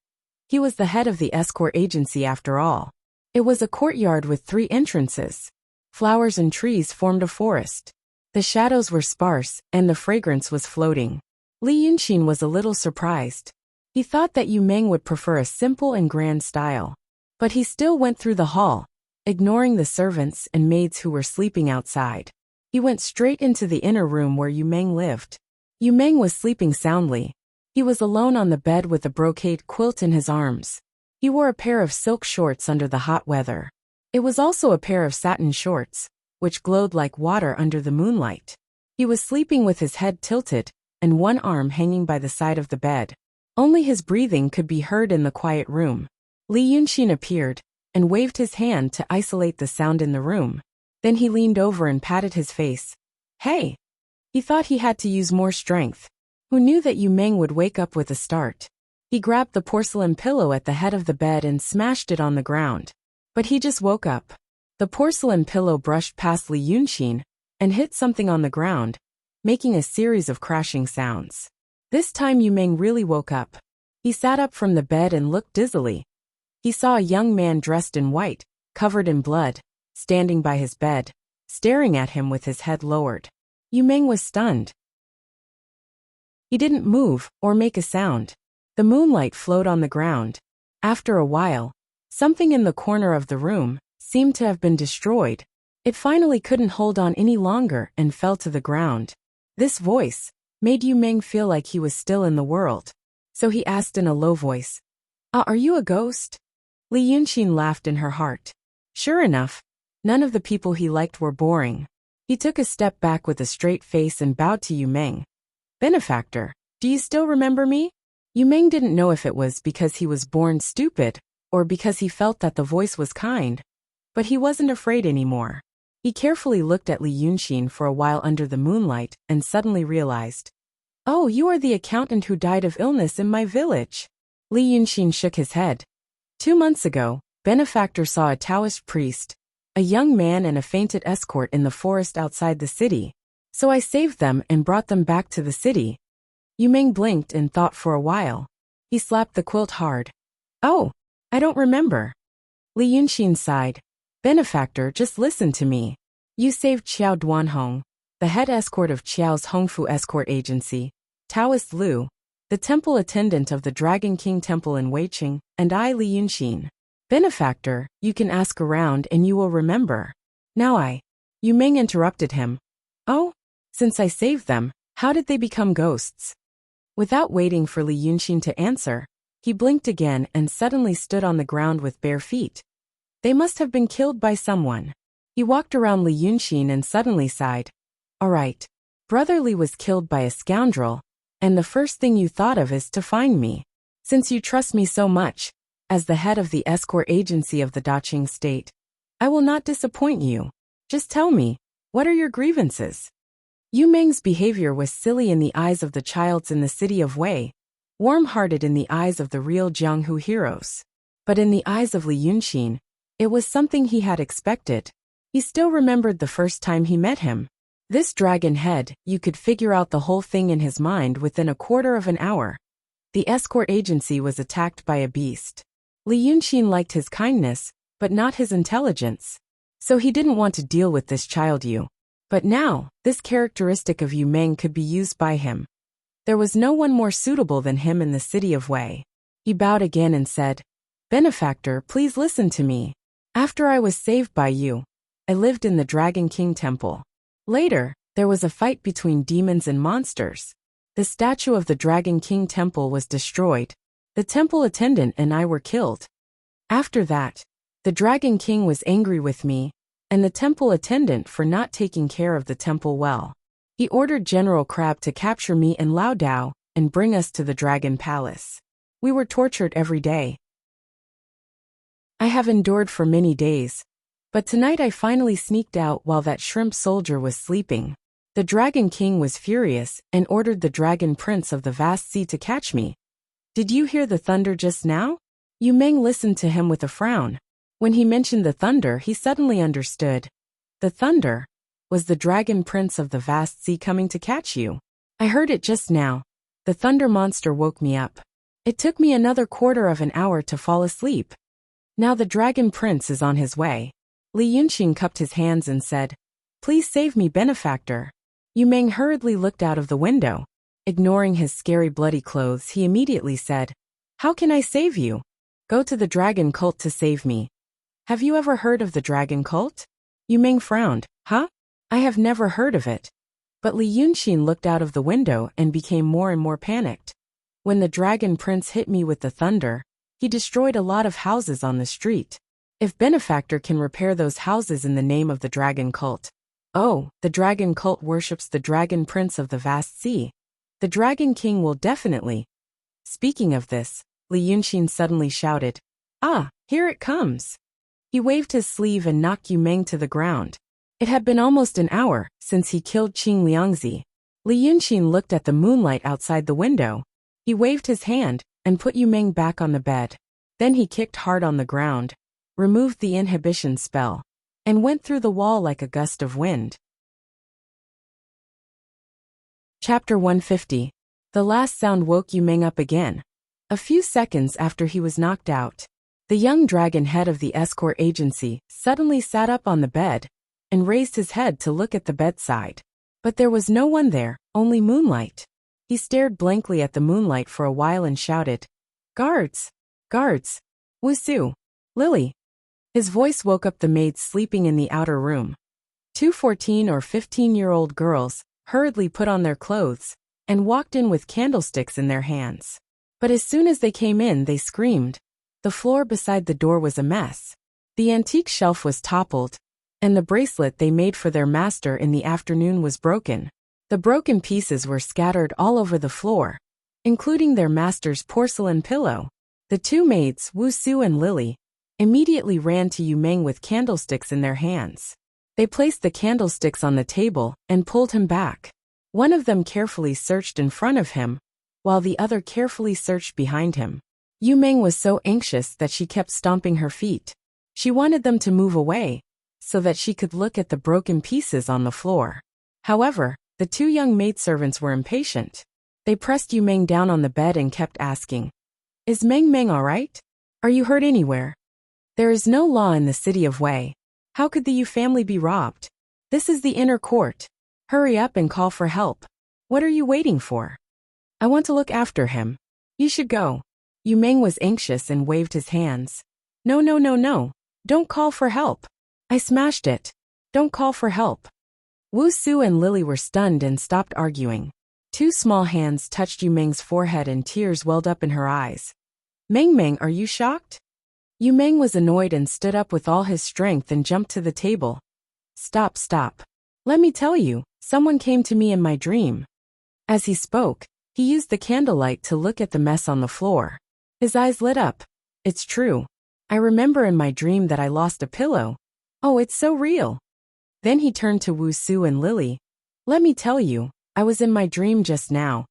He was the head of the escort agency after all. It was a courtyard with 3 entrances. Flowers and trees formed a forest. The shadows were sparse, and the fragrance was floating. Li Yunxin was a little surprised. He thought that Yu Meng would prefer a simple and grand style. But he still went through the hall, ignoring the servants and maids who were sleeping outside. He went straight into the inner room where Yu Meng lived. Yu Meng was sleeping soundly. He was alone on the bed with a brocade quilt in his arms. He wore a pair of silk shorts under the hot weather. It was also a pair of satin shorts, which glowed like water under the moonlight. He was sleeping with his head tilted, and one arm hanging by the side of the bed. Only his breathing could be heard in the quiet room. Li Yunxin appeared, and waved his hand to isolate the sound in the room. Then he leaned over and patted his face. Hey! He thought he had to use more strength. Who knew that Yu Meng would wake up with a start? He grabbed the porcelain pillow at the head of the bed and smashed it on the ground. But he just woke up. The porcelain pillow brushed past Li Yunxin and hit something on the ground, making a series of crashing sounds. This time Yu Meng really woke up. He sat up from the bed and looked dizzily. He saw a young man dressed in white, covered in blood, standing by his bed, staring at him with his head lowered. Yu Meng was stunned. He didn't move or make a sound. The moonlight flowed on the ground. After a while, something in the corner of the room seemed to have been destroyed. It finally couldn't hold on any longer and fell to the ground. This voice made Yu Meng feel like he was still in the world. So he asked in a low voice, Are you a ghost? Li Yunxin laughed in her heart. Sure enough, none of the people he liked were boring. He took a step back with a straight face and bowed to Yu Meng. Benefactor, do you still remember me? Yu Meng didn't know if it was because he was born stupid or because he felt that the voice was kind, but he wasn't afraid anymore. He carefully looked at Li Yunxin for a while under the moonlight and suddenly realized, "Oh, you are the accountant who died of illness in my village." Li Yunxin shook his head. 2 months ago, Benefactor saw a Taoist priest, a young man and a fainted escort in the forest outside the city, so I saved them and brought them back to the city. Yu Meng blinked and thought for a while. He slapped the quilt hard. "Oh, I don't remember." Li Yunxin sighed. "Benefactor, just listen to me. You saved Qiao Duanhong, the head escort of Qiao's Hongfu escort agency, Taoist Lu, the temple attendant of the Dragon King Temple in Weiqing, and I, Li Yunxin. Benefactor, you can ask around and you will remember." Now Yu Meng interrupted him. "Oh, since I saved them, how did they become ghosts?" Without waiting for Li Yunxin to answer, he blinked again and suddenly stood on the ground with bare feet. They must have been killed by someone. He walked around Li Yunxin and suddenly sighed. "All right. Brother Li was killed by a scoundrel, and the first thing you thought of is to find me. Since you trust me so much, as the head of the escort agency of the Daqing state, I will not disappoint you. Just tell me, what are your grievances?" Yu Meng's behavior was silly in the eyes of the childs in the city of Wei, warm-hearted in the eyes of the real Jianghu heroes. But in the eyes of Li Yunxin, it was something he had expected. He still remembered the first time he met him. This dragon head, you could figure out the whole thing in his mind within a quarter of an hour. The escort agency was attacked by a beast. Li Yunxin liked his kindness, but not his intelligence. So he didn't want to deal with this child Yu. But now, this characteristic of Yu Meng could be used by him. There was no one more suitable than him in the city of Wei. He bowed again and said, "Benefactor, please listen to me. After I was saved by you, I lived in the Dragon King Temple. Later, there was a fight between demons and monsters. The statue of the Dragon King Temple was destroyed. The temple attendant and I were killed. After that, the Dragon King was angry with me, and the temple attendant for not taking care of the temple well. He ordered General Crab to capture me and Lao Dao and bring us to the Dragon Palace. We were tortured every day. I have endured for many days, but tonight I finally sneaked out while that shrimp soldier was sleeping. The Dragon King was furious and ordered the Dragon Prince of the Vast Sea to catch me. Did you hear the thunder just now?" Yu Meng listened to him with a frown. When he mentioned the thunder, he suddenly understood. The thunder was the Dragon Prince of the Vast Sea coming to catch you. I heard it just now. The thunder monster woke me up. It took me another quarter of an hour to fall asleep. Now the Dragon Prince is on his way. Li Yunxin cupped his hands and said, "Please save me, Benefactor." Yu Meng hurriedly looked out of the window. Ignoring his scary bloody clothes, he immediately said, "How can I save you? Go to the dragon cult to save me." "Have you ever heard of the dragon cult?" Yu Meng frowned. "Huh? I have never heard of it." But Li Yunxin looked out of the window and became more and more panicked. "When the Dragon Prince hit me with the thunder, he destroyed a lot of houses on the street. If Benefactor can repair those houses in the name of the dragon cult. Oh, the dragon cult worships the Dragon Prince of the Vast Sea. The Dragon King will definitely." Speaking of this, Li Yunxin suddenly shouted, "Ah, here it comes." He waved his sleeve and knocked Yu Meng to the ground. It had been almost an hour since he killed Qing Liangzi. Li Yunxin looked at the moonlight outside the window. He waved his hand and put Yu Meng back on the bed. Then he kicked hard on the ground, removed the inhibition spell, and went through the wall like a gust of wind. Chapter 150. The last sound woke Yu Meng up again. A few seconds after he was knocked out, the young dragon head of the escort agency suddenly sat up on the bed and raised his head to look at the bedside. But there was no one there, only moonlight. He stared blankly at the moonlight for a while and shouted, "Guards! Guards! Wuxia! Lily!" His voice woke up the maids sleeping in the outer room. 2 14 or 15-year-old girls hurriedly put on their clothes and walked in with candlesticks in their hands. But as soon as they came in, they screamed. The floor beside the door was a mess. The antique shelf was toppled, and the bracelet they made for their master in the afternoon was broken. The broken pieces were scattered all over the floor, including their master's porcelain pillow. The two maids, Wuxia and Lily, immediately ran to Yu Meng with candlesticks in their hands. They placed the candlesticks on the table and pulled him back. One of them carefully searched in front of him, while the other carefully searched behind him. Yu Meng was so anxious that she kept stomping her feet. She wanted them to move away, so that she could look at the broken pieces on the floor. However, the two young maidservants were impatient. They pressed Yu Meng down on the bed and kept asking, "Is Meng Meng all right? Are you hurt anywhere? There is no law in the city of Wei. How could the Yu family be robbed? This is the inner court. Hurry up and call for help. What are you waiting for? I want to look after him. You should go." Yu Meng was anxious and waved his hands. "No, no, no, no. Don't call for help. I smashed it. Don't call for help." Wuxia and Lily were stunned and stopped arguing. Two small hands touched Yu Meng's forehead and tears welled up in her eyes. "Meng Meng, are you shocked?" Yu Meng was annoyed and stood up with all his strength and jumped to the table. "Stop, stop. Let me tell you, someone came to me in my dream." As he spoke, he used the candlelight to look at the mess on the floor. His eyes lit up. "It's true. I remember in my dream that I lost a pillow. Oh, it's so real." Then he turned to Wuxia and Lily. "Let me tell you, I was in my dream just now."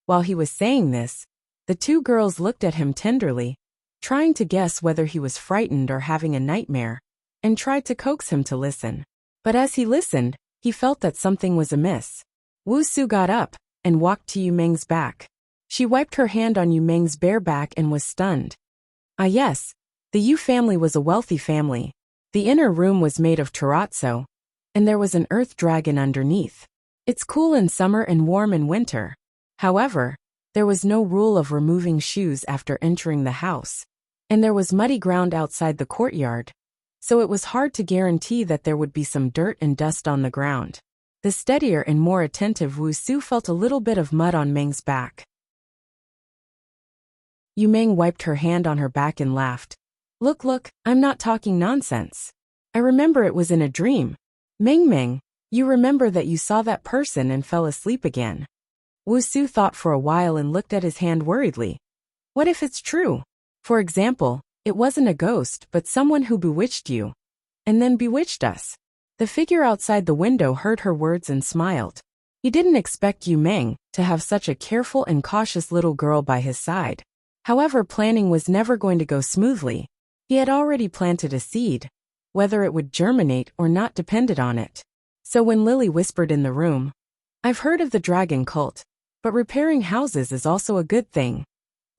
While he was saying this, the two girls looked at him tenderly, trying to guess whether he was frightened or having a nightmare, and tried to coax him to listen. But as he listened, he felt that something was amiss. Wuxia got up and walked to Yu Meng's back. She wiped her hand on Yu Meng's bare back and was stunned. Ah yes, the Yu family was a wealthy family. The inner room was made of terrazzo, and there was an earth dragon underneath. It's cool in summer and warm in winter. However, there was no rule of removing shoes after entering the house, and there was muddy ground outside the courtyard, so it was hard to guarantee that there would be some dirt and dust on the ground. The steadier and more attentive Wuxia felt a little bit of mud on Meng's back. Yu Meng wiped her hand on her back and laughed. Look, I'm not talking nonsense. I remember it was in a dream. Meng Meng, you remember that you saw that person and fell asleep again." Wuxia thought for a while and looked at his hand worriedly. What if it's true? For example, it wasn't a ghost but someone who bewitched you. And then bewitched us. The figure outside the window heard her words and smiled. He didn't expect Yu Meng to have such a careful and cautious little girl by his side. However, planning was never going to go smoothly. He had already planted a seed. Whether it would germinate or not depended on it. So when Lily whispered in the room, "I've heard of the dragon cult, but repairing houses is also a good thing,"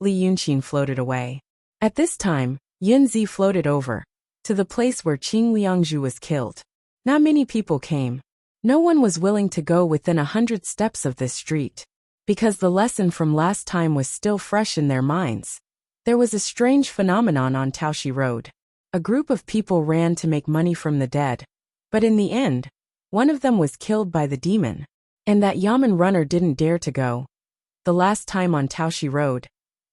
Li Yunqin floated away. At this time, Yunzi floated over to the place where Qing Liangzhu was killed. Not many people came. No one was willing to go within 100 steps of this street, because the lesson from last time was still fresh in their minds. There was a strange phenomenon on Taoshi Road. A group of people ran to make money from the dead, but in the end, one of them was killed by the demon, and that Yamen runner didn't dare to go. The last time on Taoshi Road,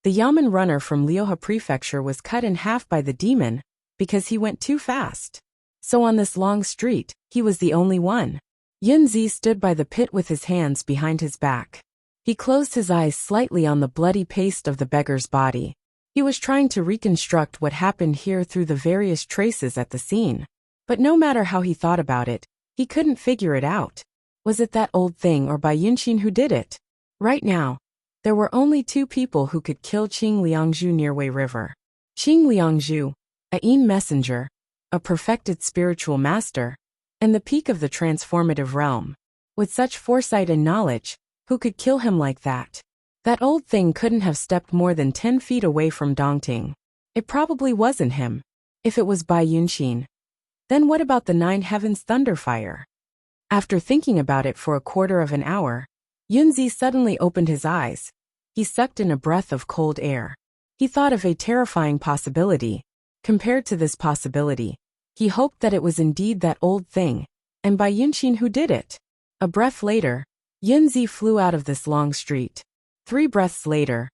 the Yamen runner from Liuhe Prefecture was cut in half by the demon because he went too fast. So on this long street, he was the only one. Yunzi stood by the pit with his hands behind his back. He closed his eyes slightly on the bloody paste of the beggar's body. He was trying to reconstruct what happened here through the various traces at the scene. But no matter how he thought about it, he couldn't figure it out. Was it that old thing or Bai Yunqin who did it? Right now, there were only two people who could kill Qing Liangzhu near Wei River. Qing Liangzhu, a Yin messenger, a perfected spiritual master, and the peak of the transformative realm. With such foresight and knowledge, who could kill him like that? That old thing couldn't have stepped more than 10 feet away from Dongting. It probably wasn't him. If it was Bai Yunqin, then what about the 9 Heavens Thunderfire? After thinking about it for a quarter of an hour, Yunzi suddenly opened his eyes. He sucked in a breath of cold air. He thought of a terrifying possibility. Compared to this possibility, he hoped that it was indeed that old thing, and Bai Yunqin who did it. A breath later, Yunzi flew out of this long street. 3 breaths later,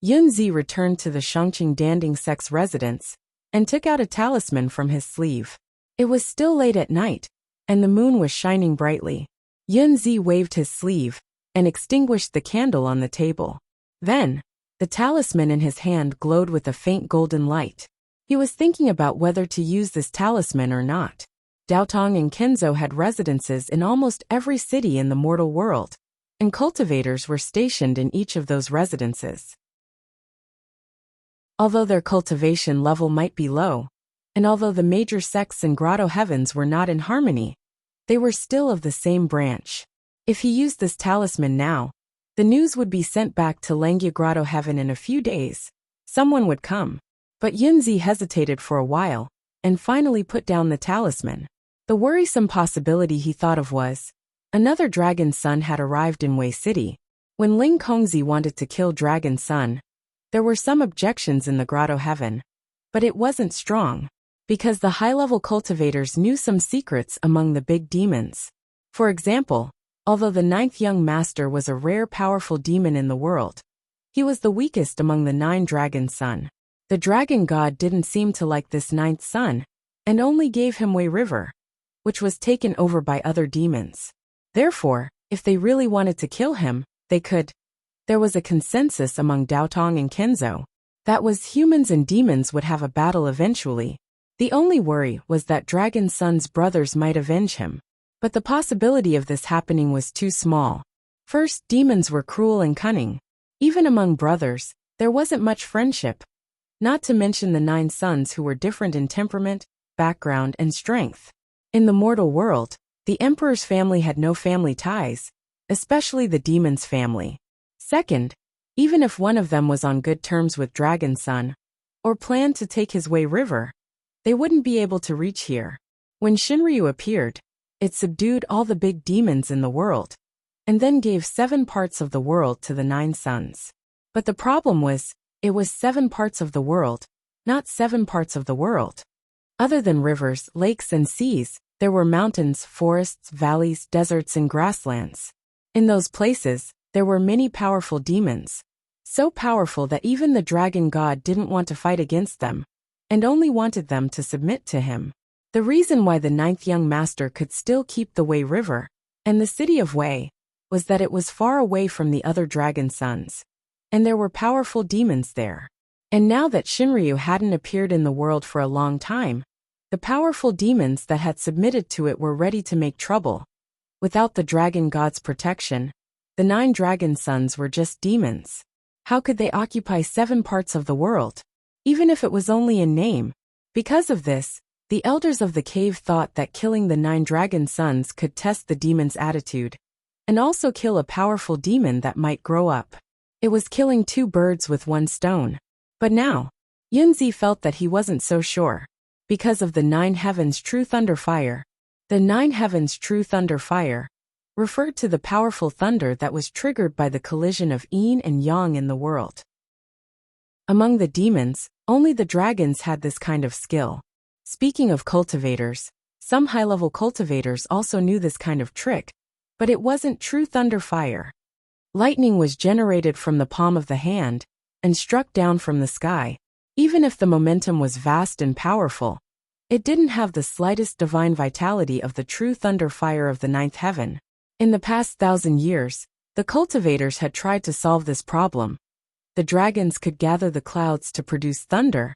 Yunzi returned to the Shangqing Danding Sect's residence, and took out a talisman from his sleeve. It was still late at night, and the moon was shining brightly. Yunzi waved his sleeve and extinguished the candle on the table. Then, the talisman in his hand glowed with a faint golden light. He was thinking about whether to use this talisman or not. Daotong and Kenzo had residences in almost every city in the mortal world, and cultivators were stationed in each of those residences. Although their cultivation level might be low, and although the major sects in Grotto Heavens were not in harmony, they were still of the same branch. If he used this talisman now, the news would be sent back to Langya Grotto Heaven in a few days. Someone would come. But Yunzi hesitated for a while, and finally put down the talisman. The worrisome possibility he thought of was, another Dragon Son had arrived in Wei City. When Ling Kongzi wanted to kill Dragon Son, there were some objections in the Grotto Heaven. But it wasn't strong, because the high-level cultivators knew some secrets among the big demons. For example, although the 9th young master was a rare powerful demon in the world, he was the weakest among the 9 Dragon Son. The dragon god didn't seem to like this 9th son, and only gave him Wei River, which was taken over by other demons. Therefore, if they really wanted to kill him, they could. There was a consensus among Daotong and Kenzo. That was, humans and demons would have a battle eventually. The only worry was that Dragon Son's brothers might avenge him. But the possibility of this happening was too small. First, demons were cruel and cunning. Even among brothers, there wasn't much friendship. Not to mention the 9 sons who were different in temperament, background, and strength. In the mortal world, the emperor's family had no family ties, especially the demon's family. Second, even if one of them was on good terms with Dragon Son, or planned to take his Wei River, they wouldn't be able to reach here. When Shinryu appeared, it subdued all the big demons in the world, and then gave 7 parts of the world to the 9 sons. But the problem was, it was 7 parts of the world, not 7 parts of the world. Other than rivers, lakes, and seas, there were mountains, forests, valleys, deserts, and grasslands. In those places, there were many powerful demons. So powerful that even the dragon god didn't want to fight against them, and only wanted them to submit to him. The reason why the 9th young master could still keep the Wei River, and the city of Wei, was that it was far away from the other dragon sons, and there were powerful demons there. And now that Shinryu hadn't appeared in the world for a long time, the powerful demons that had submitted to it were ready to make trouble. Without the dragon god's protection, the 9 dragon sons were just demons. How could they occupy 7 parts of the world, even if it was only in name? Because of this, the elders of the cave thought that killing the 9 dragon sons could test the demon's attitude, and also kill a powerful demon that might grow up. It was killing 2 birds with 1 stone. But now, Yunzi felt that he wasn't so sure. Because of the 9 heavens true thunder fire. The 9 heavens true thunder fire referred to the powerful thunder that was triggered by the collision of yin and yang in the world. Among the demons, only the dragons had this kind of skill. Speaking of cultivators, some high-level cultivators also knew this kind of trick, but it wasn't true thunder fire. Lightning was generated from the palm of the hand and struck down from the sky. Even if the momentum was vast and powerful, it didn't have the slightest divine vitality of the true thunder fire of the 9th heaven. In the past 1,000 years, the cultivators had tried to solve this problem. The dragons could gather the clouds to produce thunder,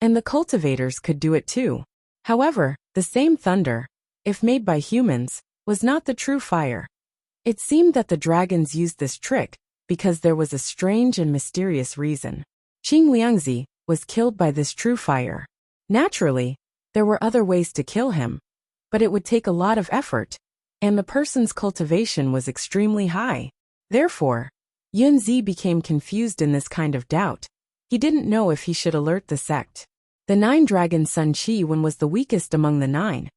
and the cultivators could do it too. However, the same thunder, if made by humans, was not the true fire. It seemed that the dragons used this trick because there was a strange and mysterious reason. Qing Liangzi was killed by this true fire. Naturally, there were other ways to kill him, but it would take a lot of effort, and the person's cultivation was extremely high. Therefore, Yunzi became confused in this kind of doubt. He didn't know if he should alert the sect. The 9 dragon Sun Chi-Wen was the weakest among the 9.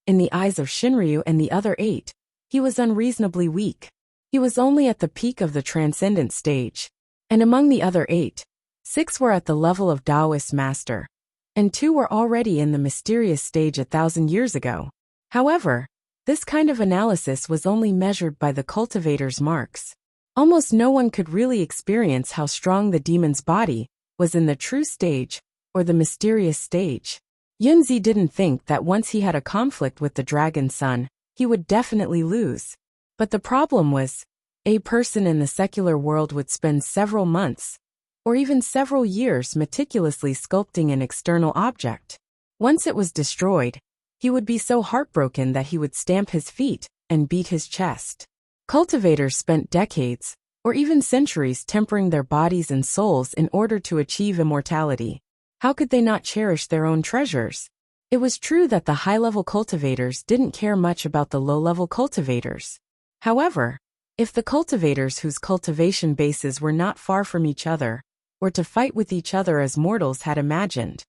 In the eyes of Shinryu and the other 8, he was unreasonably weak. He was only at the peak of the transcendent stage. And among the other 8, 6 were at the level of Taoist master, and 2 were already in the mysterious stage 1,000 years ago. However, this kind of analysis was only measured by the cultivator's marks. Almost no one could really experience how strong the demon's body was in the true stage, or the mysterious stage. Yunzi didn't think that once he had a conflict with the dragon son, he would definitely lose. But the problem was, a person in the secular world would spend several months, or even several years meticulously sculpting an external object. Once it was destroyed, he would be so heartbroken that he would stamp his feet and beat his chest. Cultivators spent decades, or even centuries tempering their bodies and souls in order to achieve immortality. How could they not cherish their own treasures? It was true that the high-level cultivators didn't care much about the low-level cultivators. However, if the cultivators whose cultivation bases were not far from each other were to fight with each other as mortals had imagined,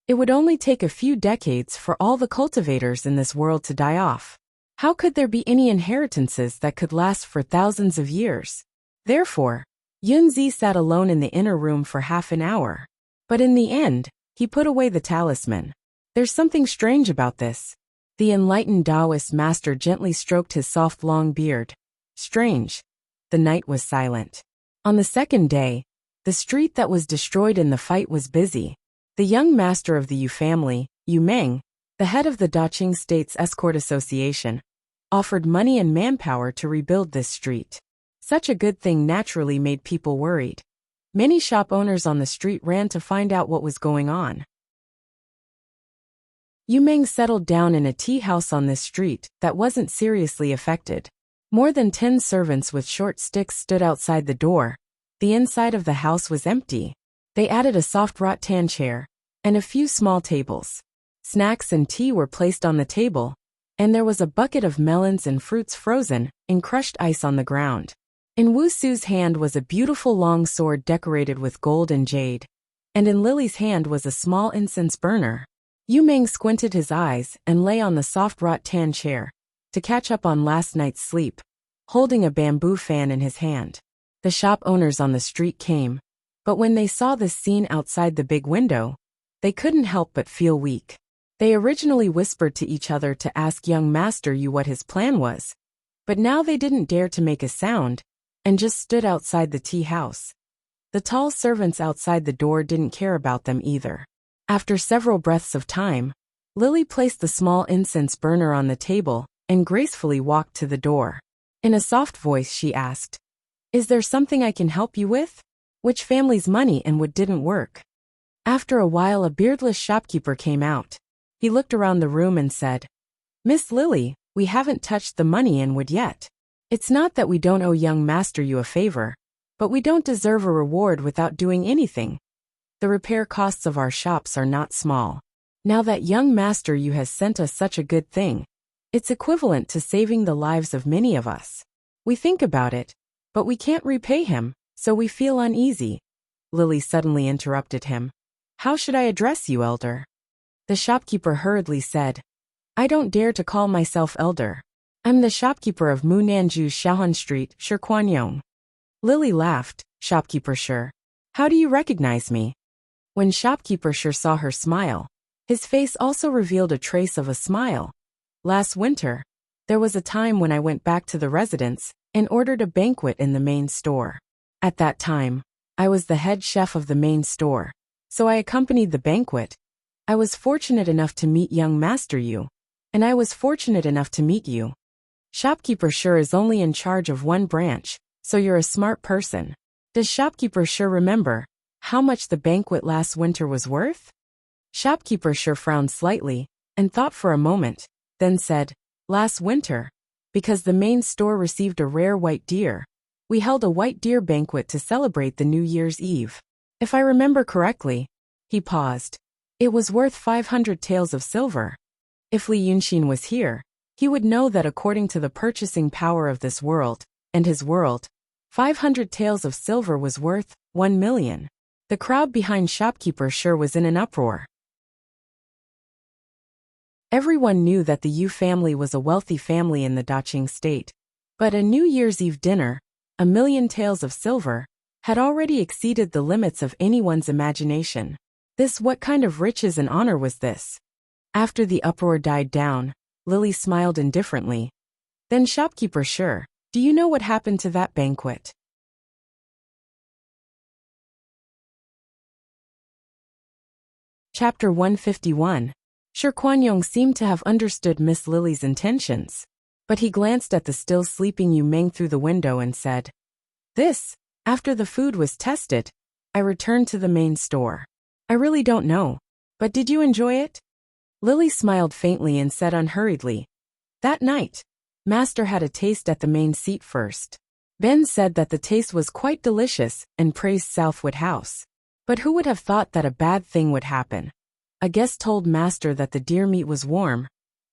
it would only take a few decades for all the cultivators in this world to die off. How could there be any inheritances that could last for thousands of years? Therefore, Yunzi sat alone in the inner room for half an hour. But in the end, he put away the talisman. There's something strange about this. The enlightened Taoist master gently stroked his soft long beard. Strange. The night was silent. On the second day, the street that was destroyed in the fight was busy. The young master of the Yu family, Yu Meng, the head of the Daqing State's Escort Association, offered money and manpower to rebuild this street. Such a good thing naturally made people worried. Many shop owners on the street ran to find out what was going on. Yu Meng settled down in a tea house on this street that wasn't seriously affected. More than 10 servants with short sticks stood outside the door. The inside of the house was empty. They added a soft rattan chair and a few small tables. Snacks and tea were placed on the table, and there was a bucket of melons and fruits frozen in crushed ice on the ground. In Wuxia's hand was a beautiful long sword decorated with gold and jade, and in Lily's hand was a small incense burner. Yu Meng squinted his eyes and lay on the soft rattan chair to catch up on last night's sleep, holding a bamboo fan in his hand. The shop owners on the street came, but when they saw this scene outside the big window, they couldn't help but feel weak. They originally whispered to each other to ask young Master Yu what his plan was, but now they didn't dare to make a sound, and just stood outside the tea house. The tall servants outside the door didn't care about them either. After several breaths of time, Lily placed the small incense burner on the table and gracefully walked to the door. In a soft voice she asked, "Is there something I can help you with? Which family's money and wood didn't work?" After a while a beardless shopkeeper came out. He looked around the room and said, "Miss Lily, we haven't touched the money and wood yet. It's not that we don't owe young Master Yu a favor, but we don't deserve a reward without doing anything. The repair costs of our shops are not small. Now that young Master Yu has sent us such a good thing, it's equivalent to saving the lives of many of us. We think about it, but we can't repay him, so we feel uneasy." Lily suddenly interrupted him. "How should I address you, elder?" The shopkeeper hurriedly said, "I don't dare to call myself elder. I'm the shopkeeper of Munanju's Shaohan Street, Shikuanyong." Lily laughed. "Shopkeeper Shi, how do you recognize me?" When shopkeeper Shi saw her smile, his face also revealed a trace of a smile. "Last winter, there was a time when I went back to the residence and ordered a banquet in the main store. At that time, I was the head chef of the main store, so I accompanied the banquet. I was fortunate enough to meet young Master Yu, and I was fortunate enough to meet you. Shopkeeper Shi is only in charge of one branch, so you're a smart person. Does Shopkeeper Shi remember how much the banquet last winter was worth?" Shopkeeper Shi frowned slightly and thought for a moment, then said, "Last winter, because the main store received a rare white deer, we held a white deer banquet to celebrate the New Year's Eve. If I remember correctly." He paused. "It was worth 500 taels of silver. If Li Yunxin was here, he would know that according to the purchasing power of this world and his world, 500 taels of silver was worth 1 million. The crowd behind shopkeeper Shi was in an uproar. Everyone knew that the Yu family was a wealthy family in the Daqing state, but a New Year's Eve dinner, 1 million taels of silver, had already exceeded the limits of anyone's imagination. What kind of riches and honor was this? After the uproar died down, Lily smiled indifferently. "Then shopkeeper Shi, do you know what happened to that banquet?" Chapter 151. Sure, Kwanyong seemed to have understood Miss Lily's intentions. But he glanced at the still sleeping Yu Meng through the window and said, After the food was tested, I returned to the main store. I really don't know. But did you enjoy it? Lily smiled faintly and said unhurriedly, That night, Master had a taste at the main seat first. Ben said that the taste was quite delicious and praised Southwood House. But who would have thought that a bad thing would happen? A guest told Master that the deer meat was warm,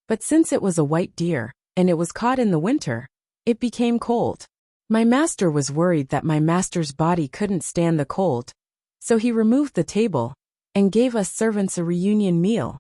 but since it was a white deer, and it was caught in the winter, it became cold. My master was worried that my master's body couldn't stand the cold, so he removed the table and gave us servants a reunion meal.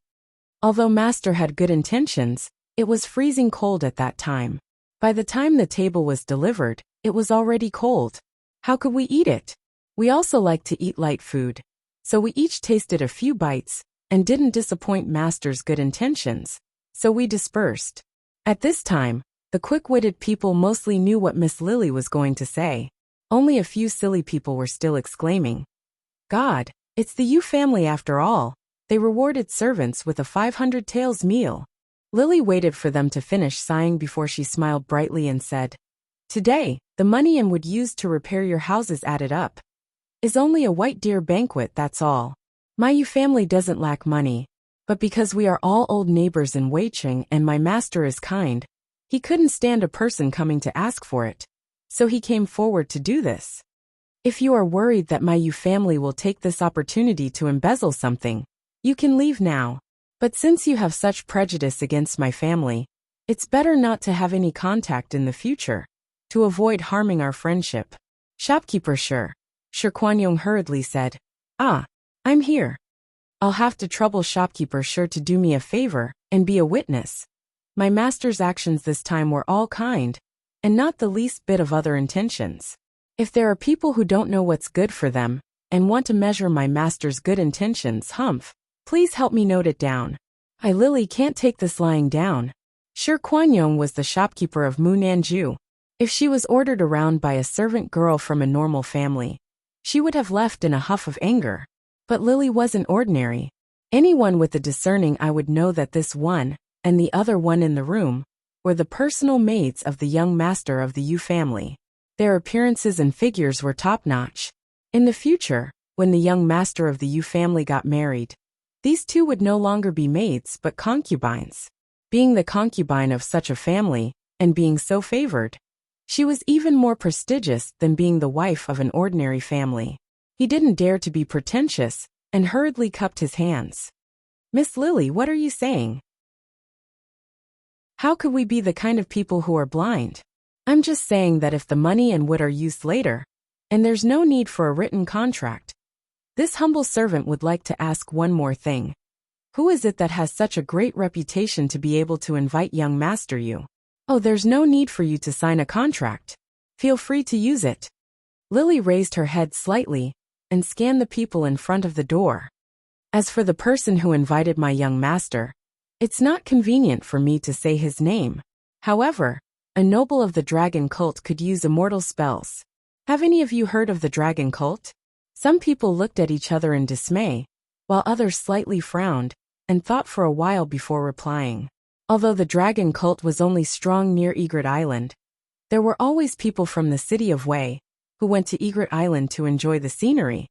Although master had good intentions, it was freezing cold at that time. By the time the table was delivered, it was already cold. How could we eat it? We also liked to eat light food, so we each tasted a few bites and didn't disappoint master's good intentions, so we dispersed. At this time, the quick-witted people mostly knew what Miss Lily was going to say. Only a few silly people were still exclaiming, God, it's the Yu family after all. They rewarded servants with a 500 taels meal. Lily waited for them to finish sighing before she smiled brightly and said, Today, the money and wood used to repair your houses added up is only a white deer banquet, that's all. My Yu family doesn't lack money, but because we are all old neighbors in Weicheng and my master is kind, he couldn't stand a person coming to ask for it, so he came forward to do this. If you are worried that my Yu family will take this opportunity to embezzle something, you can leave now. But since you have such prejudice against my family, it's better not to have any contact in the future, to avoid harming our friendship. Shopkeeper Sure Kwanyong hurriedly said, I'm here. I'll have to trouble Shopkeeper Sure to do me a favor and be a witness. My master's actions this time were all kind, and not the least bit of other intentions. If there are people who don't know what's good for them, and want to measure my master's good intentions, please help me note it down. I Lily can't take this lying down. Sure Kwanyong was the shopkeeper of Munanju. If she was ordered around by a servant girl from a normal family, she would have left in a huff of anger. But Lily wasn't ordinary. Anyone with a discerning eye would know that this one, and the other one in the room, were the personal maids of the young master of the Yu family. Their appearances and figures were top-notch. In the future, when the young master of the Yu family got married, these two would no longer be maids but concubines. Being the concubine of such a family, and being so favored, she was even more prestigious than being the wife of an ordinary family. He didn't dare to be pretentious, and hurriedly cupped his hands. Miss Lily, what are you saying? How could we be the kind of people who are blind? I'm just saying that if the money and wood are used later, and there's no need for a written contract, this humble servant would like to ask one more thing. Who is it that has such a great reputation to be able to invite young Master Yu? Oh, there's no need for you to sign a contract. Feel free to use it. Lily raised her head slightly and scanned the people in front of the door. As for the person who invited my young master, it's not convenient for me to say his name. However, a noble of the dragon cult could use immortal spells. Have any of you heard of the dragon cult? Some people looked at each other in dismay, while others slightly frowned and thought for a while before replying. Although the dragon cult was only strong near Egret Island, there were always people from the city of Wei who went to Egret Island to enjoy the scenery,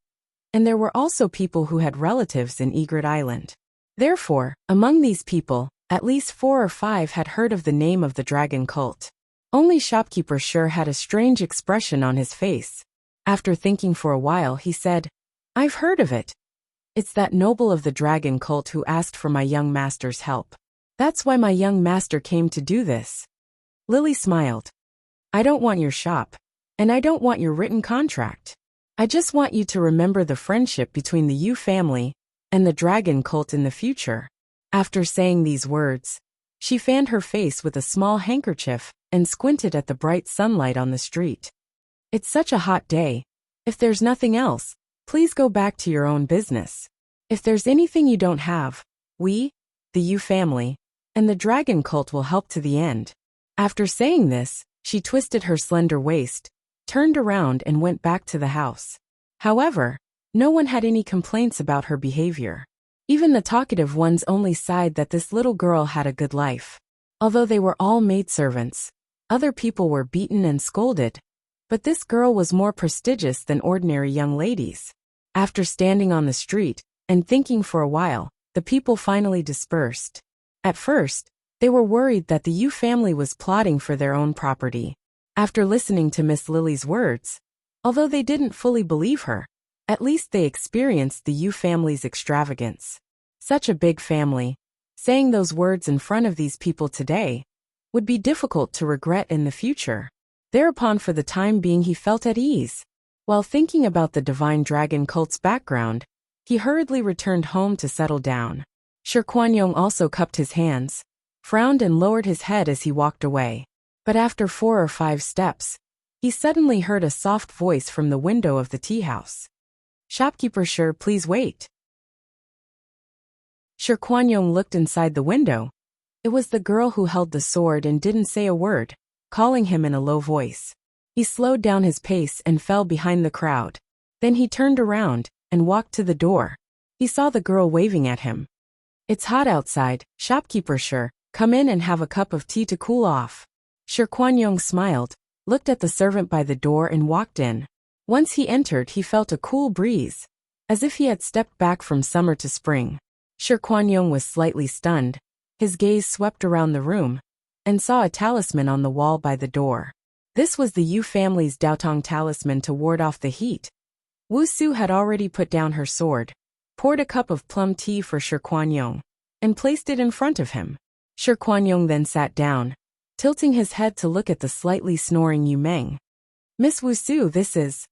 and there were also people who had relatives in Egret Island. Therefore, among these people, at least 4 or 5 had heard of the name of the dragon cult. Only Shopkeeper Sure had a strange expression on his face. After thinking for a while, he said, I've heard of it. It's that noble of the dragon cult who asked for my young master's help. That's why my young master came to do this. Lily smiled. I don't want your shop, and I don't want your written contract. I just want you to remember the friendship between the Yu family and the dragon cult in the future. After saying these words, she fanned her face with a small handkerchief and squinted at the bright sunlight on the street. It's such a hot day. If there's nothing else, please go back to your own business. If there's anything you don't have, we, the Yu family, and the dragon cult will help to the end. After saying this, she twisted her slender waist, turned around and went back to the house. However, no one had any complaints about her behavior. Even the talkative ones only sighed that this little girl had a good life. Although they were all maidservants, other people were beaten and scolded. But this girl was more prestigious than ordinary young ladies. After standing on the street and thinking for a while, the people finally dispersed. At first, they were worried that the Yu family was plotting for their own property. After listening to Miss Lily's words, although they didn't fully believe her, at least they experienced the Yu family's extravagance. Such a big family, saying those words in front of these people today, would be difficult to regret in the future. Thereupon, for the time being, he felt at ease. While thinking about the divine dragon cult's background, he hurriedly returned home to settle down. Shi Kuanyong also cupped his hands, frowned and lowered his head as he walked away. But after 4 or 5 steps, he suddenly heard a soft voice from the window of the tea house. "Shopkeeper Shi, please wait." Shi Kuanyong looked inside the window. It was the girl who held the sword and didn't say a word, calling him in a low voice. He slowed down his pace and fell behind the crowd. Then he turned around and walked to the door. He saw the girl waving at him. "It's hot outside, Shopkeeper Shi, come in and have a cup of tea to cool off." Shi Kuanyong smiled, looked at the servant by the door and walked in. Once he entered, he felt a cool breeze, as if he had stepped back from summer to spring. Shi Kuanyong was slightly stunned. His gaze swept around the room and saw a talisman on the wall by the door. This was the Yu family's Daotong talisman to ward off the heat. Wuxia had already put down her sword, poured a cup of plum tea for Shi Kuanyong, and placed it in front of him. Shi Kuanyong then sat down, tilting his head to look at the slightly snoring Yu Meng. "Miss Wuxia, this is..."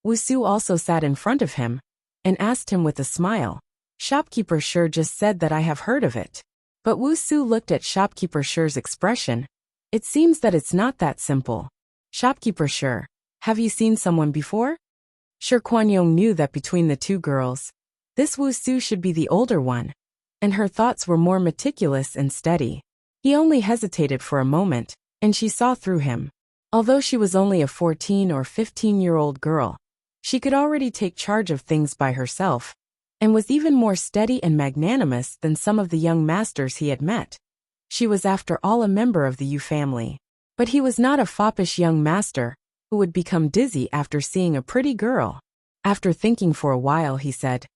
Wuxia also sat in front of him and asked him with a smile. "Shopkeeper Shi just said that I have heard of it." But Wuxia looked at Shopkeeper Shi's expression. "It seems that it's not that simple. Shopkeeper Shi, have you seen someone before?" Shi Kuanyong knew that between the two girls, this Wuxia should be the older one, and her thoughts were more meticulous and steady. He only hesitated for a moment, and she saw through him. Although she was only a 14 or 15-year-old girl, she could already take charge of things by herself, and was even more steady and magnanimous than some of the young masters he had met. She was after all a member of the Yu family. But he was not a foppish young master who would become dizzy after seeing a pretty girl. After thinking for a while, he said,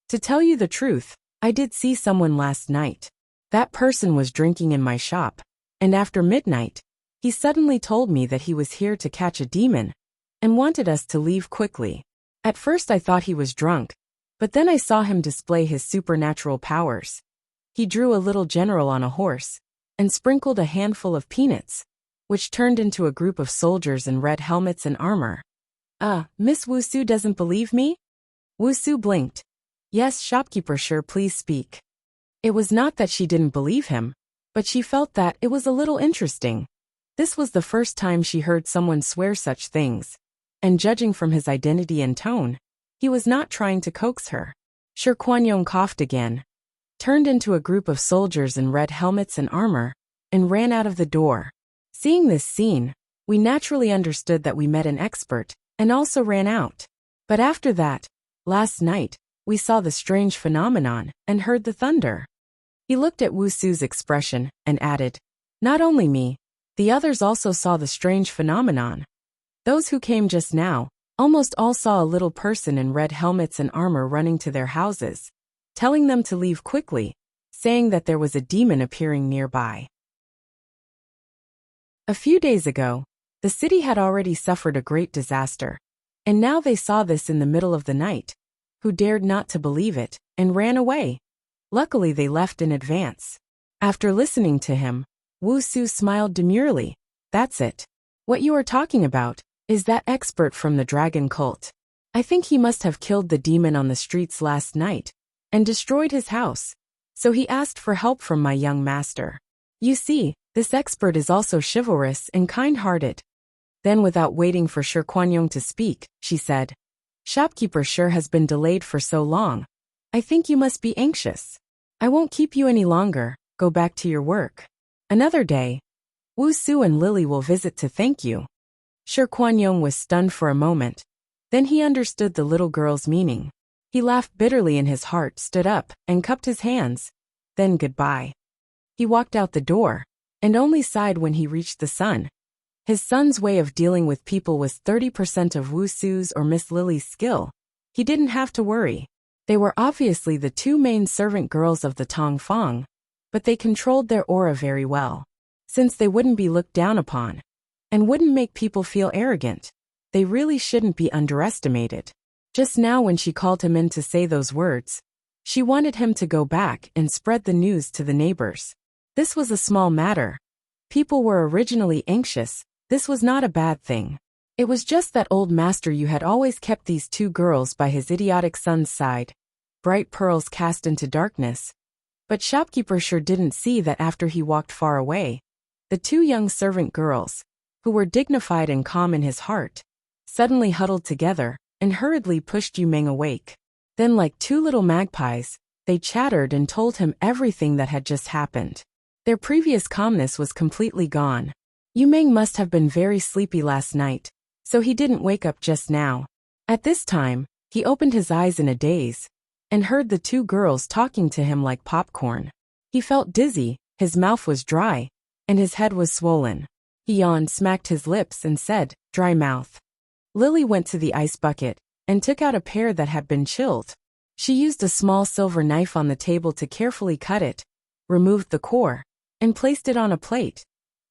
"To tell you the truth, I did see someone last night. That person was drinking in my shop, and after midnight, he suddenly told me that he was here to catch a demon and wanted us to leave quickly. At first I thought he was drunk, but then I saw him display his supernatural powers. He drew a little general on a horse and sprinkled a handful of peanuts, which turned into a group of soldiers in red helmets and armor." Miss Wuxia doesn't believe me?" Wuxia blinked. "Yes, Shopkeeper Shi, please speak." It was not that she didn't believe him, but she felt that it was a little interesting. This was the first time she heard someone swear such things, and judging from his identity and tone, he was not trying to coax her. Shi Kuanyong coughed again, turned into a group of soldiers in red helmets and armor, and ran out of the door. Seeing this scene, we naturally understood that we met an expert, and also ran out. But after that, last night, we saw the strange phenomenon and heard the thunder. He looked at Wuxia's expression and added, "Not only me, the others also saw the strange phenomenon. Those who came just now, almost all saw a little person in red helmets and armor running to their houses, telling them to leave quickly, saying that there was a demon appearing nearby." A few days ago, the city had already suffered a great disaster, and now they saw this in the middle of the night, who dared not to believe it, and ran away. Luckily they left in advance. After listening to him, Wuxia smiled demurely. "That's it. What you are talking about is that expert from the dragon cult. I think he must have killed the demon on the streets last night and destroyed his house, so he asked for help from my young master. You see, this expert is also chivalrous and kind-hearted." Then, without waiting for Shi Kuanyong to speak, she said, "Shopkeeper Shi has been delayed for so long. I think you must be anxious. I won't keep you any longer. Go back to your work. Another day, Wuxia and Lily will visit to thank you." Shi Kuanyong was stunned for a moment. Then he understood the little girl's meaning. He laughed bitterly in his heart, stood up, and cupped his hands. Then goodbye. He walked out the door, and only sighed when he reached the sun. His son's way of dealing with people was 30% of Wuxia's or Miss Lily's skill. He didn't have to worry. They were obviously the two main servant girls of the Tongfang, but they controlled their aura very well. Since they wouldn't be looked down upon, and wouldn't make people feel arrogant, they really shouldn't be underestimated. Just now when she called him in to say those words, she wanted him to go back and spread the news to the neighbors. This was a small matter. People were originally anxious. This was not a bad thing. It was just that old master Yu had always kept these two girls by his idiotic son's side, bright pearls cast into darkness. But shopkeeper sure didn't see that after he walked far away, the two young servant girls, who were dignified and calm in his heart, suddenly huddled together and hurriedly pushed Yu Meng awake. Then like two little magpies, they chattered and told him everything that had just happened. Their previous calmness was completely gone. Yu Meng must have been very sleepy last night, so he didn't wake up just now. At this time, he opened his eyes in a daze, and heard the two girls talking to him like popcorn. He felt dizzy, his mouth was dry, and his head was swollen. He yawned, smacked his lips, and said, "Dry mouth." Lily went to the ice bucket, and took out a pear that had been chilled. She used a small silver knife on the table to carefully cut it, removed the core, and placed it on a plate.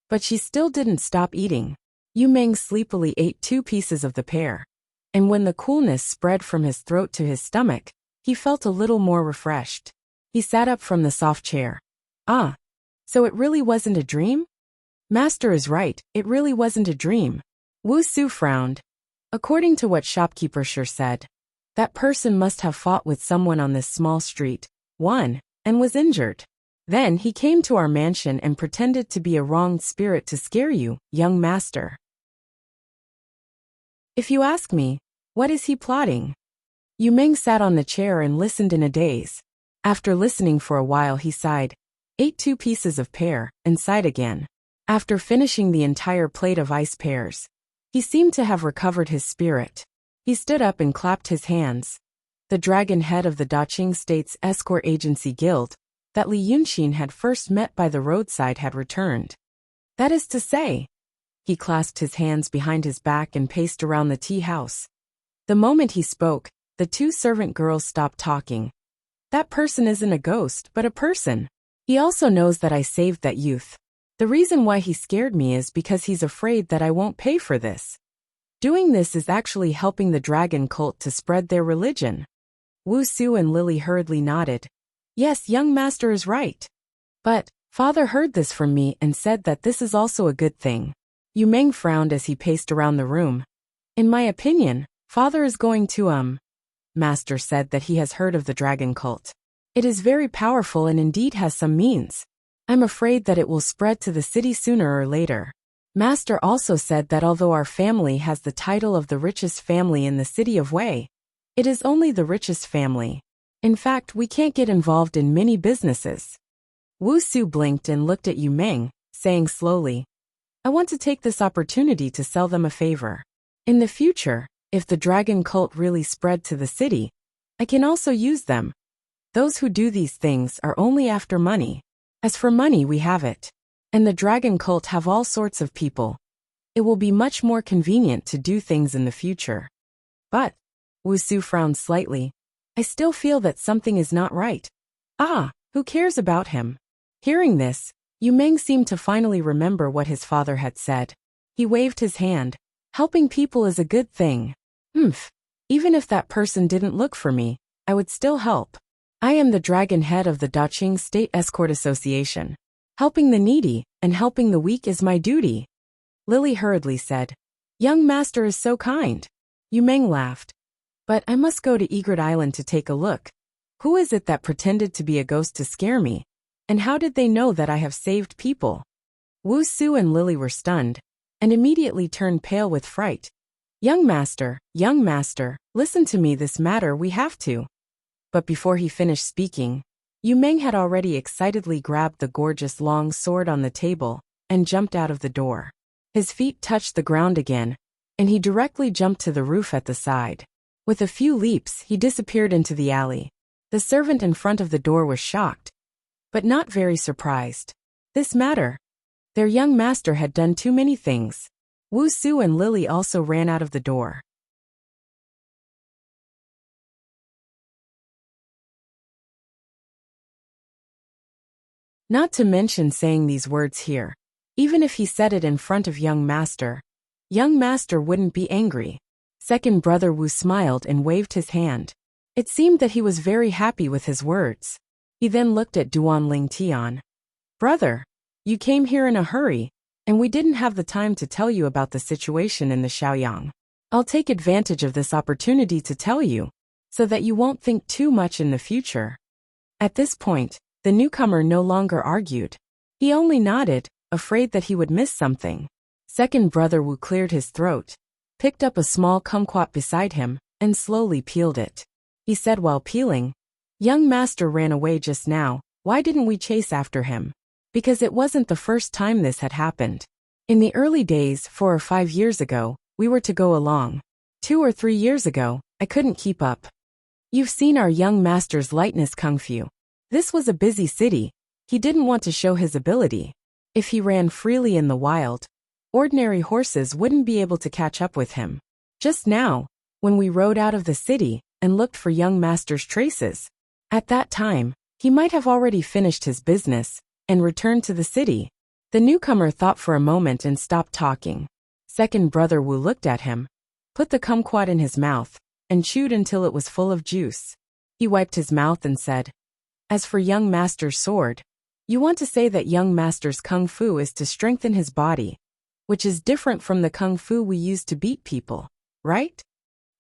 But she still didn't stop eating. Yu Meng sleepily ate 2 pieces of the pear, and when the coolness spread from his throat to his stomach, he felt a little more refreshed. He sat up from the soft chair. Ah, so it really wasn't a dream? Master is right, it really wasn't a dream. Wuxia frowned. According to what shopkeeper sure said, that person must have fought with someone on this small street, won, and was injured. Then he came to our mansion and pretended to be a wronged spirit to scare you, young master. If you ask me, what is he plotting? Yu Meng sat on the chair and listened in a daze. After listening for a while he sighed, ate 2 pieces of pear, and sighed again. After finishing the entire plate of ice pears, he seemed to have recovered his spirit. He stood up and clapped his hands. The dragon head of the Daqing State's escort agency guild, that Li Yunxin had first met by the roadside, had returned. That is to say, he clasped his hands behind his back and paced around the tea house. The moment he spoke, the 2 servant girls stopped talking. That person isn't a ghost, but a person. He also knows that I saved that youth. The reason why he scared me is because he's afraid that I won't pay for this. Doing this is actually helping the dragon cult to spread their religion. Wuxia and Lily hurriedly nodded. Yes, young master is right. But, father heard this from me and said that this is also a good thing. Yu Meng frowned as he paced around the room. In my opinion, father is going to Master said that he has heard of the dragon cult. It is very powerful and indeed has some means. I'm afraid that it will spread to the city sooner or later. Master also said that although our family has the title of the richest family in the city of Wei, it is only the richest family. In fact, we can't get involved in many businesses. Wuxia blinked and looked at Yu Meng, saying slowly, I want to take this opportunity to sell them a favor. In the future, if the dragon cult really spread to the city, I can also use them. Those who do these things are only after money. As for money, we have it. And the dragon cult have all sorts of people. It will be much more convenient to do things in the future. But, Wuxia frowned slightly, I still feel that something is not right. Ah, who cares about him? Hearing this, Yu Meng seemed to finally remember what his father had said. He waved his hand. Helping people is a good thing. Even if that person didn't look for me, I would still help. I am the dragon head of the Daqing State Escort Association. Helping the needy and helping the weak is my duty. Lily hurriedly said, Young master is so kind. Yu Meng laughed. But I must go to Egret Island to take a look. Who is it that pretended to be a ghost to scare me? And how did they know that I have saved people? Wuxia and Lily were stunned, and immediately turned pale with fright. Young master, listen to me, this matter we have to. But before he finished speaking, Yu Meng had already excitedly grabbed the gorgeous long sword on the table and jumped out of the door. His feet touched the ground again, and he directly jumped to the roof at the side. With a few leaps, he disappeared into the alley. The servant in front of the door was shocked, but not very surprised. This matter. Their young master had done too many things. Wuxia and Lily also ran out of the door. Not to mention saying these words here. Even if he said it in front of young master wouldn't be angry. Second brother Wu smiled and waved his hand. It seemed that he was very happy with his words. He then looked at Duan Lingtian. Brother, you came here in a hurry, and we didn't have the time to tell you about the situation in the Shaoyang. I'll take advantage of this opportunity to tell you, so that you won't think too much in the future. At this point, the newcomer no longer argued. He only nodded, afraid that he would miss something. Second brother Wu cleared his throat, picked up a small kumquat beside him, and slowly peeled it. He said while peeling, "Young master ran away just now, why didn't we chase after him?" Because it wasn't the first time this had happened. In the early days, 4 or 5 years ago, we were to go along. 2 or 3 years ago, I couldn't keep up. You've seen our young master's lightness kung fu. This was a busy city. He didn't want to show his ability. If he ran freely in the wild, ordinary horses wouldn't be able to catch up with him. Just now, when we rode out of the city and looked for young master's traces, at that time, he might have already finished his business and returned to the city. The newcomer thought for a moment and stopped talking. Second brother Wu looked at him, put the kumquat in his mouth, and chewed until it was full of juice. He wiped his mouth and said, "As for young master's sword, you want to say that young master's kung fu is to strengthen his body, which is different from the kung fu we use to beat people, right?"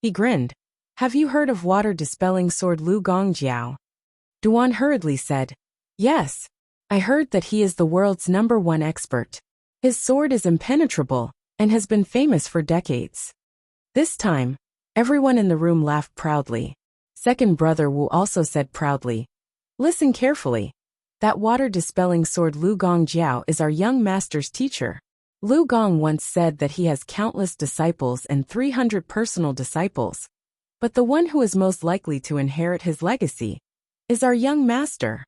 He grinned. "Have you heard of water-dispelling sword Lu Gongjiao?" Duan hurriedly said, "Yes. I heard that he is the world's #1 expert. His sword is impenetrable and has been famous for decades." This time, everyone in the room laughed proudly. Second brother Wu also said proudly, "Listen carefully. That water-dispelling sword Lu Gongjiao is our young master's teacher. Lu Gong once said that he has countless disciples and 300 personal disciples, but the one who is most likely to inherit his legacy is our young master.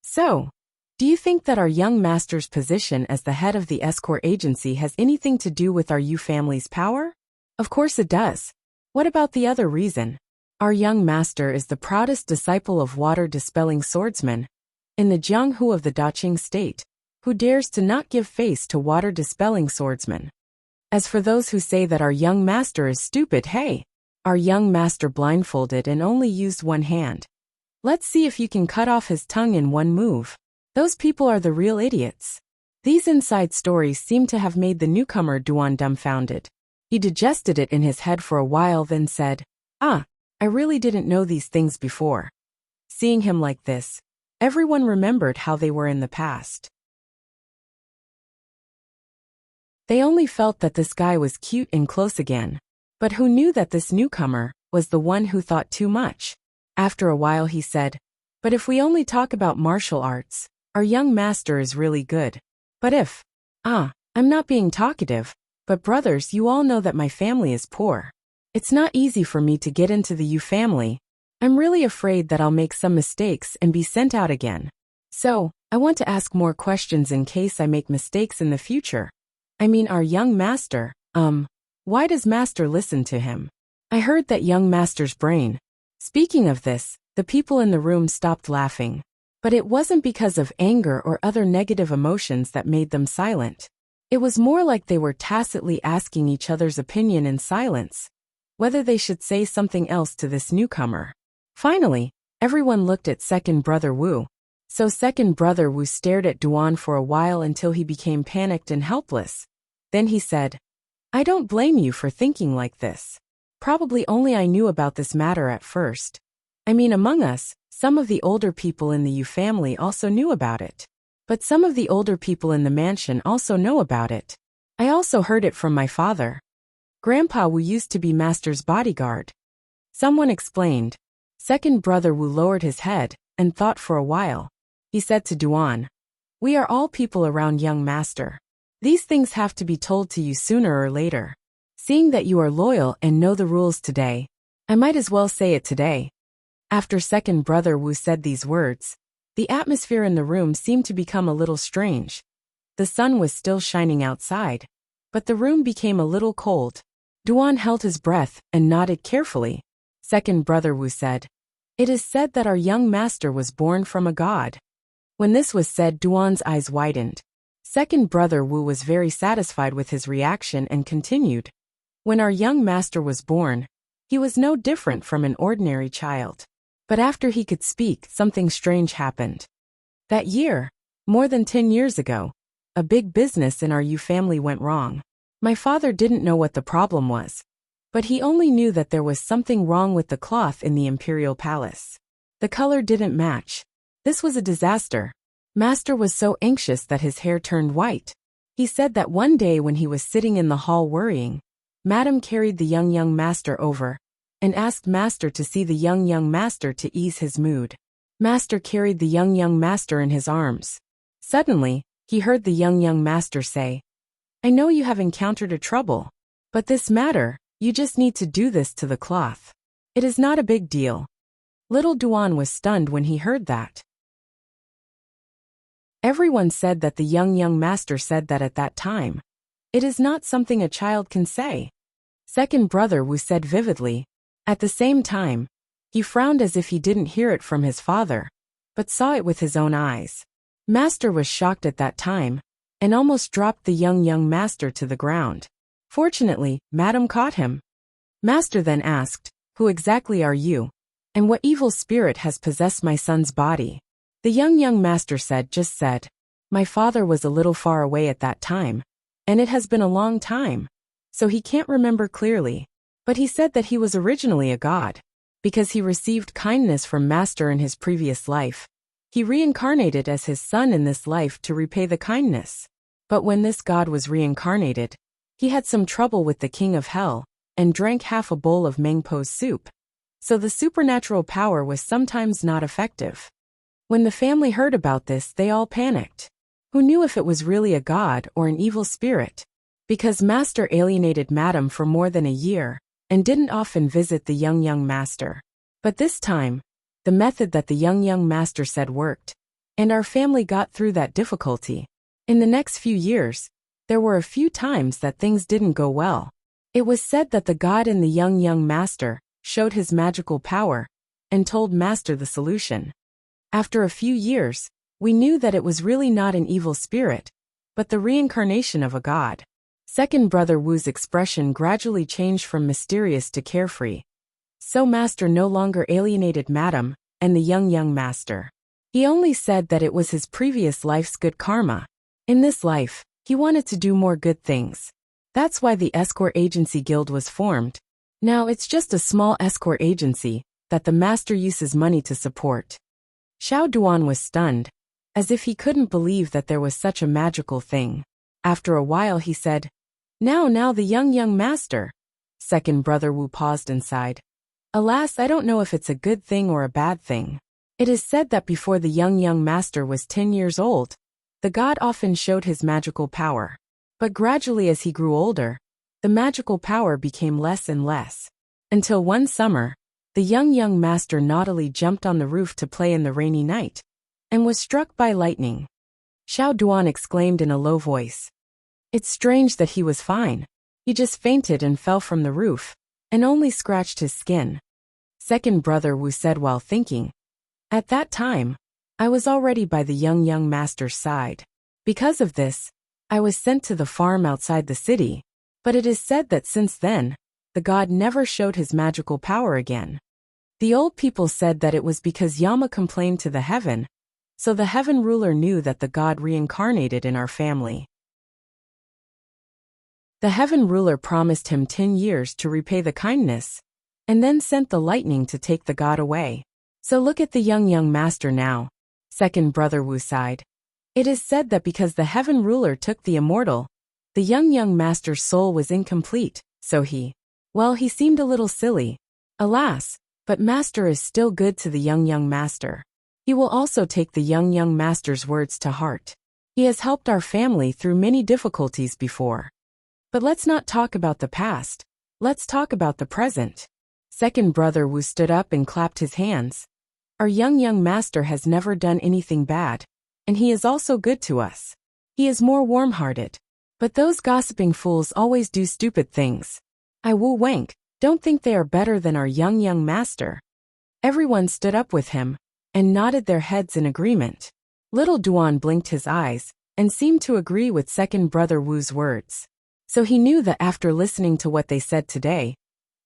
So, do you think that our young master's position as the head of the escort agency has anything to do with our Yu family's power? Of course it does. What about the other reason? Our young master is the proudest disciple of water-dispelling swordsman in the Jianghu of the Daqing state, who dares to not give face to water-dispelling swordsmen. As for those who say that our young master is stupid, hey, our young master blindfolded and only used one hand. Let's see if you can cut off his tongue in one move. Those people are the real idiots." These inside stories seemed to have made the newcomer Duan dumbfounded. He digested it in his head for a while, then said, "Ah, I really didn't know these things before." Seeing him like this, everyone remembered how they were in the past. They only felt that this guy was cute and close again. But who knew that this newcomer was the one who thought too much? After a while he said, "But if we only talk about martial arts, our young master is really good. But if, I'm not being talkative, but brothers, you all know that my family is poor. It's not easy for me to get into the Yu family. I'm really afraid that I'll make some mistakes and be sent out again. So, I want to ask more questions in case I make mistakes in the future. I mean our young master, why does master listen to him? I heard that young master's brain." Speaking of this, the people in the room stopped laughing. But it wasn't because of anger or other negative emotions that made them silent. It was more like they were tacitly asking each other's opinion in silence, whether they should say something else to this newcomer. Finally, everyone looked at second brother Wu. So second brother Wu stared at Duan for a while until he became panicked and helpless. Then he said, "I don't blame you for thinking like this. Probably only I knew about this matter at first. I mean, among us, some of the older people in the Yu family also knew about it. But some of the older people in the mansion also know about it. I also heard it from my father. Grandpa Wu used to be master's bodyguard." Someone explained. Second brother Wu lowered his head and thought for a while. He said to Duan, "We are all people around young master. These things have to be told to you sooner or later. Seeing that you are loyal and know the rules today, I might as well say it today. After second brother Wu said these words, the atmosphere in the room seemed to become a little strange. The sun was still shining outside, but the room became a little cold. Duan held his breath and nodded carefully. Second brother Wu said, "It is said that our young master was born from a god." When this was said, Duan's eyes widened. Second brother Wu was very satisfied with his reaction and continued, "When our young master was born, he was no different from an ordinary child. But after he could speak, something strange happened. That year, more than 10 years ago, a big business in our Yu family went wrong. My father didn't know what the problem was, but he only knew that there was something wrong with the cloth in the imperial palace. The color didn't match. This was a disaster. Master was so anxious that his hair turned white. He said that one day when he was sitting in the hall worrying, Madam carried the young master over and asked Master to see the young master to ease his mood. Master carried the young master in his arms. Suddenly, he heard the young master say, "I know you have encountered a trouble, but this matter, you just need to do this to the cloth. It is not a big deal." Little Duan was stunned when he heard that. Everyone said that the young master said that at that time. It is not something a child can say. Second brother Wu said vividly. At the same time, he frowned as if he didn't hear it from his father, but saw it with his own eyes. Master was shocked at that time, and almost dropped the young master to the ground. Fortunately, Madam caught him. Master then asked, "Who exactly are you? And what evil spirit has possessed my son's body?" The young master just said, "My father was a little far away at that time, and it has been a long time, so he can't remember clearly. But he said that he was originally a god, because he received kindness from Master in his previous life. He reincarnated as his son in this life to repay the kindness. But when this god was reincarnated, he had some trouble with the king of hell, and drank half a bowl of Mengpo's soup. So the supernatural power was sometimes not effective. When the family heard about this, they all panicked. Who knew if it was really a god or an evil spirit? Because Master alienated Madam for more than a year, and didn't often visit the young master. But this time, the method that the young master said worked, and our family got through that difficulty. In the next few years, there were a few times that things didn't go well. It was said that the god in the young master showed his magical power, and told Master the solution. After a few years, we knew that it was really not an evil spirit, but the reincarnation of a god. Second brother Wu's expression gradually changed from mysterious to carefree. So Master no longer alienated Madam and the young master. He only said that it was his previous life's good karma. In this life, he wanted to do more good things. That's why the escort agency guild was formed. Now it's just a small escort agency that the master uses money to support. Xiao Duan was stunned, as if he couldn't believe that there was such a magical thing. After a while he said, Now the young master." Second brother Wu paused and sighed. "Alas, I don't know if it's a good thing or a bad thing. It is said that before the young master was 10 years old, the god often showed his magical power. But gradually as he grew older, the magical power became less and less. Until one summer, the young master naughtily jumped on the roof to play in the rainy night, and was struck by lightning." Xiao Duan exclaimed in a low voice. "It's strange that he was fine. He just fainted and fell from the roof, and only scratched his skin." Second brother Wu said while thinking, "At that time, I was already by the young master's side. Because of this, I was sent to the farm outside the city, but it is said that since then, the god never showed his magical power again. The old people said that it was because Yama complained to the heaven, so the heaven ruler knew that the god reincarnated in our family. The heaven ruler promised him 10 years to repay the kindness, and then sent the lightning to take the god away. So look at the young master now." Second brother Wu sighed. "It is said that because the heaven ruler took the immortal, the young master's soul was incomplete, so he seemed a little silly. Alas, but Master is still good to the young master. He will also take the young master's words to heart. He has helped our family through many difficulties before. But let's not talk about the past. Let's talk about the present." Second brother Wu stood up and clapped his hands. Our young master has never done anything bad, and he is also good to us. He is more warm-hearted. But those gossiping fools always do stupid things. I Wu Wank, don't think they are better than our young master. Everyone stood up with him, and nodded their heads in agreement. Little Duan blinked his eyes, and seemed to agree with second brother Wu's words. So he knew that after listening to what they said today,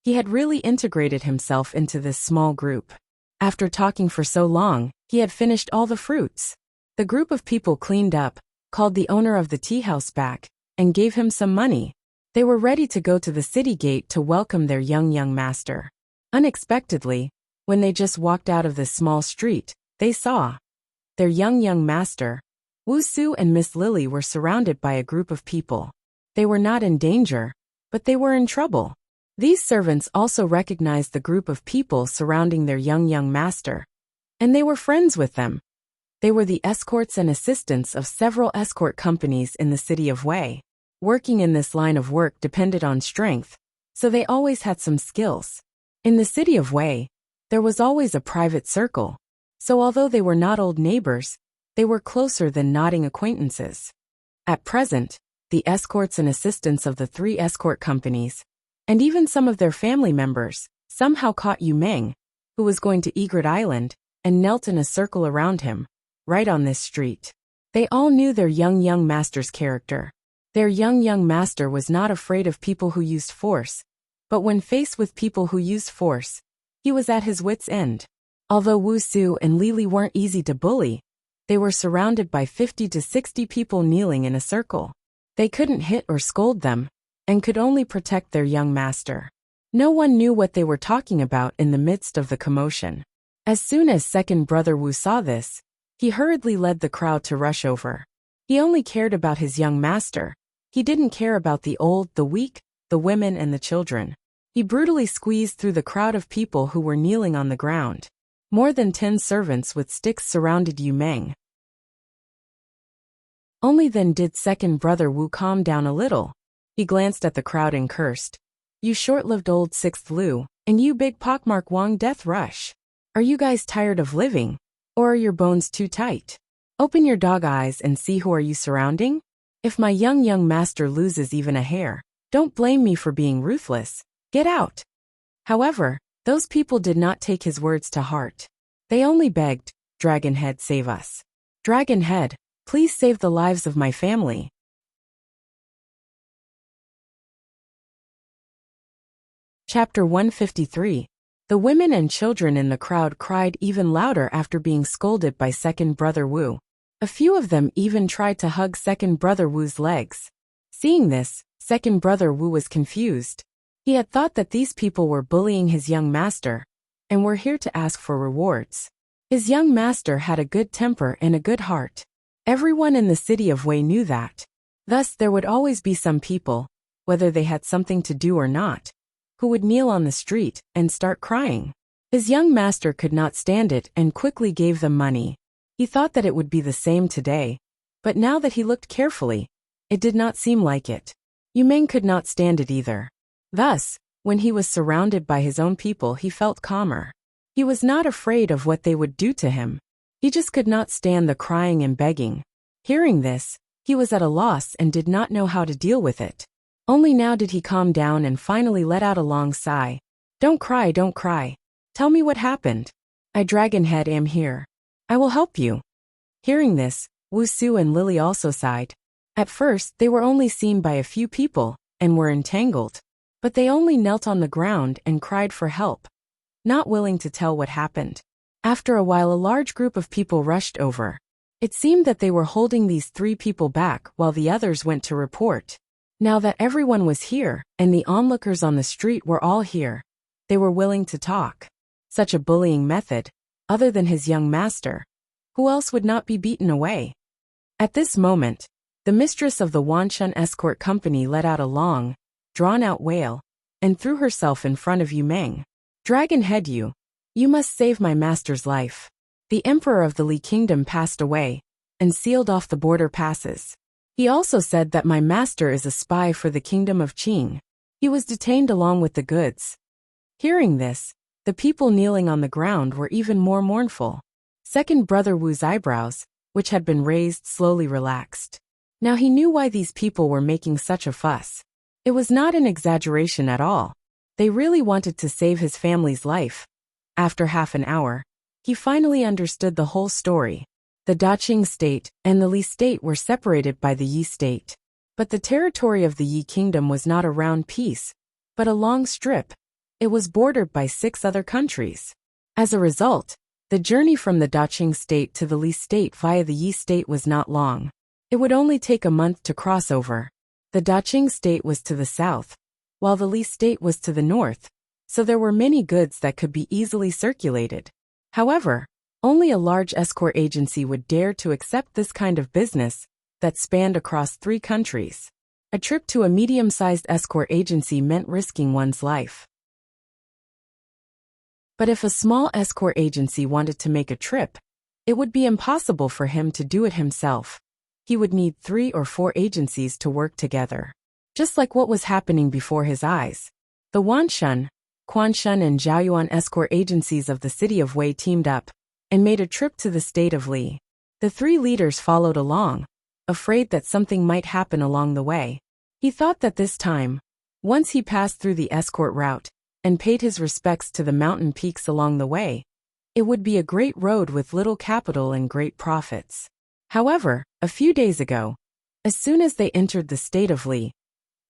he had really integrated himself into this small group. After talking for so long, he had finished all the fruits. The group of people cleaned up, called the owner of the tea house back, and gave him some money. They were ready to go to the city gate to welcome their young master. Unexpectedly, when they just walked out of this small street, they saw their young master. Wu Su and Miss Lily were surrounded by a group of people. They were not in danger, but they were in trouble. These servants also recognized the group of people surrounding their young master, and they were friends with them. They were the escorts and assistants of several escort companies in the city of Wei. Working in this line of work depended on strength, so they always had some skills. In the city of Wei, there was always a private circle, so although they were not old neighbors, they were closer than nodding acquaintances. At present, the escorts and assistants of the 3 escort companies, and even some of their family members, somehow caught Yu Meng, who was going to Egret Island, and knelt in a circle around him, right on this street. They all knew their young master's character. Their young master was not afraid of people who used force, but when faced with people who used force, he was at his wits' end. Although Wu Su and Lili weren't easy to bully, they were surrounded by 50 to 60 people kneeling in a circle. They couldn't hit or scold them, and could only protect their young master. No one knew what they were talking about in the midst of the commotion. As soon as second brother Wu saw this, he hurriedly led the crowd to rush over. He only cared about his young master. He didn't care about the old, the weak, the women and the children. He brutally squeezed through the crowd of people who were kneeling on the ground. More than 10 servants with sticks surrounded Yu Meng. Only then did second brother Wu calm down a little. He glanced at the crowd and cursed. You short-lived old 6th Lu, and you big pockmark Wang death rush. Are you guys tired of living? Or are your bones too tight? Open your dog eyes and see who are you surrounding? If my young master loses even a hair, don't blame me for being ruthless. Get out. However, those people did not take his words to heart. They only begged, Dragonhead, save us. Dragonhead, please save the lives of my family. Chapter 153. The women and children in the crowd cried even louder after being scolded by second brother Wu. A few of them even tried to hug second brother Wu's legs. Seeing this, second brother Wu was confused. He had thought that these people were bullying his young master, and were here to ask for rewards. His young master had a good temper and a good heart. Everyone in the city of Wei knew that. Thus there would always be some people, whether they had something to do or not, who would kneel on the street and start crying. His young master could not stand it and quickly gave them money. He thought that it would be the same today, but now that he looked carefully, it did not seem like it. Yu Meng could not stand it either. Thus, when he was surrounded by his own people, he felt calmer. He was not afraid of what they would do to him. He just could not stand the crying and begging. Hearing this, he was at a loss and did not know how to deal with it. Only now did he calm down and finally let out a long sigh. Don't cry, don't cry. Tell me what happened. I Dragonhead am here. I will help you. Hearing this, Wu Su and Lily also sighed. At first, they were only seen by a few people, and were entangled. But they only knelt on the ground and cried for help, not willing to tell what happened. After a while, a large group of people rushed over. It seemed that they were holding these 3 people back while the others went to report. Now that everyone was here, and the onlookers on the street were all here, they were willing to talk. Such a bullying method, other than his young master, who else would not be beaten away? At this moment, the mistress of the Wanshun escort company let out a long, drawn-out wail, and threw herself in front of Yu Meng. Dragonhead, you must save my master's life. The emperor of the Li Kingdom passed away, and sealed off the border passes. He also said that my master is a spy for the kingdom of Qing. He was detained along with the goods. Hearing this, the people kneeling on the ground were even more mournful. Second brother Wu's eyebrows, which had been raised, slowly relaxed. Now he knew why these people were making such a fuss. It was not an exaggeration at all. They really wanted to save his family's life. After half an hour, he finally understood the whole story. The Daqing state and the Li state were separated by the Yi state. But the territory of the Yi kingdom was not a round piece, but a long strip. It was bordered by 6 other countries. As a result, the journey from the Daqing state to the Li state via the Yi state was not long. It would only take a month to cross over. The Daqing state was to the south, while the Li state was to the north, so there were many goods that could be easily circulated. However, only a large escort agency would dare to accept this kind of business that spanned across 3 countries. A trip to a medium-sized escort agency meant risking one's life. But if a small escort agency wanted to make a trip, it would be impossible for him to do it himself. He would need 3 or 4 agencies to work together. Just like what was happening before his eyes. The Wanshun, Quanshun and Zhaoyuan escort agencies of the city of Wei teamed up and made a trip to the state of Li. The 3 leaders followed along, afraid that something might happen along the way. He thought that this time, once he passed through the escort route and paid his respects to the mountain peaks along the way, it would be a great road with little capital and great profits. However, a few days ago, as soon as they entered the state of Li,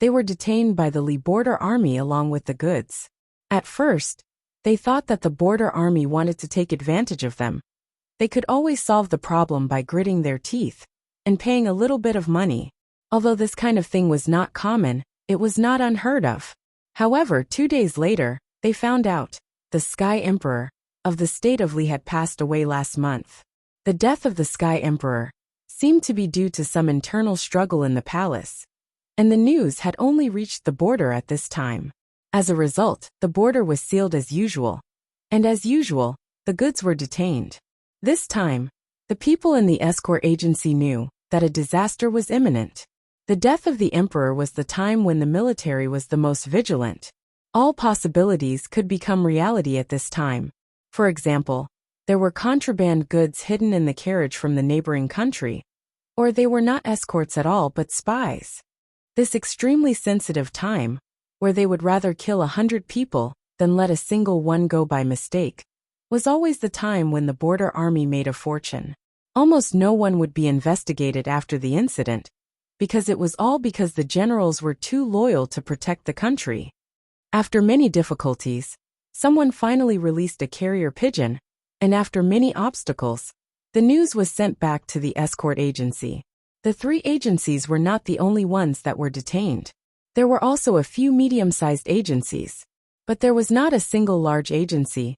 they were detained by the Li border army along with the goods. At first, they thought that the border army wanted to take advantage of them. They could always solve the problem by gritting their teeth and paying a little bit of money. Although this kind of thing was not common, it was not unheard of. However, 2 days later, they found out the Sky Emperor of the state of Li had passed away last month. The death of the Sky Emperor seemed to be due to some internal struggle in the palace, and the news had only reached the border at this time. As a result, the border was sealed as usual, and as usual, the goods were detained. This time, the people in the escort agency knew that a disaster was imminent. The death of the emperor was the time when the military was the most vigilant. All possibilities could become reality at this time. For example, there were contraband goods hidden in the carriage from the neighboring country, or they were not escorts at all but spies. This extremely sensitive time, where they would rather kill 100 people than let a single one go by mistake, was always the time when the border army made a fortune. Almost no one would be investigated after the incident, because it was all because the generals were too loyal to protect the country. After many difficulties, someone finally released a carrier pigeon, and after many obstacles, the news was sent back to the escort agency. The 3 agencies were not the only ones that were detained. There were also a few medium-sized agencies, but there was not a single large agency.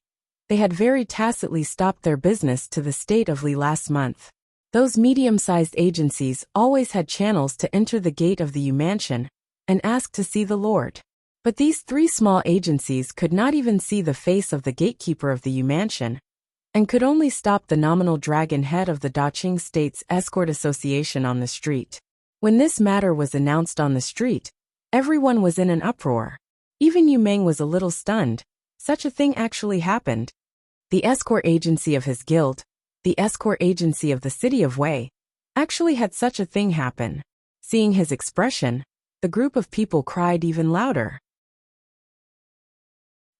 They had very tacitly stopped their business to the state of Li last month. Those medium-sized agencies always had channels to enter the gate of the Yu mansion and ask to see the Lord. But these 3 small agencies could not even see the face of the gatekeeper of the Yu mansion, and could only stop the nominal dragon head of the Daqing State's escort association on the street. When this matter was announced on the street, everyone was in an uproar. Even Yu Meng was a little stunned. Such a thing actually happened. The escort agency of his guild, the escort agency of the city of Wei, actually had such a thing happen. Seeing his expression, the group of people cried even louder.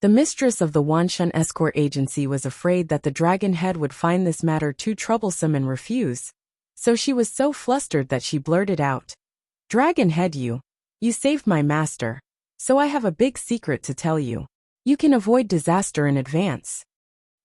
The mistress of the Wanshun escort agency was afraid that the dragon head would find this matter too troublesome and refuse, so she was so flustered that she blurted out, "Dragon head, you saved my master, so I have a big secret to tell you. You can avoid disaster in advance."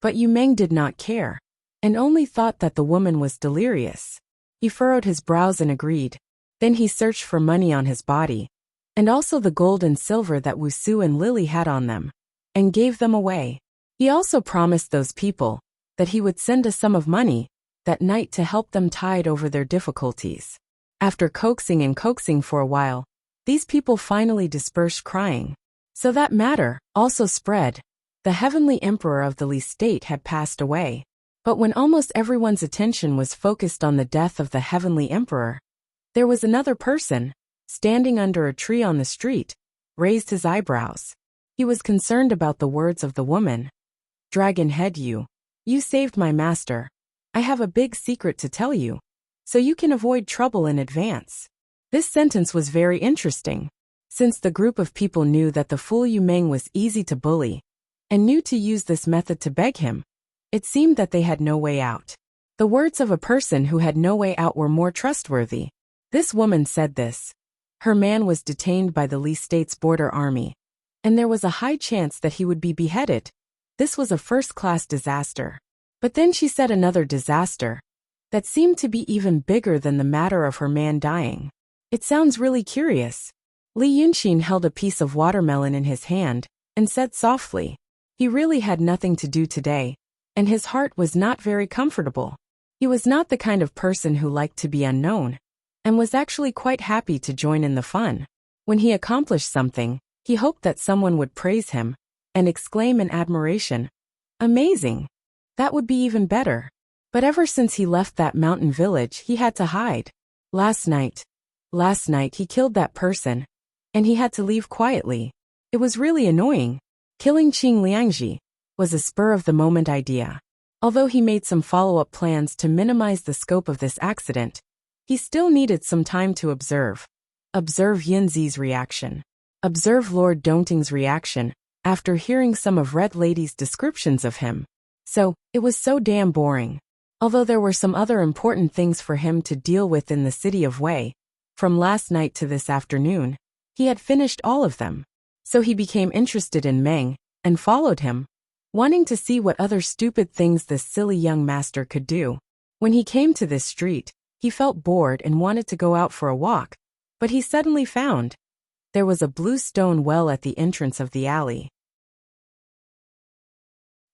But Yu Meng did not care, and only thought that the woman was delirious. He furrowed his brows and agreed. Then he searched for money on his body, and also the gold and silver that Wuxia and Lily had on them, and gave them away. He also promised those people that he would send a sum of money that night to help them tide over their difficulties. After coaxing and coaxing for a while, these people finally dispersed crying. So that matter also spread. The heavenly emperor of the Li state had passed away. But when almost everyone's attention was focused on the death of the heavenly emperor, there was another person, standing under a tree on the street, raised his eyebrows. He was concerned about the words of the woman. "Dragon head, you saved my master. I have a big secret to tell you, so you can avoid trouble in advance." This sentence was very interesting, since the group of people knew that the fool Yu Meng was easy to bully, and knew to use this method to beg him. It seemed that they had no way out. The words of a person who had no way out were more trustworthy. This woman said this. Her man was detained by the Li State's border army, and there was a high chance that he would be beheaded. This was a first-class disaster. But then she said another disaster that seemed to be even bigger than the matter of her man dying. It sounds really curious. Li Yunxin held a piece of watermelon in his hand and said softly, he really had nothing to do today, and his heart was not very comfortable. He was not the kind of person who liked to be unknown, and was actually quite happy to join in the fun. When he accomplished something, he hoped that someone would praise him and exclaim in admiration, "Amazing! That would be even better." But ever since he left that mountain village, he had to hide. Last night he killed that person, and he had to leave quietly. It was really annoying. Killing Qing Liangji was a spur-of-the-moment idea. Although he made some follow-up plans to minimize the scope of this accident, he still needed some time to observe. Observe Yunzi's reaction. Observe Lord Dongting's reaction after hearing some of Red Lady's descriptions of him. So, it was so damn boring. Although there were some other important things for him to deal with in the city of Wei, from last night to this afternoon, he had finished all of them. So he became interested in Meng, and followed him, wanting to see what other stupid things this silly young master could do. When he came to this street, he felt bored and wanted to go out for a walk, but he suddenly found there was a blue stone well at the entrance of the alley.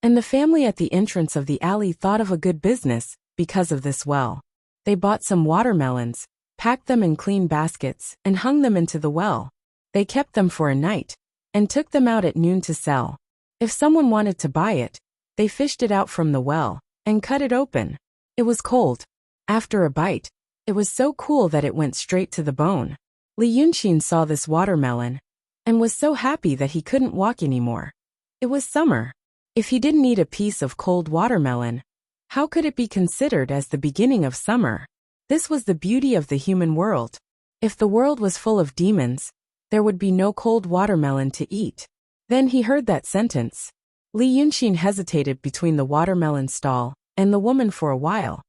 And the family at the entrance of the alley thought of a good business because of this well. They bought some watermelons, packed them in clean baskets, and hung them into the well. They kept them for a night, and took them out at noon to sell. If someone wanted to buy it, they fished it out from the well, and cut it open. It was cold. After a bite, it was so cool that it went straight to the bone. Li Yunxin saw this watermelon, and was so happy that he couldn't walk anymore. It was summer. If he didn't eat a piece of cold watermelon, how could it be considered as the beginning of summer? This was the beauty of the human world. If the world was full of demons, there would be no cold watermelon to eat. Then he heard that sentence. Li Yunxin hesitated between the watermelon stall and the woman for a while,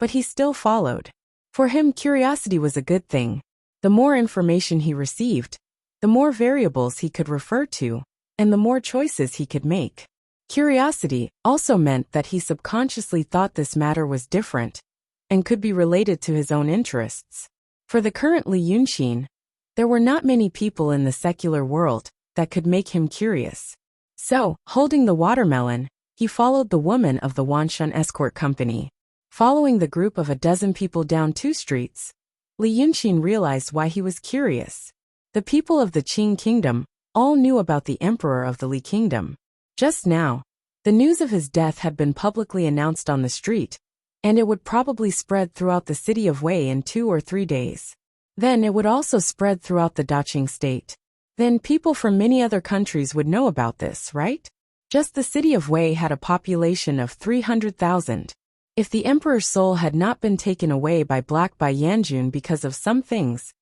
but he still followed. For him, curiosity was a good thing. The more information he received, the more variables he could refer to, and the more choices he could make. Curiosity also meant that he subconsciously thought this matter was different, and could be related to his own interests. For the current Li Yunxin, there were not many people in the secular world that could make him curious. So, holding the watermelon, he followed the woman of the Wanshan escort company. Following the group of a dozen people down 2 streets, Li Yunxin realized why he was curious. The people of the Qing kingdom all knew about the emperor of the Li kingdom. Just now, the news of his death had been publicly announced on the street, and it would probably spread throughout the city of Wei in 2 or 3 days. Then it would also spread throughout the Daqing state. Then people from many other countries would know about this, right? Just the city of Wei had a population of 300,000. If the emperor's soul had not been taken away by Black Bai Yanjun because of some things,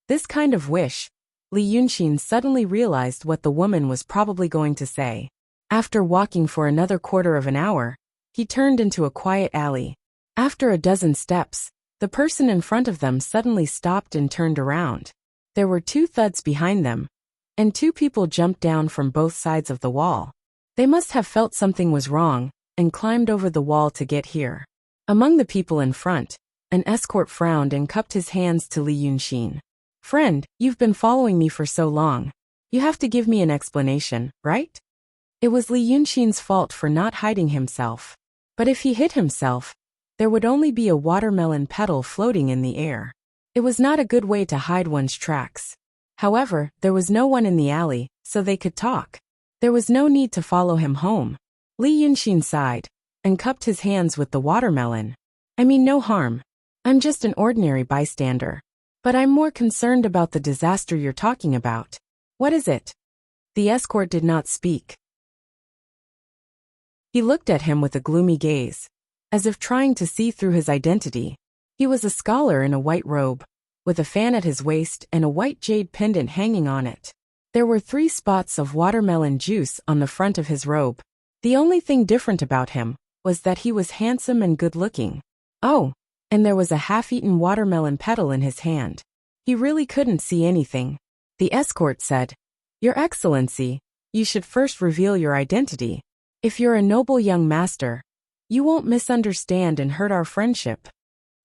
this kind of wish, Li Yunxin suddenly realized what the woman was probably going to say. After walking for another quarter of an hour, he turned into a quiet alley. After a dozen steps, the person in front of them suddenly stopped and turned around. There were 2 thuds behind them, and 2 people jumped down from both sides of the wall. They must have felt something was wrong, and climbed over the wall to get here. Among the people in front, an escort frowned and cupped his hands to Li Yunxin. "Friend, you've been following me for so long. You have to give me an explanation, right?" It was Li Yunxin's fault for not hiding himself. But if he hid himself, there would only be a watermelon petal floating in the air. It was not a good way to hide one's tracks. However, there was no one in the alley, so they could talk. There was no need to follow him home. Li Yunxin sighed, and cupped his hands with the watermelon. "I mean no harm. I'm just an ordinary bystander. But I'm more concerned about the disaster you're talking about." "What is it?" The escort did not speak. He looked at him with a gloomy gaze, as if trying to see through his identity. He was a scholar in a white robe, with a fan at his waist and a white jade pendant hanging on it. There were 3 spots of watermelon juice on the front of his robe. The only thing different about him was that he was handsome and good-looking. Oh, and there was a half-eaten watermelon petal in his hand. He really couldn't see anything. The escort said, "Your Excellency, you should first reveal your identity. If you're a noble young master, you won't misunderstand and hurt our friendship."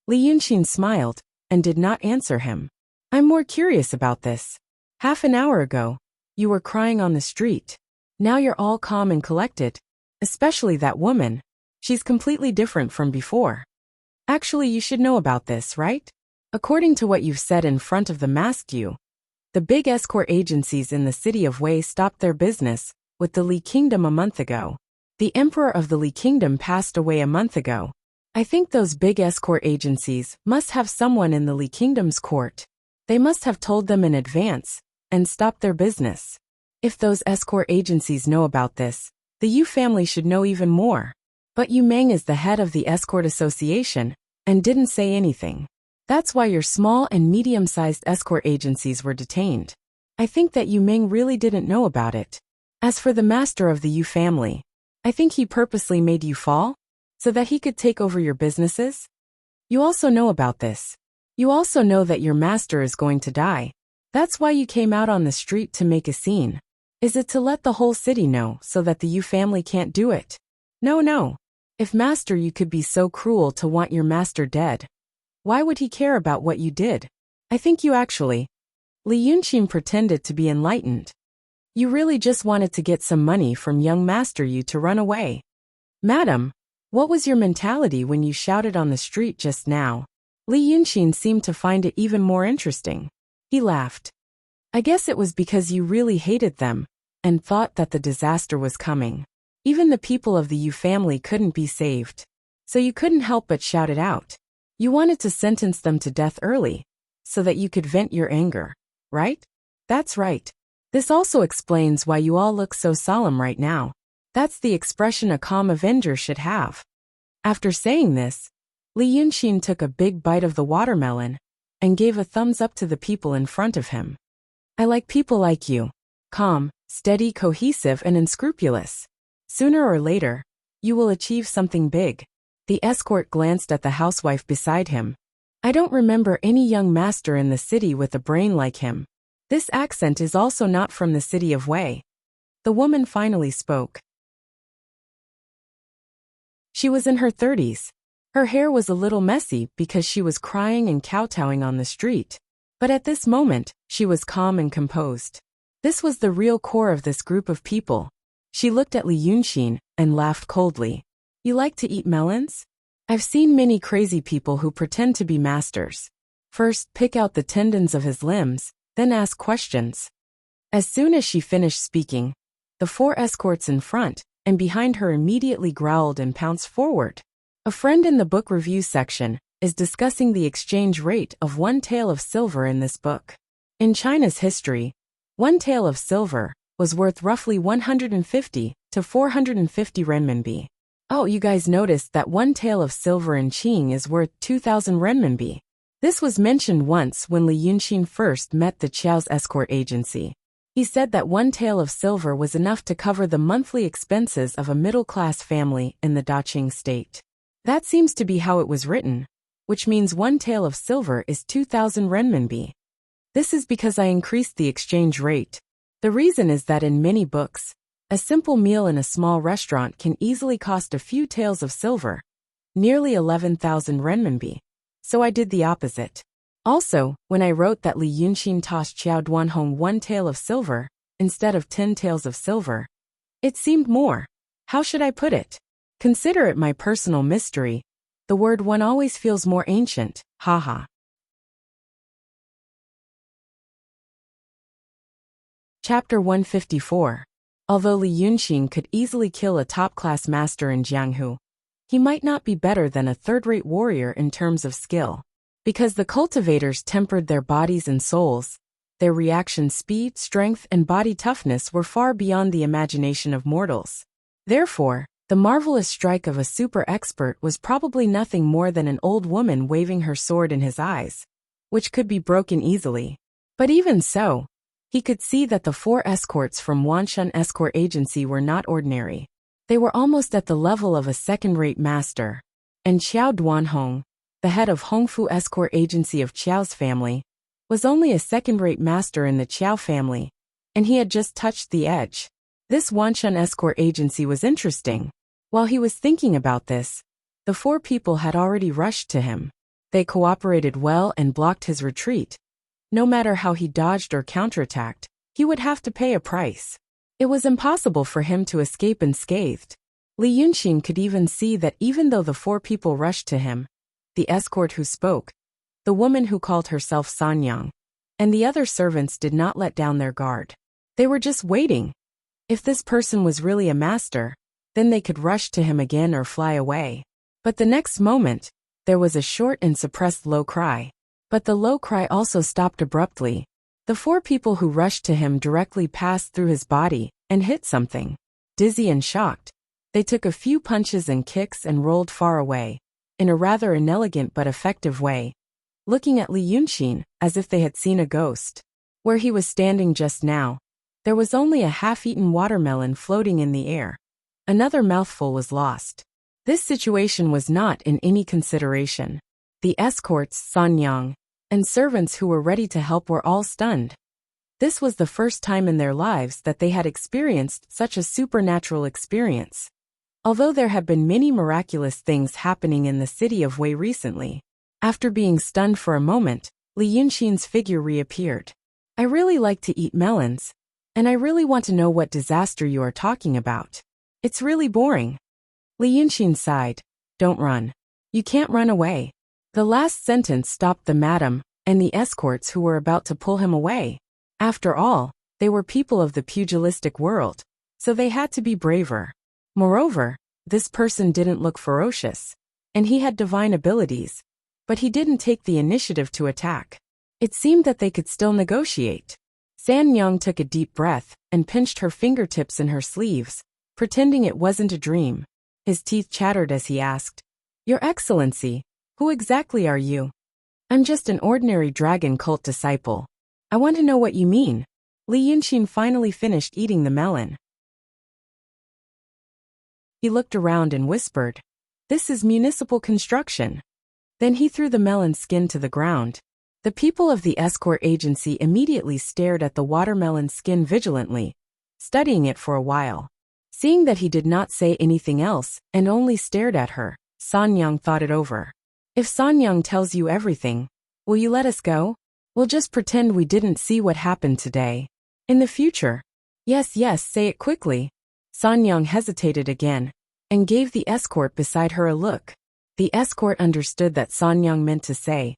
Li Yunxin smiled and did not answer him. "I'm more curious about this. Half an hour ago, you were crying on the street. Now you're all calm and collected. Especially that woman. She's completely different from before. Actually, you should know about this, right? According to what you've said in front of the masked you, the big escort agencies in the city of Wei stopped their business with the Li Kingdom a month ago. The emperor of the Li Kingdom passed away a month ago. I think those big escort agencies must have someone in the Li Kingdom's court. They must have told them in advance and stopped their business. If those escort agencies know about this, the Yu family should know even more. But Yu Meng is the head of the escort association and didn't say anything. That's why your small and medium-sized escort agencies were detained. I think that Yu Meng really didn't know about it. As for the master of the Yu family, I think he purposely made you fall so that he could take over your businesses. You also know about this. You also know that your master is going to die. That's why you came out on the street to make a scene. Is it to let the whole city know so that the Yu family can't do it? No. If master you could be so cruel to want your master dead, why would he care about what you did? I think you actually. Li Yunxin pretended to be enlightened. You really just wanted to get some money from young master Yu to run away. Madam, what was your mentality when you shouted on the street just now? Li Yunxin seemed to find it even more interesting. He laughed. I guess it was because you really hated them and thought that the disaster was coming. Even the people of the Yu family couldn't be saved. So you couldn't help but shout it out. You wanted to sentence them to death early so that you could vent your anger, right? That's right. This also explains why you all look so solemn right now. That's the expression a calm avenger should have. After saying this, Li Yunxin took a big bite of the watermelon and gave a thumbs up to the people in front of him. I like people like you. Calm, steady, cohesive, and unscrupulous. Sooner or later, you will achieve something big. The escort glanced at the housewife beside him. I don't remember any young master in the city with a brain like him. This accent is also not from the city of Wei. The woman finally spoke. She was in her 30s. Her hair was a little messy because she was crying and kowtowing on the street. But at this moment, she was calm and composed. This was the real core of this group of people. She looked at Li Yunxin and laughed coldly. You like to eat melons? I've seen many crazy people who pretend to be masters. First, pick out the tendons of his limbs, then ask questions. As soon as she finished speaking, the 4 escorts in front and behind her immediately growled and pounced forward. A friend in the book review section is discussing the exchange rate of 1 tael of silver in this book. In China's history, 1 tael of silver was worth roughly 150 to 450 renminbi. Oh, you guys noticed that 1 tael of silver in Qing is worth 2,000 renminbi. This was mentioned once when Li Yunxin first met the Qiao's escort agency. He said that 1 tael of silver was enough to cover the monthly expenses of a middle-class family in the Daqing state. That seems to be how it was written, which means 1 tael of silver is 2,000 renminbi. This is because I increased the exchange rate. The reason is that in many books, a simple meal in a small restaurant can easily cost a few taels of silver, nearly 11,000 renminbi. So I did the opposite. Also, when I wrote that Li Yunxin tossed Qiao Duan home 1 tael of silver, instead of 10 taels of silver, it seemed more. How should I put it? Consider it my personal mystery. The word one always feels more ancient, haha. Chapter 154. Although Li Yunxin could easily kill a top-class master in Jianghu, he might not be better than a third-rate warrior in terms of skill. Because the cultivators tempered their bodies and souls, Their reaction speed, strength, and body toughness were far beyond the imagination of mortals. Therefore, the marvelous strike of a super expert was probably nothing more than an old woman waving her sword in his eyes, which could be broken easily. But even so, he could see that the 4 escorts from Wanshan Escort Agency were not ordinary. They were almost at the level of a second-rate master. And Qiao Duanhong, the head of Hongfu Escort Agency of Qiao's family, was only a second-rate master in the Qiao family, and he had just touched the edge. This Wanshan Escort Agency was interesting. While he was thinking about this, the 4 people had already rushed to him. They cooperated well and blocked his retreat. No matter how he dodged or counterattacked, he would have to pay a price. It was impossible for him to escape unscathed. Li Yunxin could even see that even though the 4 people rushed to him, the escort who spoke, the woman who called herself Sanyang, and the other servants did not let down their guard. They were just waiting. If this person was really a master, then they could rush to him again or fly away. But the next moment, there was a short and suppressed low cry. But the low cry also stopped abruptly. The 4 people who rushed to him directly passed through his body and hit something. Dizzy and shocked, they took a few punches and kicks and rolled far away, in a rather inelegant but effective way, looking at Li Yunxin as if they had seen a ghost. Where he was standing just now, there was only a half-eaten watermelon floating in the air. Another mouthful was lost. This situation was not in any consideration. The escorts, Sanyang, and servants who were ready to help were all stunned. This was the first time in their lives that they had experienced such a supernatural experience. Although there have been many miraculous things happening in the city of Wei recently, after being stunned for a moment, Li Yunxin's figure reappeared. I really like to eat melons, and I really want to know what disaster you are talking about. It's really boring. Li Yunxin sighed. Don't run. You can't run away. The last sentence stopped the madam and the escorts who were about to pull him away. After all, they were people of the pugilistic world, so they had to be braver. Moreover, this person didn't look ferocious, and he had divine abilities, but he didn't take the initiative to attack. It seemed that they could still negotiate. Sanyang took a deep breath and pinched her fingertips in her sleeves, pretending it wasn't a dream. His teeth chattered as he asked, Your Excellency, who exactly are you? I'm just an ordinary dragon cult disciple. I want to know what you mean. Li Yunxin finally finished eating the melon. He looked around and whispered, This is municipal construction. Then he threw the melon skin to the ground. The people of the escort agency immediately stared at the watermelon skin vigilantly, studying it for a while. Seeing that he did not say anything else and only stared at her, Sanyang thought it over. If Sanyang tells you everything, will you let us go? We'll just pretend we didn't see what happened today. In the future. Yes, say it quickly. Sanyang hesitated again and gave the escort beside her a look. The escort understood that Sanyang meant to say,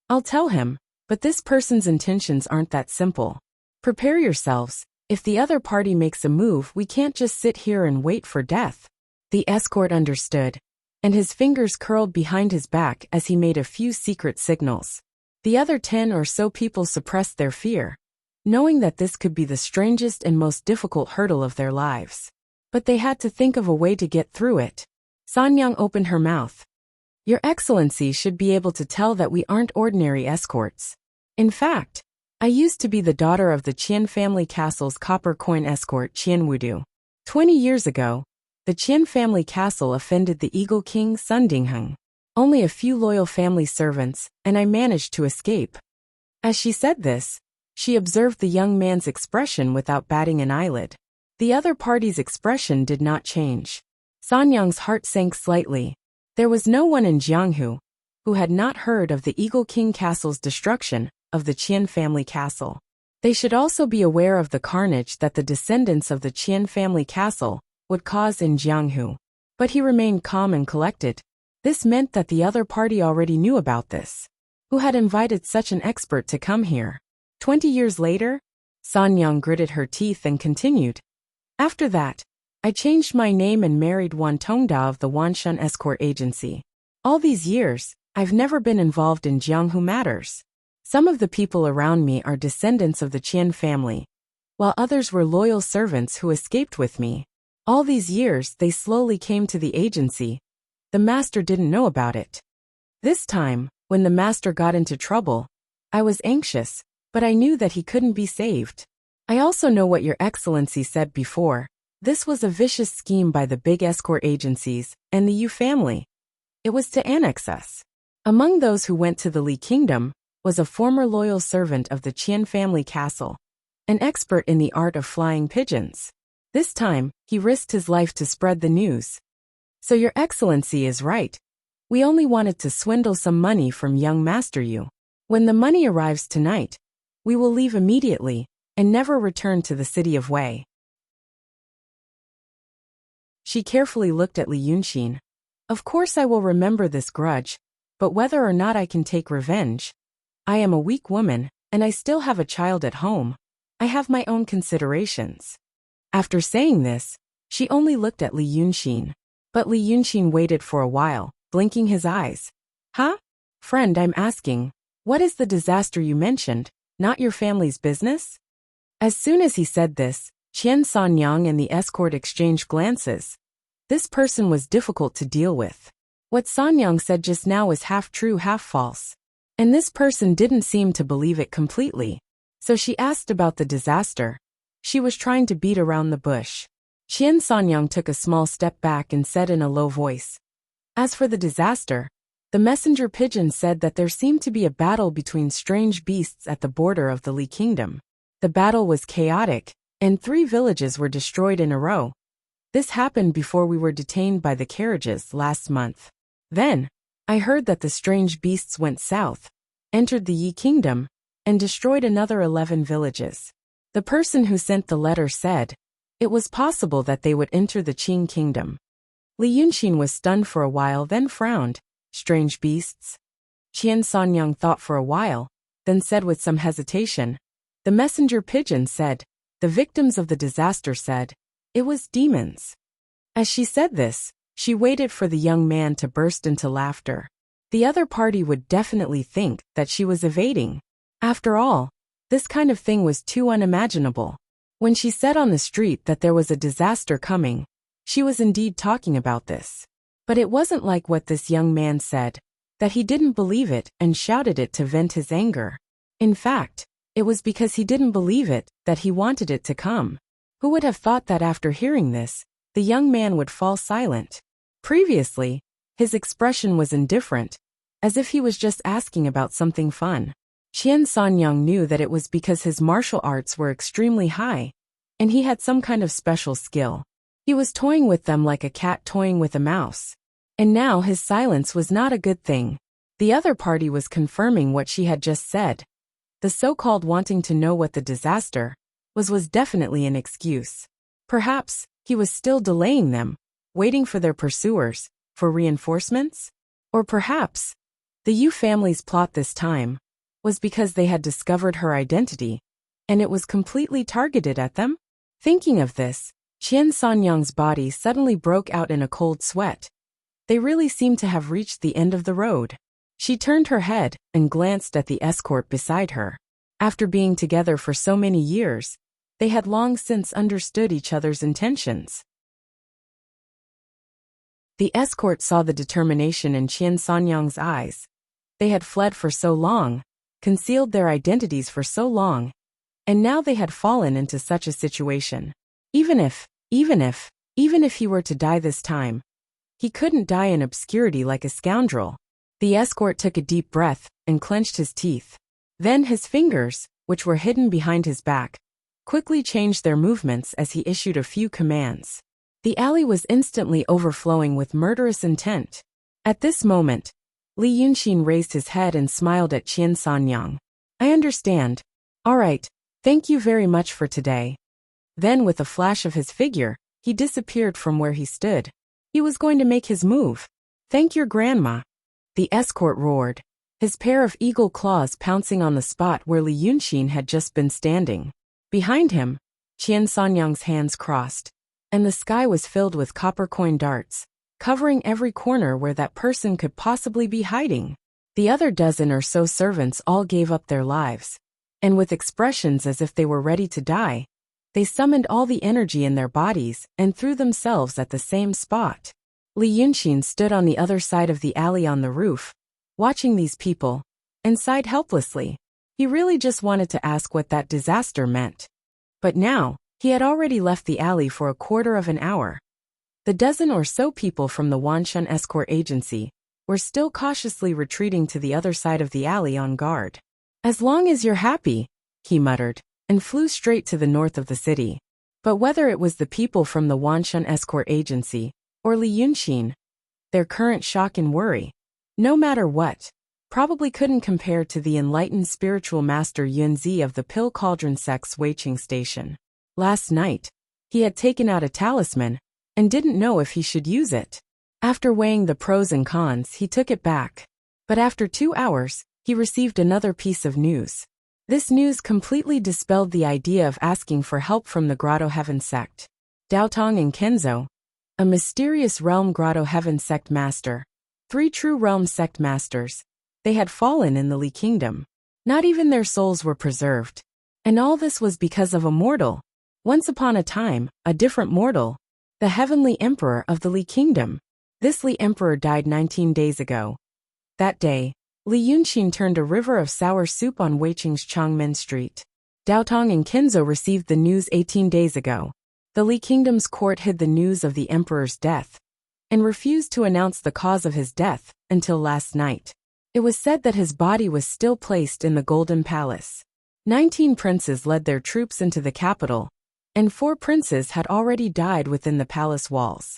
I'll tell him, but this person's intentions aren't that simple. Prepare yourselves. If the other party makes a move, we can't just sit here and wait for death. The escort understood, and his fingers curled behind his back as he made a few secret signals. The other 10 or so people suppressed their fear, knowing that this could be the strangest and most difficult hurdle of their lives. But they had to think of a way to get through it. Sanyang opened her mouth. Your Excellency should be able to tell that we aren't ordinary escorts. In fact, I used to be the daughter of the Qian family castle's copper coin escort Qian Wudu. 20 years ago, the Qian family castle offended the Eagle King Sun Dingheng. Only a few loyal family servants, and I managed to escape. As she said this, she observed the young man's expression without batting an eyelid. The other party's expression did not change. Sanyang's heart sank slightly. There was no one in Jianghu who had not heard of the Eagle King Castle's destruction of the Qian family castle. They should also be aware of the carnage that the descendants of the Qian family castle would cause in Jianghu. But he remained calm and collected. This meant that the other party already knew about this. Who had invited such an expert to come here? 20 years later? Sanyang gritted her teeth and continued. After that, I changed my name and married Wan Tongda of the Wanshan Escort Agency. All these years, I've never been involved in Jianghu matters. Some of the people around me are descendants of the Qian family, while others were loyal servants who escaped with me. All these years they slowly came to the agency. The master didn't know about it. This time, when the master got into trouble, I was anxious, but I knew that he couldn't be saved. I also know what Your Excellency said before. This was a vicious scheme by the big escort agencies and the Yu family. It was to annex us. Among those who went to the Li Kingdom was a former loyal servant of the Qian family castle, an expert in the art of flying pigeons. This time, he risked his life to spread the news. So Your Excellency is right. We only wanted to swindle some money from young Master Yu. When the money arrives tonight, we will leave immediately and never return to the city of Wei. She carefully looked at Li Yunxin. Of course I will remember this grudge, but whether or not I can take revenge, I am a weak woman, and I still have a child at home. I have my own considerations. After saying this, she only looked at Li Yunxin. But Li Yunxin waited for a while, blinking his eyes. Huh? Friend, I'm asking, what is the disaster you mentioned? Not your family's business? As soon as he said this, Qian Sanyang and the escort exchanged glances. This person was difficult to deal with. What Sanyang said just now was half true, half false. And this person didn't seem to believe it completely. So she asked about the disaster. She was trying to beat around the bush. Qian Sanyang took a small step back and said in a low voice, as for the disaster, the messenger pigeon said that there seemed to be a battle between strange beasts at the border of the Li Kingdom. The battle was chaotic, and 3 villages were destroyed in a row. This happened before we were detained by the carriages last month. Then, I heard that the strange beasts went south, entered the Yi Kingdom, and destroyed another 11 villages. The person who sent the letter said it was possible that they would enter the Qing Kingdom. Li Yunxin was stunned for a while, then frowned. Strange beasts? Qian Sanyang thought for a while, then said with some hesitation. The messenger pigeon said, the victims of the disaster said, it was demons. As she said this, she waited for the young man to burst into laughter. The other party would definitely think that she was evading. After all, this kind of thing was too unimaginable. When she said on the street that there was a disaster coming, she was indeed talking about this. But it wasn't like what this young man said, that he didn't believe it and shouted it to vent his anger. In fact, it was because he didn't believe it that he wanted it to come. Who would have thought that after hearing this, the young man would fall silent? Previously, his expression was indifferent, as if he was just asking about something fun. Qian Sanyang knew that it was because his martial arts were extremely high, and he had some kind of special skill. He was toying with them like a cat toying with a mouse. And now his silence was not a good thing. The other party was confirming what she had just said. The so-called wanting to know what the disaster was definitely an excuse. Perhaps he was still delaying them, waiting for their pursuers, for reinforcements? Or perhaps the Yu family's plot this time was because they had discovered her identity, and it was completely targeted at them? Thinking of this, Qian Sanyang's body suddenly broke out in a cold sweat. They really seemed to have reached the end of the road. She turned her head and glanced at the escort beside her. After being together for so many years, they had long since understood each other's intentions. The escort saw the determination in Qian Sanyang's eyes. They had fled for so long, concealed their identities for so long, and now they had fallen into such a situation. Even if he were to die this time, he couldn't die in obscurity like a scoundrel. The escort took a deep breath and clenched his teeth. Then his fingers, which were hidden behind his back, quickly changed their movements as he issued a few commands. The alley was instantly overflowing with murderous intent. At this moment, Li Yunxin raised his head and smiled at Qian Sanyang. I understand. All right, thank you very much for today. Then with a flash of his figure, he disappeared from where he stood. He was going to make his move. Thank your grandma. The escort roared, his pair of eagle claws pouncing on the spot where Li Yunxin had just been standing. Behind him, Qian Sanyang's hands crossed, and the sky was filled with copper coin darts, covering every corner where that person could possibly be hiding. The other dozen or so servants all gave up their lives, and with expressions as if they were ready to die, they summoned all the energy in their bodies and threw themselves at the same spot. Li Yunxin stood on the other side of the alley on the roof, watching these people, and sighed helplessly. He really just wanted to ask what that disaster meant. But now, he had already left the alley for a quarter of an hour. The dozen or so people from the Wanshan escort agency were still cautiously retreating to the other side of the alley on guard. "As long as you're happy," he muttered, and flew straight to the north of the city. But whether it was the people from the Wanshan escort agency, or Li Yunxin, their current shock and worry, no matter what, probably couldn't compare to the enlightened spiritual master Yunzi of the Pill Cauldron sect's Weiqing station. Last night, he had taken out a talisman, and didn't know if he should use it. After weighing the pros and cons, he took it back. But after 2 hours, he received another piece of news. This news completely dispelled the idea of asking for help from the Grotto Heaven sect. Daotong and Kenzo, a mysterious realm Grotto Heaven sect master, 3 true realm sect masters, they had fallen in the Li Kingdom. Not even their souls were preserved. And all this was because of a mortal. Once upon a time, a different mortal. The Heavenly Emperor of the Li Kingdom. This Li Emperor died 19 days ago. That day, Li Yunxin turned a river of sour soup on Weiqing's Changmen Street. Daotong and Kenzo received the news 18 days ago. The Li Kingdom's court hid the news of the Emperor's death, and refused to announce the cause of his death until last night. It was said that his body was still placed in the Golden Palace. 19 princes led their troops into the capital, and 4 princes had already died within the palace walls.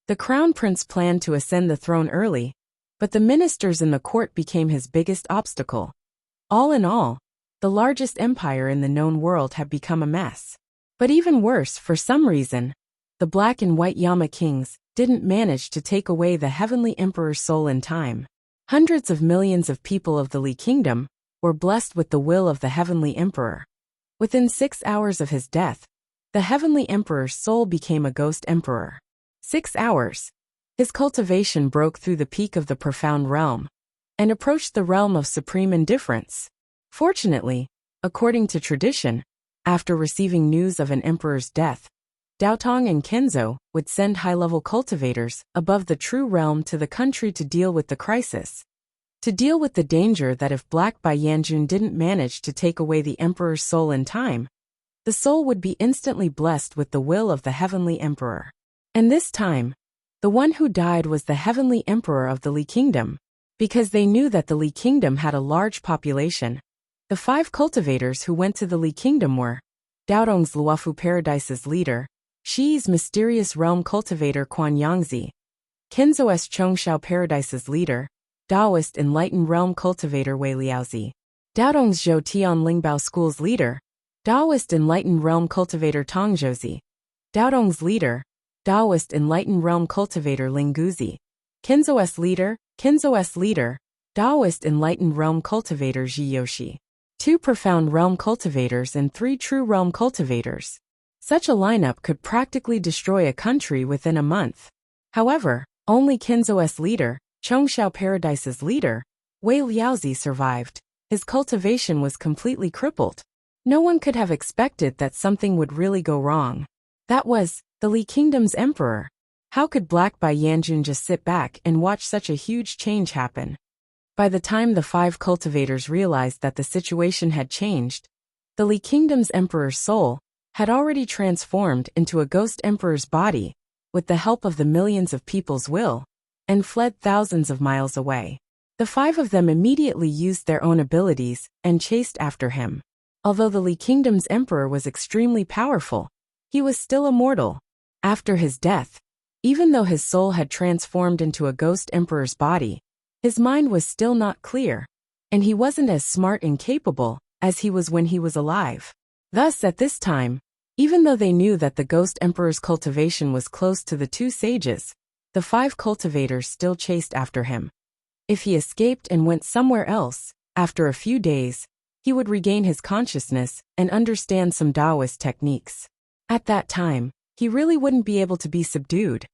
The crown prince planned to ascend the throne early, but the ministers in the court became his biggest obstacle. All in all, the largest empire in the known world had become a mess. But even worse, for some reason, the Black and White Yama kings didn't manage to take away the Heavenly Emperor's soul in time. Hundreds of millions of people of the Li Kingdom were blessed with the will of the Heavenly Emperor. Within 6 hours of his death, the Heavenly Emperor's soul became a ghost emperor. 6 hours. His cultivation broke through the peak of the profound realm, and approached the realm of supreme indifference. Fortunately, according to tradition, after receiving news of an emperor's death, Daotong and Kenzo would send high-level cultivators above the true realm to the country to deal with the crisis. To deal with the danger that if Black Bai Yanjun didn't manage to take away the emperor's soul in time, the soul would be instantly blessed with the will of the Heavenly Emperor. And this time, the one who died was the Heavenly Emperor of the Li Kingdom, because they knew that the Li Kingdom had a large population. The 5 cultivators who went to the Li Kingdom were Daotong's Luofu Paradise's leader, Shi's mysterious realm cultivator Quan Yangzi, Kenzo's Chongshao Paradise's leader, Taoist enlightened realm cultivator Wei Liaozi, Daotong's Zhou Tian Lingbao School's leader, Taoist enlightened realm cultivator Tong Zhouzi, Daotong's leader, Taoist enlightened realm cultivator Ling Guzi, Kenzo's leader, Taoist enlightened realm cultivator Ji Yoshi. 2 profound realm cultivators and 3 true realm cultivators. Such a lineup could practically destroy a country within a month. However, only Kenzo's leader, Chongshao Paradise's leader, Wei Liaozi survived. His cultivation was completely crippled. No one could have expected that something would really go wrong. That was the Li Kingdom's emperor. How could Black Bai Yanjun just sit back and watch such a huge change happen? By the time the 5 cultivators realized that the situation had changed, the Li Kingdom's emperor's soul had already transformed into a ghost emperor's body, with the help of the millions of people's will, and fled thousands of miles away. The 5 of them immediately used their own abilities and chased after him. Although the Li Kingdom's emperor was extremely powerful, he was still a mortal. After his death, even though his soul had transformed into a ghost emperor's body, his mind was still not clear, and he wasn't as smart and capable as he was when he was alive. Thus, at this time, even though they knew that the ghost emperor's cultivation was close to the 2 sages, the 5 cultivators still chased after him. If he escaped and went somewhere else, after a few days, he would regain his consciousness and understand some Taoist techniques. At that time, he really wouldn't be able to be subdued.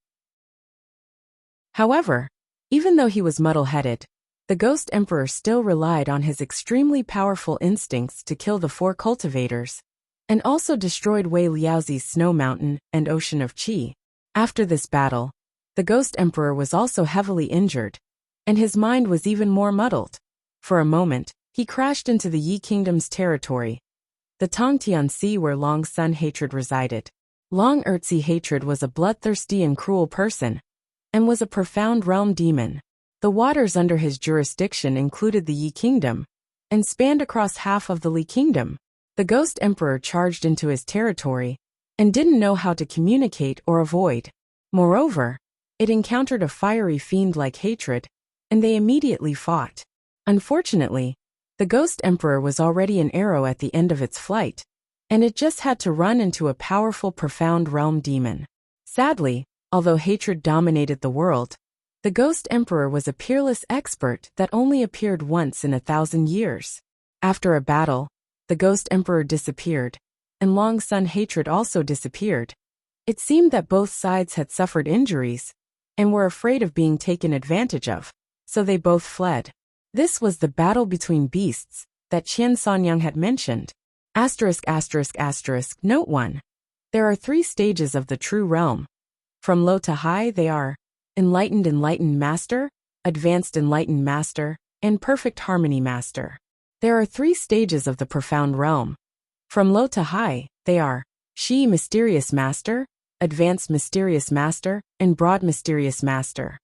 However, even though he was muddle-headed, the Ghost Emperor still relied on his extremely powerful instincts to kill the 4 cultivators, and also destroyed Wei Liaozi's Snow Mountain and Ocean of Qi. After this battle, the Ghost Emperor was also heavily injured, and his mind was even more muddled. For a moment, he crashed into the Yi Kingdom's territory, the Tongtian Sea where Long Sun hatred resided. Long Erzi hatred was a bloodthirsty and cruel person, and was a profound realm demon. The waters under his jurisdiction included the Yi Kingdom, and spanned across half of the Li Kingdom. The Ghost Emperor charged into his territory, and didn't know how to communicate or avoid. Moreover, it encountered a fiery fiend-like hatred, and they immediately fought. Unfortunately, the Ghost Emperor was already an arrow at the end of its flight, and it just had to run into a powerful profound realm demon. Sadly, although hatred dominated the world, the Ghost Emperor was a peerless expert that only appeared once in 1,000 years. After a battle, the Ghost Emperor disappeared, and Long Sun hatred also disappeared. It seemed that both sides had suffered injuries, and were afraid of being taken advantage of, so they both fled. This was the battle between beasts that Qian Sanyang had mentioned. *****. Note 1. There are 3 stages of the true realm. From low to high they are Enlightened Master, Advanced Enlightened Master, and Perfect Harmony Master. There are 3 stages of the profound realm. From low to high, they are Shi Mysterious Master, Advanced Mysterious Master, and Broad Mysterious Master.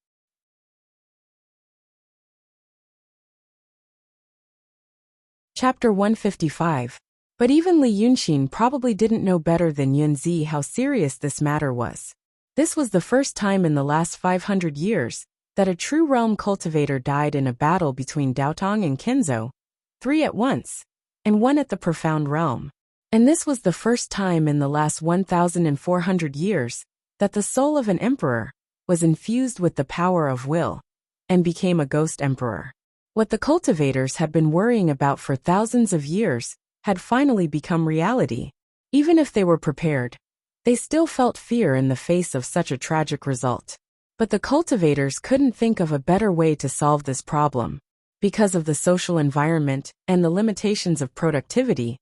Chapter 155. But even Li Yunxin probably didn't know better than Yunzi how serious this matter was. This was the first time in the last 500 years that a true realm cultivator died in a battle between Daotong and Kenzo, 3 at once, and 1 at the profound realm. And this was the first time in the last 1,400 years that the soul of an emperor was infused with the power of will, and became a Ghost Emperor. What the cultivators had been worrying about for thousands of years had finally become reality. Even if they were prepared, they still felt fear in the face of such a tragic result. But the cultivators couldn't think of a better way to solve this problem. Because of the social environment and the limitations of productivity,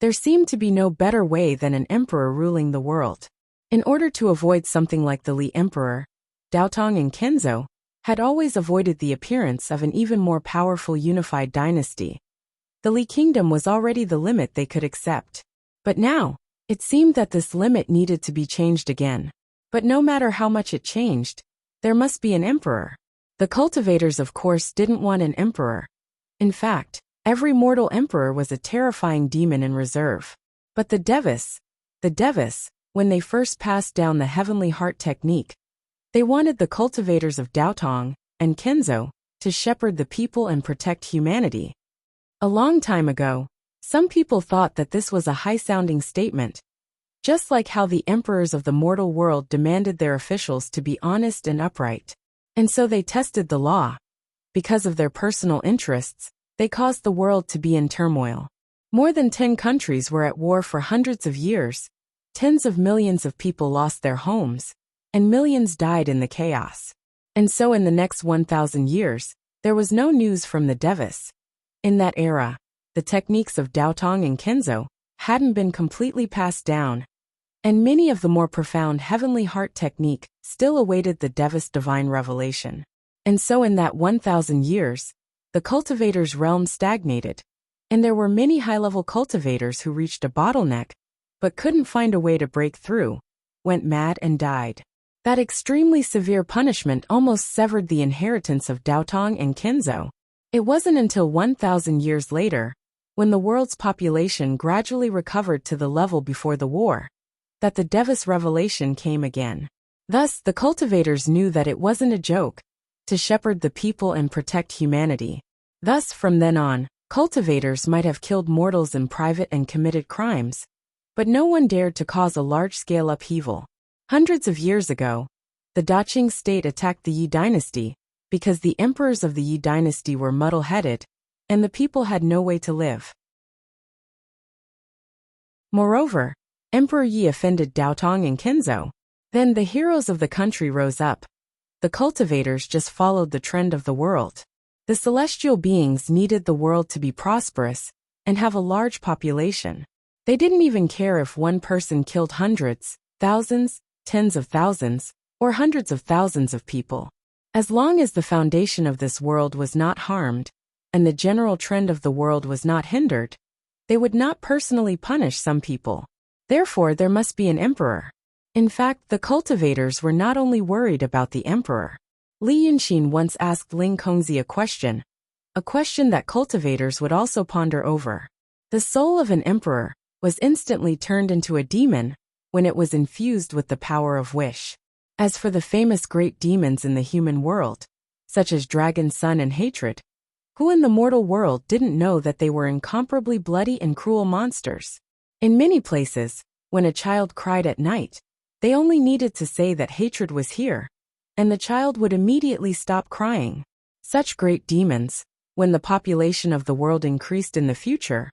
there seemed to be no better way than an emperor ruling the world. In order to avoid something like the Li Emperor, Daotong and Kenzo had always avoided the appearance of an even more powerful unified dynasty. The Li Kingdom was already the limit they could accept. But now, it seemed that this limit needed to be changed again. But no matter how much it changed, there must be an emperor. The cultivators of course didn't want an emperor. In fact, every mortal emperor was a terrifying demon in reserve. But the Devis, when they first passed down the Heavenly Heart technique, they wanted the cultivators of Daotong and Kenzo to shepherd the people and protect humanity. A long time ago, some people thought that this was a high-sounding statement, just like how the emperors of the mortal world demanded their officials to be honest and upright. And so they tested the law. Because of their personal interests, they caused the world to be in turmoil. More than 10 countries were at war for hundreds of years. Tens of millions of people lost their homes, and millions died in the chaos. And so in the next 1,000 years, there was no news from the Devis. In that era, the techniques of Daotong and Kenzo hadn't been completely passed down, and many of the more profound Heavenly Heart technique still awaited the Devis divine revelation. And so in that 1,000 years, the cultivators' realm stagnated, and there were many high-level cultivators who reached a bottleneck, but couldn't find a way to break through, went mad and died. That extremely severe punishment almost severed the inheritance of Daotong and Kenzo. It wasn't until 1,000 years later, when the world's population gradually recovered to the level before the war, that the Devis revelation came again. Thus, the cultivators knew that it wasn't a joke to shepherd the people and protect humanity. Thus, from then on, cultivators might have killed mortals in private and committed crimes, but no one dared to cause a large-scale upheaval. Hundreds of years ago, the Daqing state attacked the Yi dynasty because the emperors of the Yi dynasty were muddle-headed, and the people had no way to live. Moreover, Emperor Yi offended Daotong and Kenzo. Then the heroes of the country rose up, the cultivators just followed the trend of the world. The celestial beings needed the world to be prosperous and have a large population. They didn't even care if one person killed hundreds, thousands, tens of thousands, or hundreds of thousands of people. As long as the foundation of this world was not harmed, and the general trend of the world was not hindered, they would not personally punish some people. Therefore, there must be an emperor. In fact, the cultivators were not only worried about the emperor. Li Yunxin once asked Ling Kongzi a question that cultivators would also ponder over. The soul of an emperor was instantly turned into a demon when it was infused with the power of wish. As for the famous great demons in the human world, such as Dragon Sun and Hatred, who in the mortal world didn't know that they were incomparably bloody and cruel monsters? In many places, when a child cried at night, they only needed to say that hatred was here, and the child would immediately stop crying. Such great demons, when the population of the world increased in the future,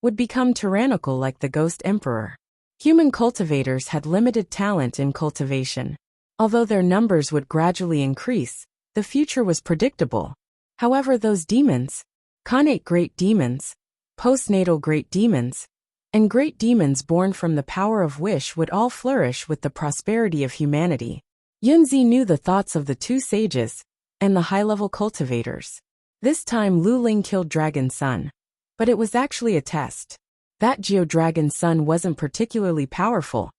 would become tyrannical like the Ghost Emperor. Human cultivators had limited talent in cultivation. Although their numbers would gradually increase, the future was predictable. However, those demons, connate great demons, postnatal great demons, and great demons born from the power of wish would all flourish with the prosperity of humanity. Yunzi knew the thoughts of the two sages and the high-level cultivators. This time Lu Ling killed Dragon Sun, but it was actually a test. That Geo-Dragon Sun wasn't particularly powerful,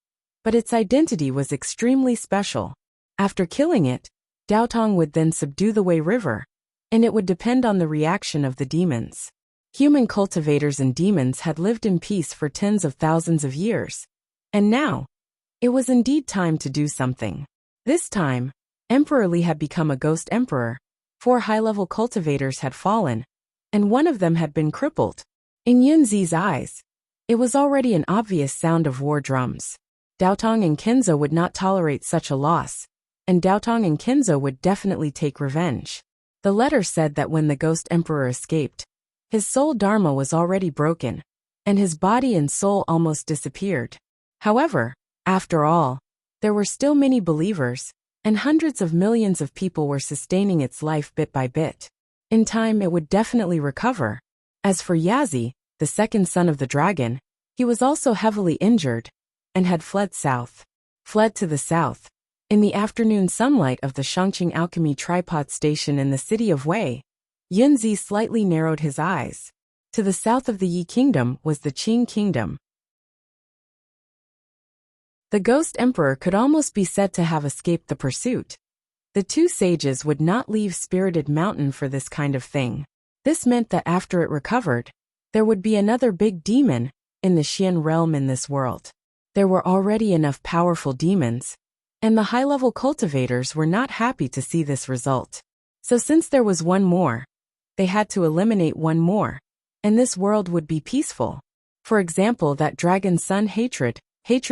but its identity was extremely special. After killing it, Daotong would then subdue the Wei River, and it would depend on the reaction of the demons. Human cultivators and demons had lived in peace for tens of thousands of years, and now, it was indeed time to do something. This time, Emperor Li had become a ghost emperor, 4 high-level cultivators had fallen, and one of them had been crippled. In Yunzi's eyes, it was already an obvious sound of war drums. Daotong and Kenzo would not tolerate such a loss, and Daotong and Kenzo would definitely take revenge. The letter said that when the ghost emperor escaped, his soul dharma was already broken, and his body and soul almost disappeared. However, after all, there were still many believers, and hundreds of millions of people were sustaining its life bit by bit. In time it would definitely recover. As for Yazi, the second son of the dragon, he was also heavily injured, and had fled south. Fled to the south. In the afternoon sunlight of the Shangqing Alchemy Tripod Station in the city of Wei, Yunzi slightly narrowed his eyes. To the south of the Yi Kingdom was the Qing Kingdom. The Ghost Emperor could almost be said to have escaped the pursuit. The two sages would not leave Spirited Mountain for this kind of thing. This meant that after it recovered, there would be another big demon in the Xian realm in this world. There were already enough powerful demons, and the high-level cultivators were not happy to see this result. So since there was one more, they had to eliminate one more, and this world would be peaceful. For example, that Dragon Sun Hatred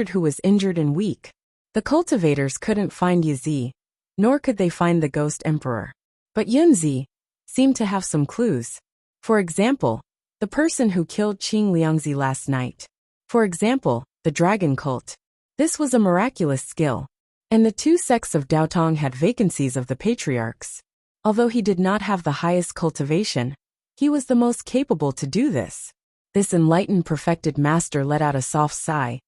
who was injured and weak. The cultivators couldn't find Yazi, nor could they find the Ghost Emperor. But Yunzi seemed to have some clues. For example, the person who killed Qing Liangzi last night. For example, the dragon cult. This was a miraculous skill. And the two sects of Daotong had vacancies of the patriarchs. Although he did not have the highest cultivation, he was the most capable to do this. This enlightened perfected master let out a soft sigh,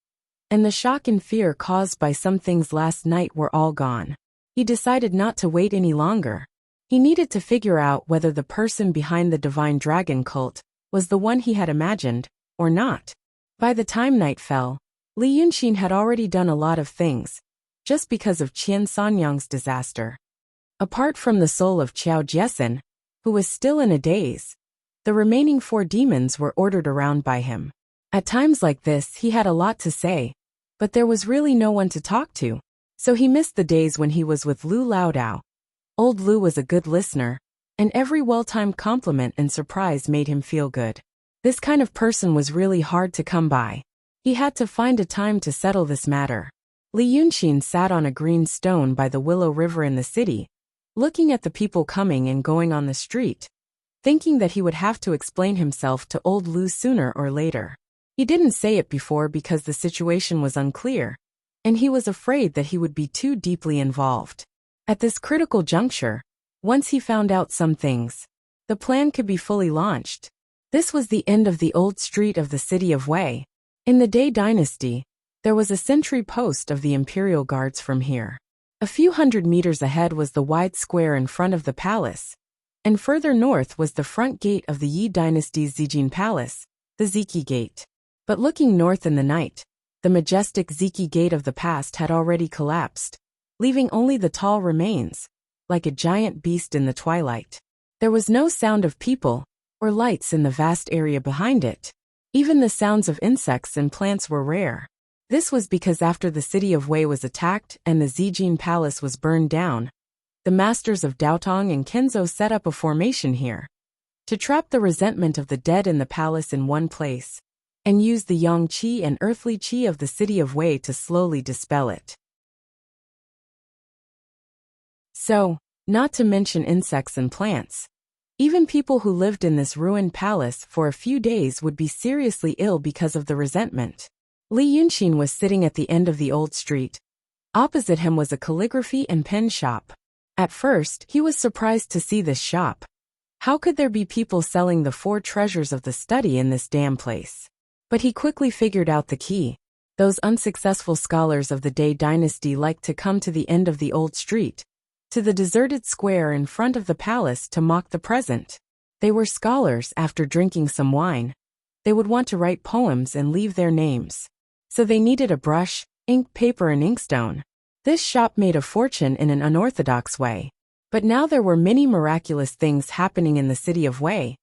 and the shock and fear caused by some things last night were all gone. He decided not to wait any longer. He needed to figure out whether the person behind the divine dragon cult was the one he had imagined, or not. By the time night fell, Li Yunxin had already done a lot of things, just because of Qian Sanyang's disaster. Apart from the soul of Qiao Jiesin, who was still in a daze, the remaining 4 demons were ordered around by him. At times like this he had a lot to say, but there was really no one to talk to, so he missed the days when he was with Lu Laodao. Old Lu was a good listener, and every well-timed compliment and surprise made him feel good. This kind of person was really hard to come by. He had to find a time to settle this matter. Li Yunxin sat on a green stone by the Willow River in the city, looking at the people coming and going on the street, thinking that he would have to explain himself to old Lu sooner or later. He didn't say it before because the situation was unclear, and he was afraid that he would be too deeply involved. At this critical juncture, once he found out some things, the plan could be fully launched. This was the end of the old street of the city of Wei. In the Dai dynasty, there was a sentry post of the imperial guards from here. A few hundred meters ahead was the wide square in front of the palace, and further north was the front gate of the Yi dynasty's Zijin Palace, the Ziki Gate. But looking north in the night, the majestic Ziki Gate of the past had already collapsed, leaving only the tall remains, like a giant beast in the twilight. There was no sound of people or lights in the vast area behind it. Even the sounds of insects and plants were rare. This was because after the city of Wei was attacked and the Zijin Palace was burned down, the masters of Daotong and Kenzo set up a formation here to trap the resentment of the dead in the palace in one place, and use the yang qi and earthly qi of the city of Wei to slowly dispel it. So, not to mention insects and plants, even people who lived in this ruined palace for a few days would be seriously ill because of the resentment. Li Yunxin was sitting at the end of the old street. Opposite him was a calligraphy and pen shop. At first, he was surprised to see this shop. How could there be people selling the 4 treasures of the study in this damn place? But he quickly figured out the key. Those unsuccessful scholars of the Dai dynasty liked to come to the end of the old street, to the deserted square in front of the palace to mock the present. They were scholars after drinking some wine. They would want to write poems and leave their names. So they needed a brush, ink, paper, and inkstone. This shop made a fortune in an unorthodox way. But now there were many miraculous things happening in the city of Wei,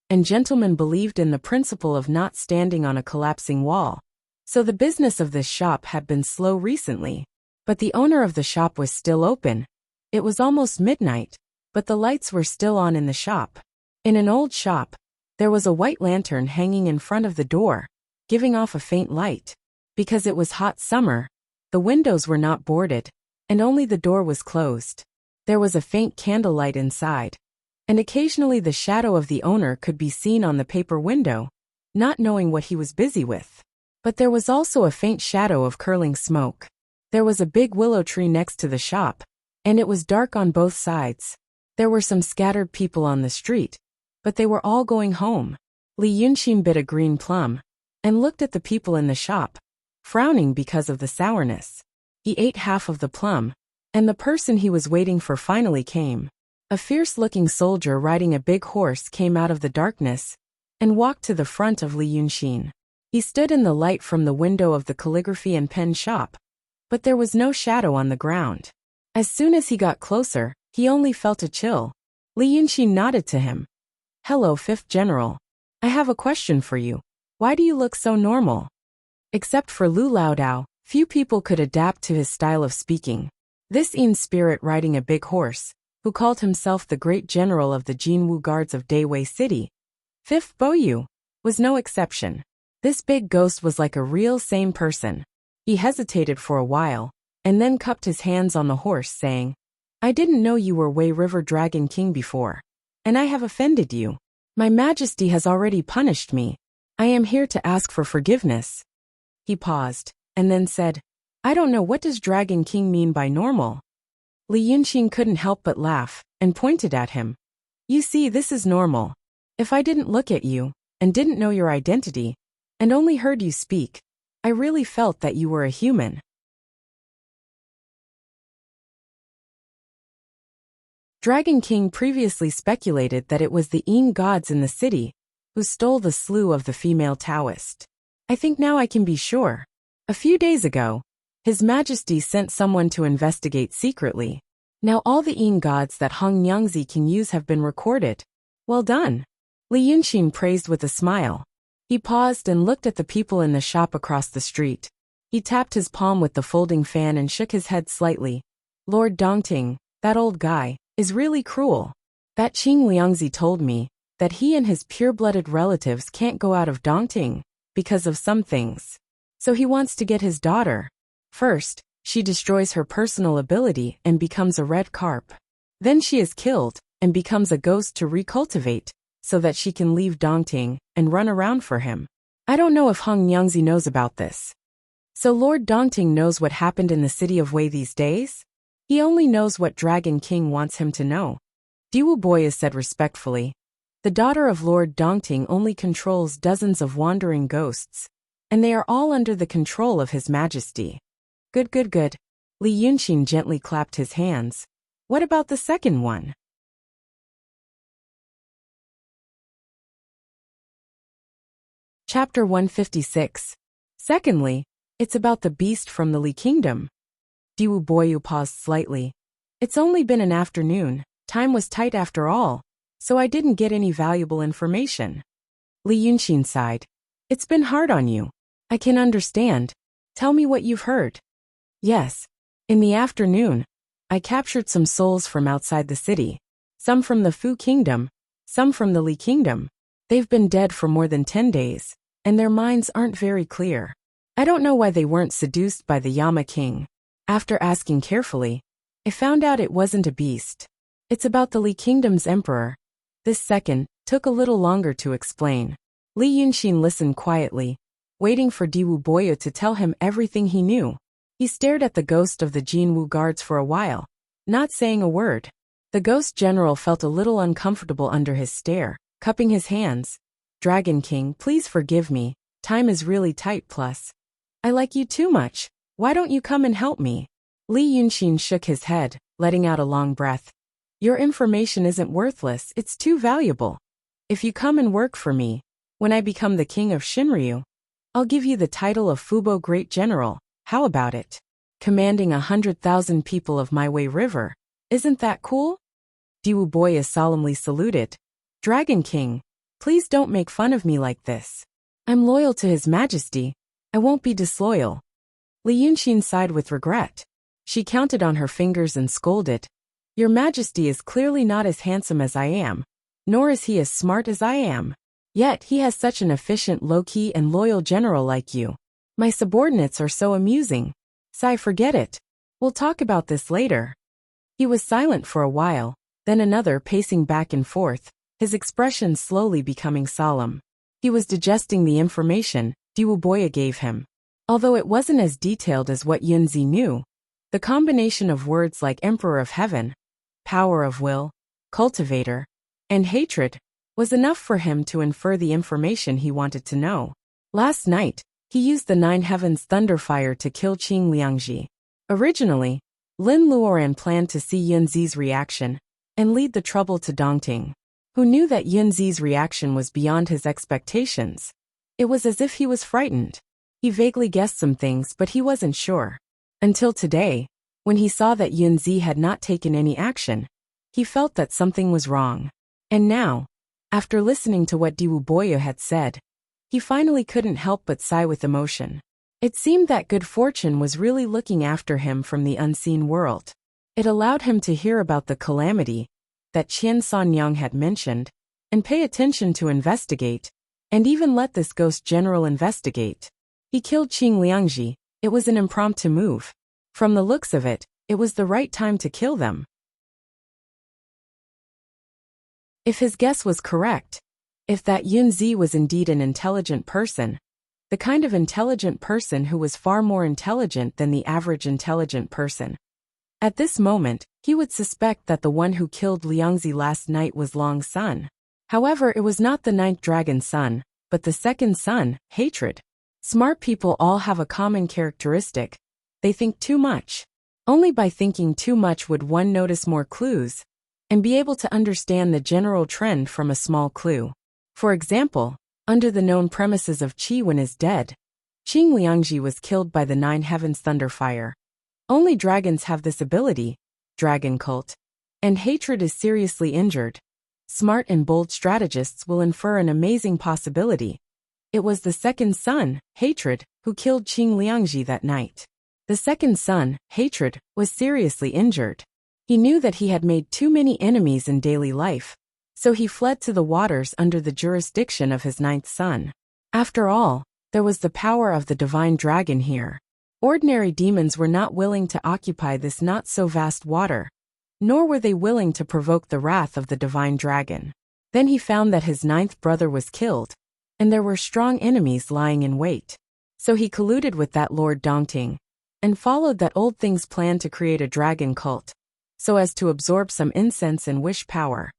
and gentlemen believed in the principle of not standing on a collapsing wall. So the business of this shop had been slow recently. But the owner of the shop was still open. It was almost midnight, but the lights were still on in the shop. In an old shop, there was a white lantern hanging in front of the door, giving off a faint light. Because it was hot summer, the windows were not boarded, and only the door was closed. There was a faint candlelight inside, and occasionally the shadow of the owner could be seen on the paper window, not knowing what he was busy with. But there was also a faint shadow of curling smoke. There was a big willow tree next to the shop, and it was dark on both sides. There were some scattered people on the street, but they were all going home. Li Yunxin bit a green plum and looked at the people in the shop, frowning because of the sourness. He ate half of the plum, and the person he was waiting for finally came. A fierce-looking soldier riding a big horse came out of the darkness and walked to the front of Li Yunxin. He stood in the light from the window of the calligraphy and pen shop, but there was no shadow on the ground. As soon as he got closer, he only felt a chill. Li Yunxin nodded to him. "Hello, Fifth General. I have a question for you. Why do you look so normal?" Except for Lu Laodao, few people could adapt to his style of speaking. This Yin spirit riding a big horse, who called himself the great general of the Jinwu guards of Daiwei City, Fifth Boyu, was no exception. This big ghost was like a real same person. He hesitated for a while, and then cupped his hands on the horse, saying, "I didn't know you were Wei River Dragon King before, and I have offended you. My Majesty has already punished me. I am here to ask for forgiveness." He paused, and then said, "I don't know, what does Dragon King mean by normal?" Li Yunxin couldn't help but laugh, and pointed at him. "You see, this is normal. If I didn't look at you, and didn't know your identity, and only heard you speak, I really felt that you were a human." Dragon King previously speculated that it was the Yin gods in the city who stole the slough of the female Taoist. "I think now I can be sure. A few days ago, His Majesty sent someone to investigate secretly. Now all the Yin gods that Hong Nyangzi can use have been recorded. Well done." Li Yunxin praised with a smile. He paused and looked at the people in the shop across the street. He tapped his palm with the folding fan and shook his head slightly. "Lord Dongting, that old guy, is really cruel. That Qing Liangzi told me that he and his pure-blooded relatives can't go out of Dongting because of some things. So he wants to get his daughter. First, she destroys her personal ability and becomes a red carp. Then she is killed and becomes a ghost to recultivate, so that she can leave Dongting and run around for him. I don't know if Hong Nyangzi knows about this. So Lord Dongting knows what happened in the city of Wei these days? He only knows what Dragon King wants him to know. Diwu Boya said respectfully. The daughter of Lord Dongting only controls dozens of wandering ghosts, and they are all under the control of His Majesty. Good, good, good. Li Yunxin gently clapped his hands. What about the second one? Chapter 156. Secondly, it's about the beast from the Li Kingdom. Diwu Boyu paused slightly. It's only been an afternoon, time was tight after all, so I didn't get any valuable information. Li Yunxin sighed. It's been hard on you. I can understand. Tell me what you've heard. Yes. In the afternoon, I captured some souls from outside the city. Some from the Fu Kingdom, some from the Li Kingdom. They've been dead for more than 10 days, and their minds aren't very clear. I don't know why they weren't seduced by the Yama King. After asking carefully, I found out it wasn't a beast. It's about the Li Kingdom's emperor. This second took a little longer to explain. Li Yunxin listened quietly, waiting for Diwu Boyu to tell him everything he knew. He stared at the ghost of the Jinwu guards for a while, not saying a word. The ghost general felt a little uncomfortable under his stare, cupping his hands. Dragon King, please forgive me. Time is really tight plus. I like you too much. Why don't you come and help me? Li Yunxin shook his head, letting out a long breath. Your information isn't worthless, it's too valuable. If you come and work for me, when I become the king of Shinryu, I'll give you the title of Fubo Great General. How about it? Commanding 100,000 people of My Way River. Isn't that cool? Diwu Boya solemnly saluted. Dragon King, please don't make fun of me like this. I'm loyal to His Majesty. I won't be disloyal. Li Yunxin sighed with regret. She counted on her fingers and scolded. Your Majesty is clearly not as handsome as I am, nor is he as smart as I am. Yet he has such an efficient, low-key and loyal general like you. My subordinates are so amusing. Sigh, forget it. We'll talk about this later. He was silent for a while, then another pacing back and forth, his expression slowly becoming solemn. He was digesting the information Diwu Boya gave him. Although it wasn't as detailed as what Yunzi knew, the combination of words like Emperor of Heaven, Power of Will, Cultivator, and Hatred was enough for him to infer the information he wanted to know. Last night, he used the Nine Heavens Thunderfire to kill Qing Liangji. Originally, Lin Luoran planned to see Yunzi's reaction and lead the trouble to Dongting, who knew that Yunzi's reaction was beyond his expectations. It was as if he was frightened. He vaguely guessed some things, but he wasn't sure. Until today, when he saw that Yunzi had not taken any action, he felt that something was wrong. And now, after listening to what Diwu Boya had said, he finally couldn't help but sigh with emotion. It seemed that good fortune was really looking after him from the unseen world. It allowed him to hear about the calamity that Qian Sanyang had mentioned, and pay attention to investigate, and even let this ghost general investigate. He killed Qing Liangji. It was an impromptu move. From the looks of it, it was the right time to kill them. If his guess was correct, if that Yunzi was indeed an intelligent person, the kind of intelligent person who was far more intelligent than the average intelligent person. At this moment, he would suspect that the one who killed Liangzi last night was Long's son. However, it was not the ninth dragon's son, but the second son, Hatred. Smart people all have a common characteristic. They think too much. Only by thinking too much would one notice more clues and be able to understand the general trend from a small clue. For example, under the known premises of Qi Wen is dead, Qing Liangji was killed by the Nine Heavens Thunderfire. Only dragons have this ability, dragon cult, and Hatred is seriously injured. Smart and bold strategists will infer an amazing possibility. It was the second son, Hatred, who killed Qing Liangji that night. The second son, Hatred, was seriously injured. He knew that he had made too many enemies in daily life, so he fled to the waters under the jurisdiction of his ninth son. After all, there was the power of the divine dragon here. Ordinary demons were not willing to occupy this not-so-vast water, nor were they willing to provoke the wrath of the divine dragon. Then he found that his ninth brother was killed, and there were strong enemies lying in wait. So he colluded with that Lord Dongting, and followed that old thing's plan to create a dragon cult, so as to absorb some incense and wish power.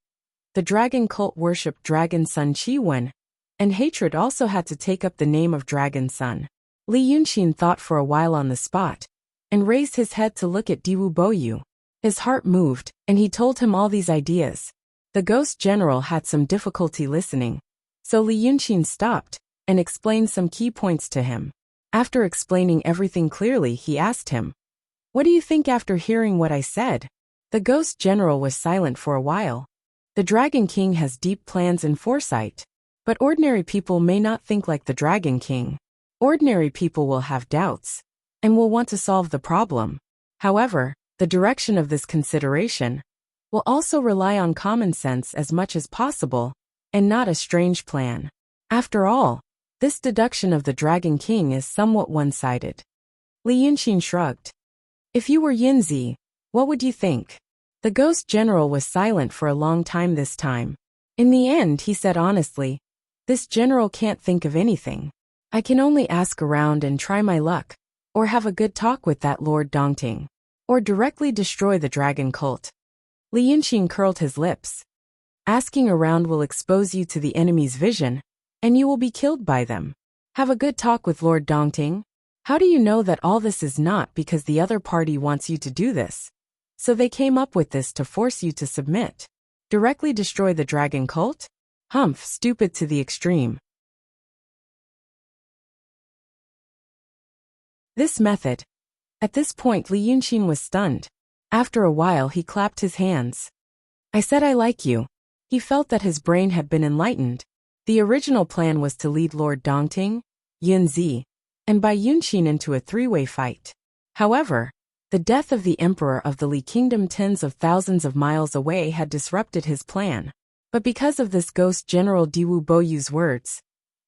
The dragon cult worshipped Dragon Sun Chi-Wen, and hatred also had to take up the name of Dragon Sun. Li Yunxin thought for a while on the spot, and raised his head to look at Diwu Boyu. His heart moved, and he told him all these ideas. The ghost general had some difficulty listening, so Li Yunxin stopped and explained some key points to him. After explaining everything clearly, he asked him, "What do you think after hearing what I said?" The ghost general was silent for a while. The Dragon King has deep plans and foresight, but ordinary people may not think like the Dragon King. Ordinary people will have doubts and will want to solve the problem. However, the direction of this consideration will also rely on common sense as much as possible, and not a strange plan. After all, this deduction of the Dragon King is somewhat one-sided. Li Yunxin shrugged. "If you were Yinzi, what would you think?" The ghost general was silent for a long time this time. In the end, he said honestly, "This general can't think of anything. I can only ask around and try my luck, or have a good talk with that Lord Dongting, or directly destroy the dragon cult." Li Yunxin curled his lips. "Asking around will expose you to the enemy's vision, and you will be killed by them. Have a good talk with Lord Dongting? How do you know that all this is not because the other party wants you to do this? So they came up with this to force you to submit. Directly destroy the dragon cult? Humph, stupid to the extreme." This method. At this point, Li Yunxin was stunned. After a while, he clapped his hands. "I said I like you." He felt that his brain had been enlightened. The original plan was to lead Lord Dongting, Yunzi, and Bai Yunxin into a three-way fight. However, the death of the emperor of the Li Kingdom tens of thousands of miles away had disrupted his plan. But because of this ghost general Diwu Boyu's words,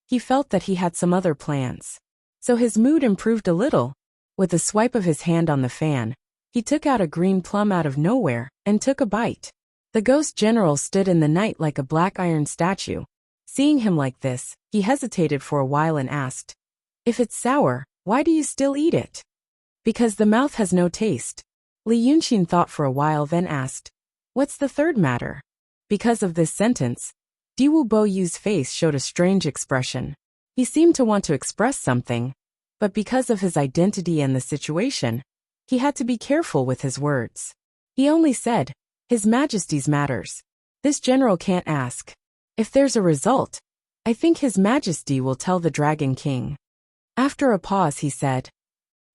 he felt that he had some other plans. So his mood improved a little. With a swipe of his hand on the fan, he took out a green plum out of nowhere and took a bite. The ghost general stood in the night like a black iron statue. Seeing him like this, he hesitated for a while and asked, "If it's sour, why do you still eat it?" "Because the mouth has no taste." Li Yunxin thought for a while, then asked, "What's the third matter?" Because of this sentence, Diwu Boyu's face showed a strange expression. He seemed to want to express something, but because of his identity and the situation, he had to be careful with his words. He only said, "His Majesty's matters. This general can't ask. If there's a result, I think His Majesty will tell the Dragon King." After a pause, he said,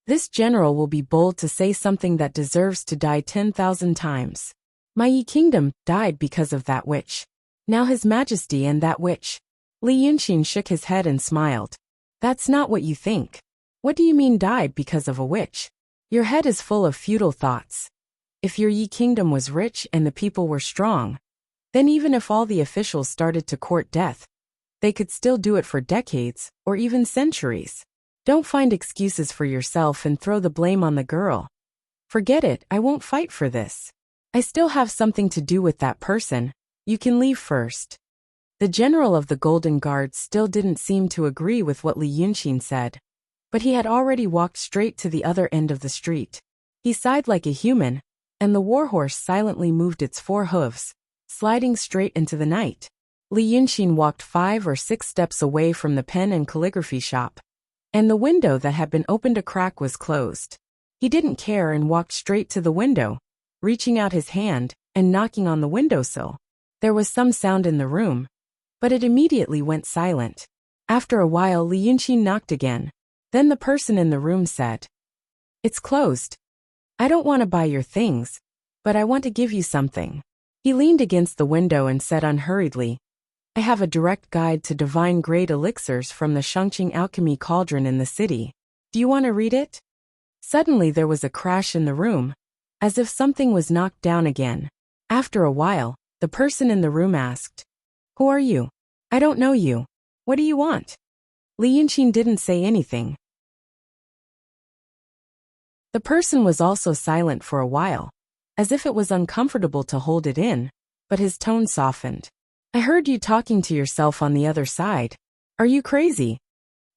"This general will be bold to say something that deserves to die 10,000 times. My Yi Kingdom died because of that witch. Now His Majesty and that witch." Li Yunxin shook his head and smiled. "That's not what you think. What do you mean died because of a witch? Your head is full of futile thoughts. If your Yi Kingdom was rich and the people were strong, then even if all the officials started to court death, they could still do it for decades or even centuries. Don't find excuses for yourself and throw the blame on the girl. Forget it, I won't fight for this. I still have something to do with that person. You can leave first." The general of the Golden Guards still didn't seem to agree with what Li Yunxin said, but he had already walked straight to the other end of the street. He sighed like a human, and the warhorse silently moved its 4 hooves, sliding straight into the night. Li Yunxin walked 5 or 6 steps away from the pen and calligraphy shop, and the window that had been opened a crack was closed. He didn't care and walked straight to the window, reaching out his hand and knocking on the windowsill. There was some sound in the room, but it immediately went silent. After a while, Li Yunxin knocked again. Then the person in the room said, "It's closed. I don't want to buy your things, but I want to give you something." He leaned against the window and said unhurriedly, "I have a direct guide to divine grade elixirs from the Shangqing alchemy cauldron in the city. Do you want to read it?" Suddenly there was a crash in the room, as if something was knocked down again. After a while, the person in the room asked, "Who are you? I don't know you. What do you want?" Li Yunxin didn't say anything. The person was also silent for a while, as if it was uncomfortable to hold it in, but his tone softened. "I heard you talking to yourself on the other side. Are you crazy?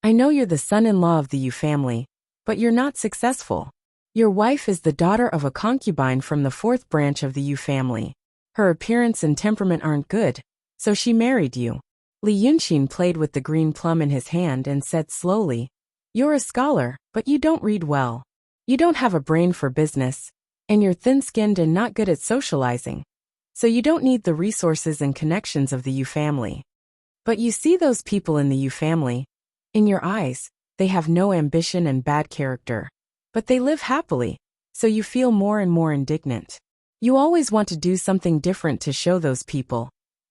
I know you're the son-in-law of the Yu family, but you're not successful. Your wife is the daughter of a concubine from the fourth branch of the Yu family. Her appearance and temperament aren't good, so she married you. Li Yunxin played with the green plum in his hand and said slowly, "You're a scholar, but you don't read well. You don't have a brain for business, and you're thin-skinned and not good at socializing. So you don't need the resources and connections of the Yu family. But you see those people in the Yu family. In your eyes, they have no ambition and bad character. But they live happily, so you feel more and more indignant. You always want to do something different to show those people,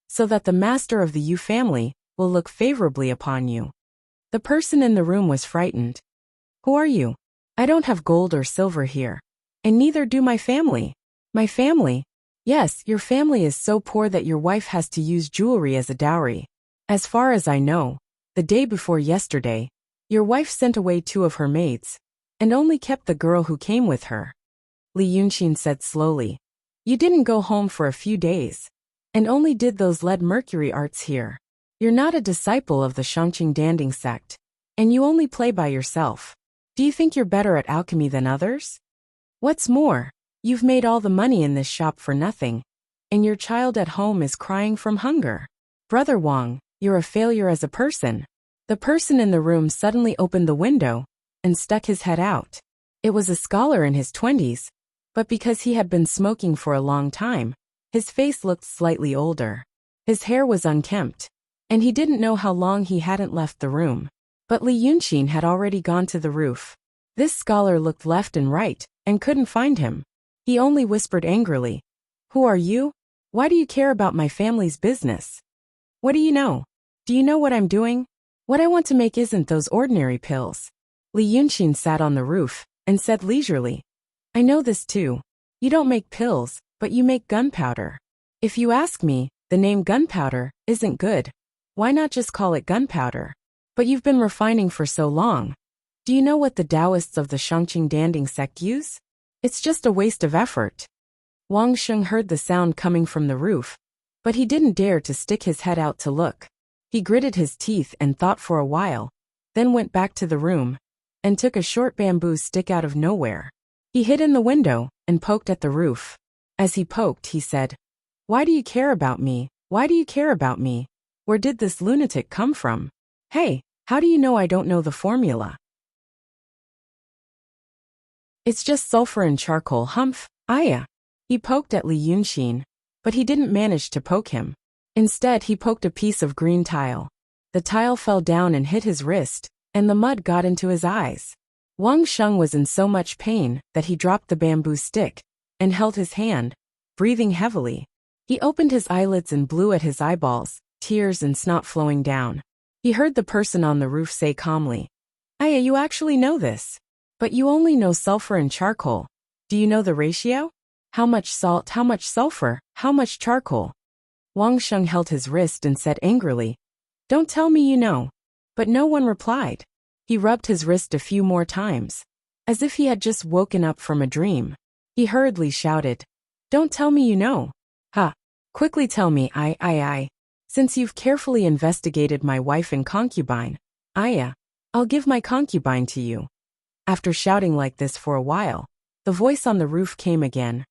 so that the master of the Yu family will look favorably upon you." The person in the room was frightened. "Who are you? I don't have gold or silver here, and neither do my family." "My family?" "Yes, your family is so poor that your wife has to use jewelry as a dowry. As far as I know, the day before yesterday, your wife sent away 2 of her maids, and only kept the girl who came with her." Li Yunxin said slowly, "You didn't go home for a few days, and only did those lead mercury arts here. You're not a disciple of the Shangqing Danding sect, and you only play by yourself. Do you think you're better at alchemy than others? What's more, you've made all the money in this shop for nothing, and your child at home is crying from hunger. Brother Wang, you're a failure as a person." The person in the room suddenly opened the window and stuck his head out. It was a scholar in his 20s, but because he had been smoking for a long time, his face looked slightly older. His hair was unkempt, and he didn't know how long he hadn't left the room. But Li Yunxin had already gone to the roof. This scholar looked left and right, and couldn't find him. He only whispered angrily, "Who are you? Why do you care about my family's business? What do you know? Do you know what I'm doing? What I want to make isn't those ordinary pills." Li Yunxin sat on the roof and said leisurely, "I know this too. You don't make pills, but you make gunpowder. If you ask me, the name gunpowder isn't good. Why not just call it gunpowder? But you've been refining for so long. Do you know what the Taoists of the Shangqing Danding sect use? It's just a waste of effort." Wang Sheng heard the sound coming from the roof, but he didn't dare to stick his head out to look. He gritted his teeth and thought for a while, then went back to the room and took a short bamboo stick out of nowhere. He hid in the window and poked at the roof. As he poked, he said, "Why do you care about me? Why do you care about me? Where did this lunatic come from? Hey, how do you know I don't know the formula? It's just sulfur and charcoal, humph, Aya." He poked at Li Yunxin, but he didn't manage to poke him. Instead, he poked a piece of green tile. The tile fell down and hit his wrist, and the mud got into his eyes. Wang Sheng was in so much pain that he dropped the bamboo stick and held his hand, breathing heavily. He opened his eyelids and blew at his eyeballs, tears and snot flowing down. He heard the person on the roof say calmly, "Aya, you actually know this. But you only know sulfur and charcoal. Do you know the ratio? How much salt, how much sulfur, how much charcoal?" Wang Sheng held his wrist and said angrily, "Don't tell me you know." But no one replied. He rubbed his wrist a few more times, as if he had just woken up from a dream. He hurriedly shouted, "Don't tell me you know. Ha! Quickly tell me, I. Since you've carefully investigated my wife and concubine, I'll give my concubine to you." After shouting like this for a while, the voice on the roof came again.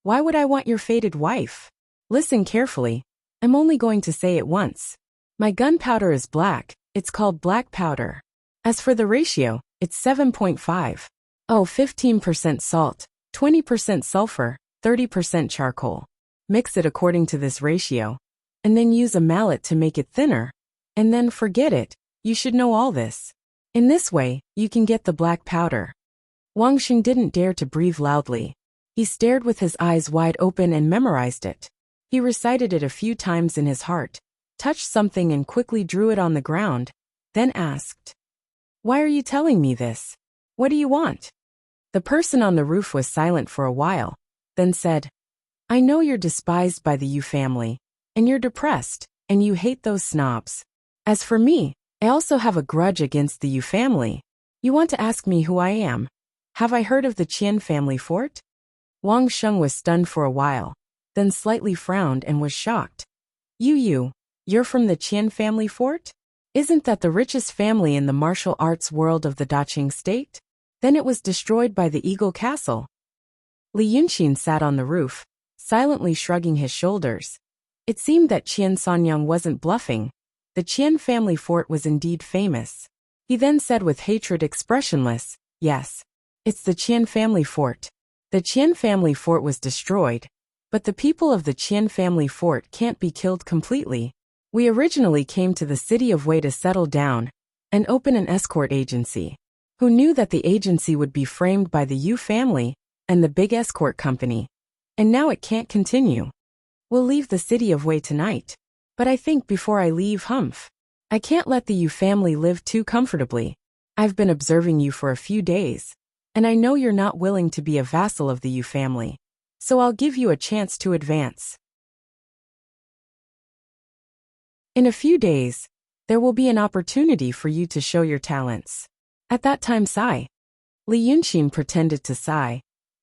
"Why would I want your fated wife? Listen carefully. I'm only going to say it once. My gunpowder is black. It's called black powder. As for the ratio, it's 7.5. Oh, 15% salt, 20% sulfur, 30% charcoal. Mix it according to this ratio, and then use a mallet to make it thinner, and then forget it. You should know all this. In this way, you can get the black powder." Wang Sheng didn't dare to breathe loudly. He stared with his eyes wide open and memorized it. He recited it a few times in his heart, touched something and quickly drew it on the ground, then asked, "Why are you telling me this? What do you want?" The person on the roof was silent for a while, then said, "I know you're despised by the Yu family, and you're depressed, and you hate those snobs. As for me, I also have a grudge against the Yu family. You want to ask me who I am? Have I heard of the Qian family fort?" Wang Sheng was stunned for a while, then slightly frowned and was shocked. You're from the Qian family fort? Isn't that the richest family in the martial arts world of the Daqing state? Then it was destroyed by the Eagle Castle. Li Yunxin sat on the roof, silently shrugging his shoulders. It seemed that Qian Sanyang wasn't bluffing. The Qian family fort was indeed famous. He then said with hatred expressionless, "Yes. It's the Qian family fort." The Qian family fort was destroyed, but the people of the Qian family fort can't be killed completely. We originally came to the city of Wei to settle down and open an escort agency. Who knew that the agency would be framed by the Yu family and the big escort company? And now it can't continue. We'll leave the city of Wei tonight. But I think before I leave, I can't let the Yu family live too comfortably. I've been observing you for a few days, and I know you're not willing to be a vassal of the Yu family. So I'll give you a chance to advance. In a few days, there will be an opportunity for you to show your talents. At that time, sigh. Li Yunxin pretended to sigh.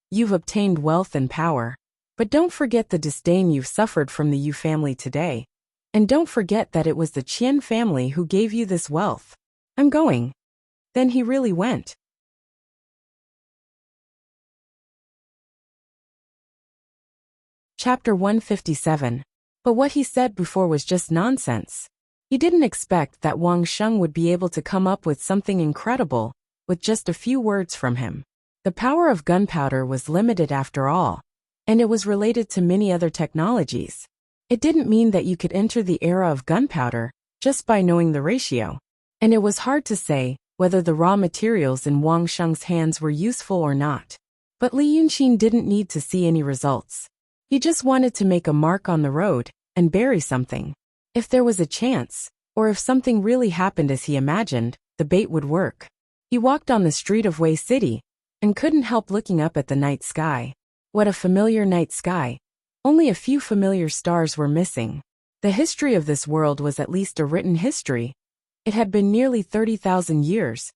You've obtained wealth and power. But don't forget the disdain you've suffered from the Yu family today. And don't forget that it was the Qian family who gave you this wealth. I'm going. Then he really went. Chapter 157. But what he said before was just nonsense. He didn't expect that Wang Sheng would be able to come up with something incredible with just a few words from him. The power of gunpowder was limited after all, and it was related to many other technologies. It didn't mean that you could enter the era of gunpowder just by knowing the ratio. And it was hard to say whether the raw materials in Wang Sheng's hands were useful or not. But Li Yunxin didn't need to see any results. He just wanted to make a mark on the road and bury something. If there was a chance, or if something really happened as he imagined, the bait would work. He walked on the street of Wei City and couldn't help looking up at the night sky. What a familiar night sky. Only a few familiar stars were missing. The history of this world was at least a written history. It had been nearly 30,000 years.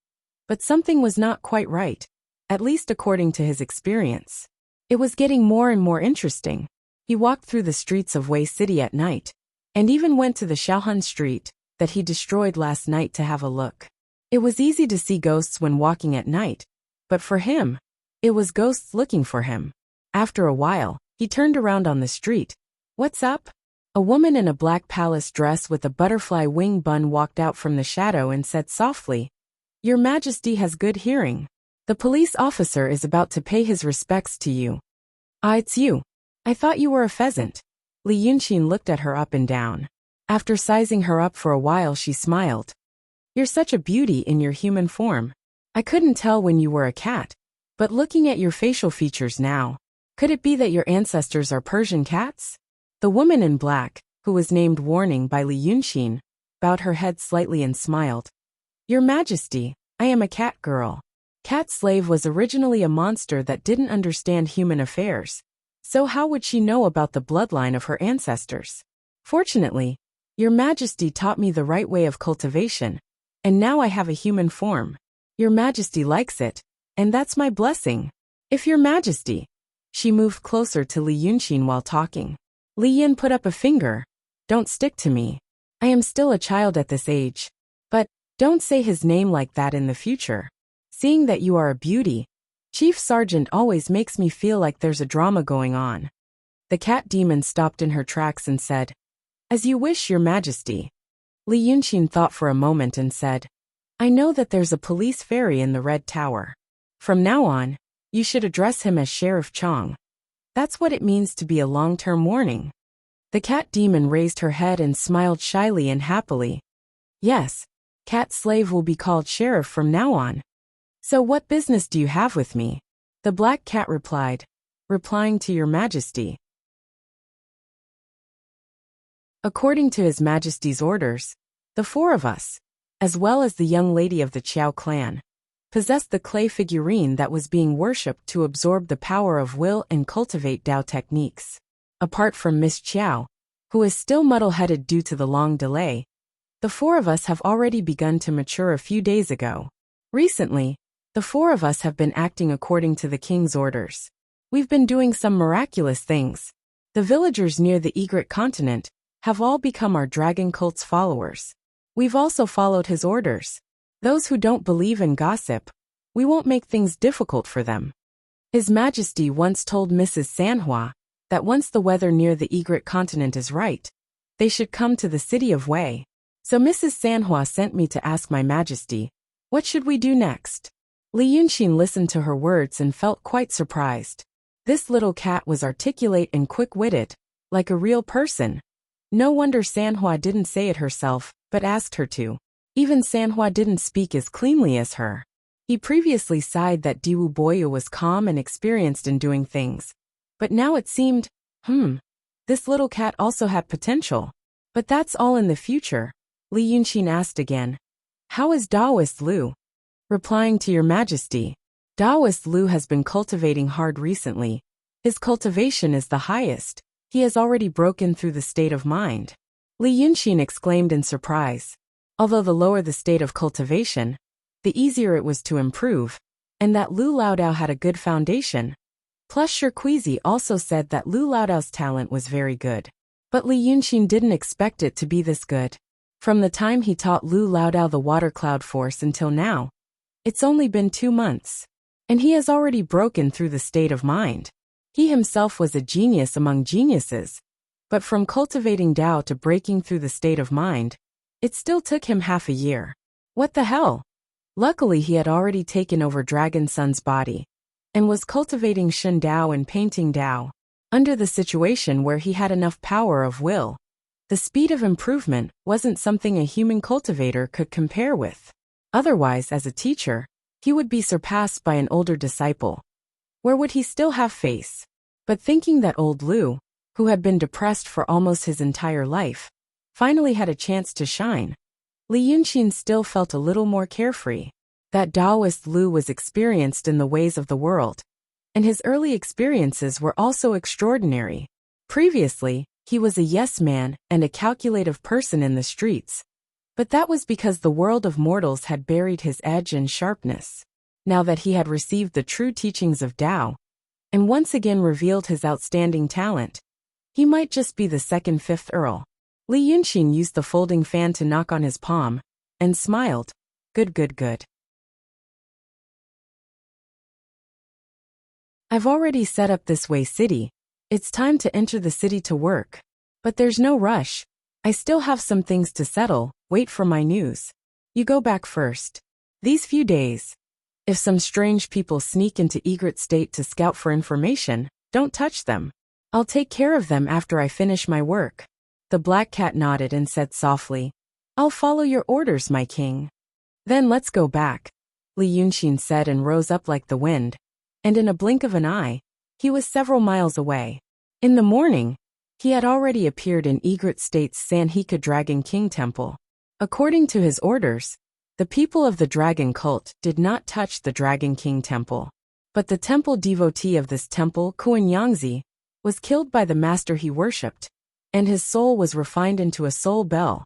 But something was not quite right, at least according to his experience. It was getting more and more interesting. He walked through the streets of Wei City at night, and even went to the Shaohan Street that he destroyed last night to have a look. It was easy to see ghosts when walking at night, but for him, it was ghosts looking for him. After a while, he turned around on the street. "What's up?" A woman in a black palace dress with a butterfly wing bun walked out from the shadow and said softly, "Your Majesty has good hearing. The police officer is about to pay his respects to you." "Ah, it's you. I thought you were a pheasant." Li Yunxin looked at her up and down. After sizing her up for a while, she smiled. "You're such a beauty in your human form. I couldn't tell when you were a cat, but looking at your facial features now, could it be that your ancestors are Persian cats?" The woman in black, who was named Warning by Li Yunxin, bowed her head slightly and smiled. "Your Majesty, I am a cat girl." Cat Slave was originally a monster that didn't understand human affairs. So how would she know about the bloodline of her ancestors? "Fortunately, Your Majesty taught me the right way of cultivation, and now I have a human form. Your Majesty likes it, and that's my blessing. If Your Majesty..." She moved closer to Li Yunxin while talking. Li Yin put up a finger. "Don't stick to me. I am still a child at this age. But, don't say his name like that in the future. Seeing that you are a beauty, Chief Sergeant always makes me feel like there's a drama going on." The cat demon stopped in her tracks and said, "As you wish, Your Majesty." Li Yunxin thought for a moment and said, "I know that there's a police ferry in the Red Tower. From now on, you should address him as Sheriff Chong. That's what it means to be a long-term warning." The cat demon raised her head and smiled shyly and happily. "Yes, Cat Slave will be called Sheriff from now on. So what business do you have with me?" The black cat replied, "Replying to Your Majesty." According to His Majesty's orders, the four of us, as well as the young lady of the Qiao clan, possessed the clay figurine that was being worshipped to absorb the power of will and cultivate Dao techniques. Apart from Miss Qiao, who is still muddle-headed due to the long delay, the four of us have already begun to mature a few days ago. Recently, the four of us have been acting according to the king's orders. We've been doing some miraculous things. The villagers near the Egret continent have all become our dragon cult's followers. We've also followed his orders. Those who don't believe and gossip We won't make things difficult for them. His Majesty once told Mrs. Sanhua that once the weather near the Egret continent is right, they should come to the city of Wei. So Mrs. Sanhua sent me to ask my Majesty, what should we do next? Li Yunxin listened to her words and felt quite surprised. This little cat was articulate and quick-witted, like a real person. No wonder Sanhua didn't say it herself, but asked her to. Even Sanhua didn't speak as cleanly as her. He previously sighed that Diwu Boyu was calm and experienced in doing things. But now it seemed, this little cat also had potential. But that's all in the future. Li Yunxin asked again. How is Daoist Lu? Replying to your Majesty, Daoist Lu has been cultivating hard recently. His cultivation is the highest. He has already broken through the state of mind. Li Yunxin exclaimed in surprise. Although the lower the state of cultivation, the easier it was to improve, and that Lu Laodao had a good foundation. Plus Shirquizi also said that Lu Laodao's talent was very good. But Li Yunxin didn't expect it to be this good. From the time he taught Lu Laodao the water cloud force until now, it's only been 2 months. And he has already broken through the state of mind. He himself was a genius among geniuses. But from cultivating Dao to breaking through the state of mind, it still took him half a year. What the hell? Luckily he had already taken over Dragon Sun's body, and was cultivating Shen Dao and painting Dao. Under the situation where he had enough power of will, the speed of improvement wasn't something a human cultivator could compare with. Otherwise, as a teacher, he would be surpassed by an older disciple. Where would he still have face? But thinking that old Lu, who had been depressed for almost his entire life, finally had a chance to shine, Li Yunxin still felt a little more carefree. That Daoist Lu was experienced in the ways of the world, and his early experiences were also extraordinary. Previously, he was a yes man and a calculative person in the streets. But that was because the world of mortals had buried his edge and sharpness. Now that he had received the true teachings of Dao, and once again revealed his outstanding talent, he might just be the second fifth Earl. Li Yunxin used the folding fan to knock on his palm, and smiled. Good. I've already set up this Wei city. It's time to enter the city to work. But there's no rush. I still have some things to settle. Wait for my news. You go back first. These few days. If some strange people sneak into Egret State to scout for information, don't touch them. I'll take care of them after I finish my work. The black cat nodded and said softly, I'll follow your orders, my king. Then let's go back, Li Yunxin said and rose up like the wind. And in a blink of an eye, he was several miles away. In the morning, he had already appeared in Egret State's Sanhika Dragon King Temple. According to his orders, the people of the Dragon Cult did not touch the Dragon King Temple. But the temple devotee of this temple, Kuan Yangzi, was killed by the master he worshipped, and his soul was refined into a soul bell.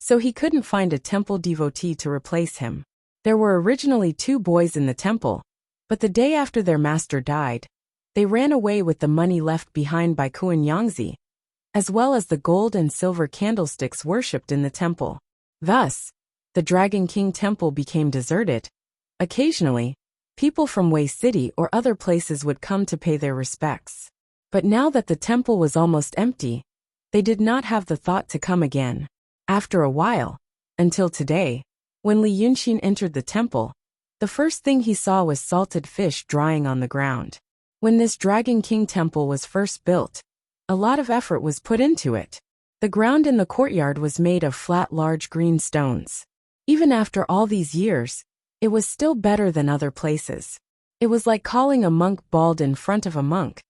So he couldn't find a temple devotee to replace him. There were originally 2 boys in the temple, but the day after their master died, they ran away with the money left behind by Kuan Yangzi, as well as the gold and silver candlesticks worshipped in the temple. Thus, the Dragon King Temple became deserted. Occasionally, people from Wei City or other places would come to pay their respects. But now that the temple was almost empty, they did not have the thought to come again. After a while, until today, when Li Yunxin entered the temple, the first thing he saw was salted fish drying on the ground. When this Dragon King Temple was first built, a lot of effort was put into it. The ground in the courtyard was made of flat large green stones. Even after all these years, it was still better than other places. It was like calling a monk bald in front of a monk.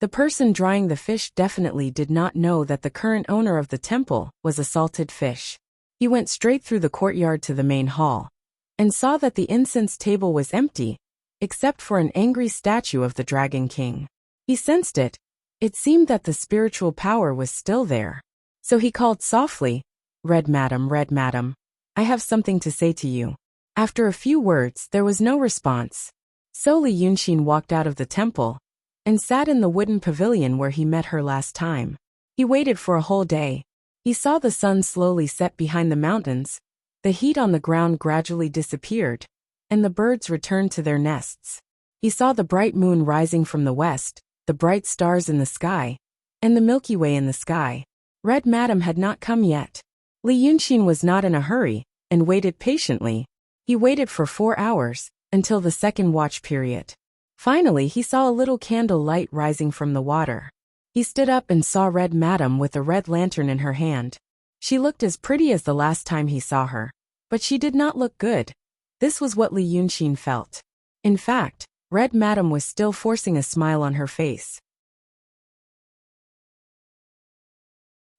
The person drying the fish definitely did not know that the current owner of the temple was a salted fish. He went straight through the courtyard to the main hall, and saw that the incense table was empty, except for an angry statue of the Dragon King. He sensed it. It seemed that the spiritual power was still there. So he called softly, Red Madam, I have something to say to you. After a few words, there was no response. So Li Yunxin walked out of the temple, and sat in the wooden pavilion where he met her last time. He waited for a whole day. He saw the sun slowly set behind the mountains. The heat on the ground gradually disappeared, and the birds returned to their nests. He saw the bright moon rising from the west, the bright stars in the sky, and the Milky Way in the sky. Red Madam had not come yet. Li Yunxin was not in a hurry, and waited patiently. He waited for 4 hours, until the second watch period. Finally he saw a little candle light rising from the water. He stood up and saw Red Madam with a red lantern in her hand. She looked as pretty as the last time he saw her, but she did not look good. This was what Li Yunxin felt. In fact, Red Madam was still forcing a smile on her face.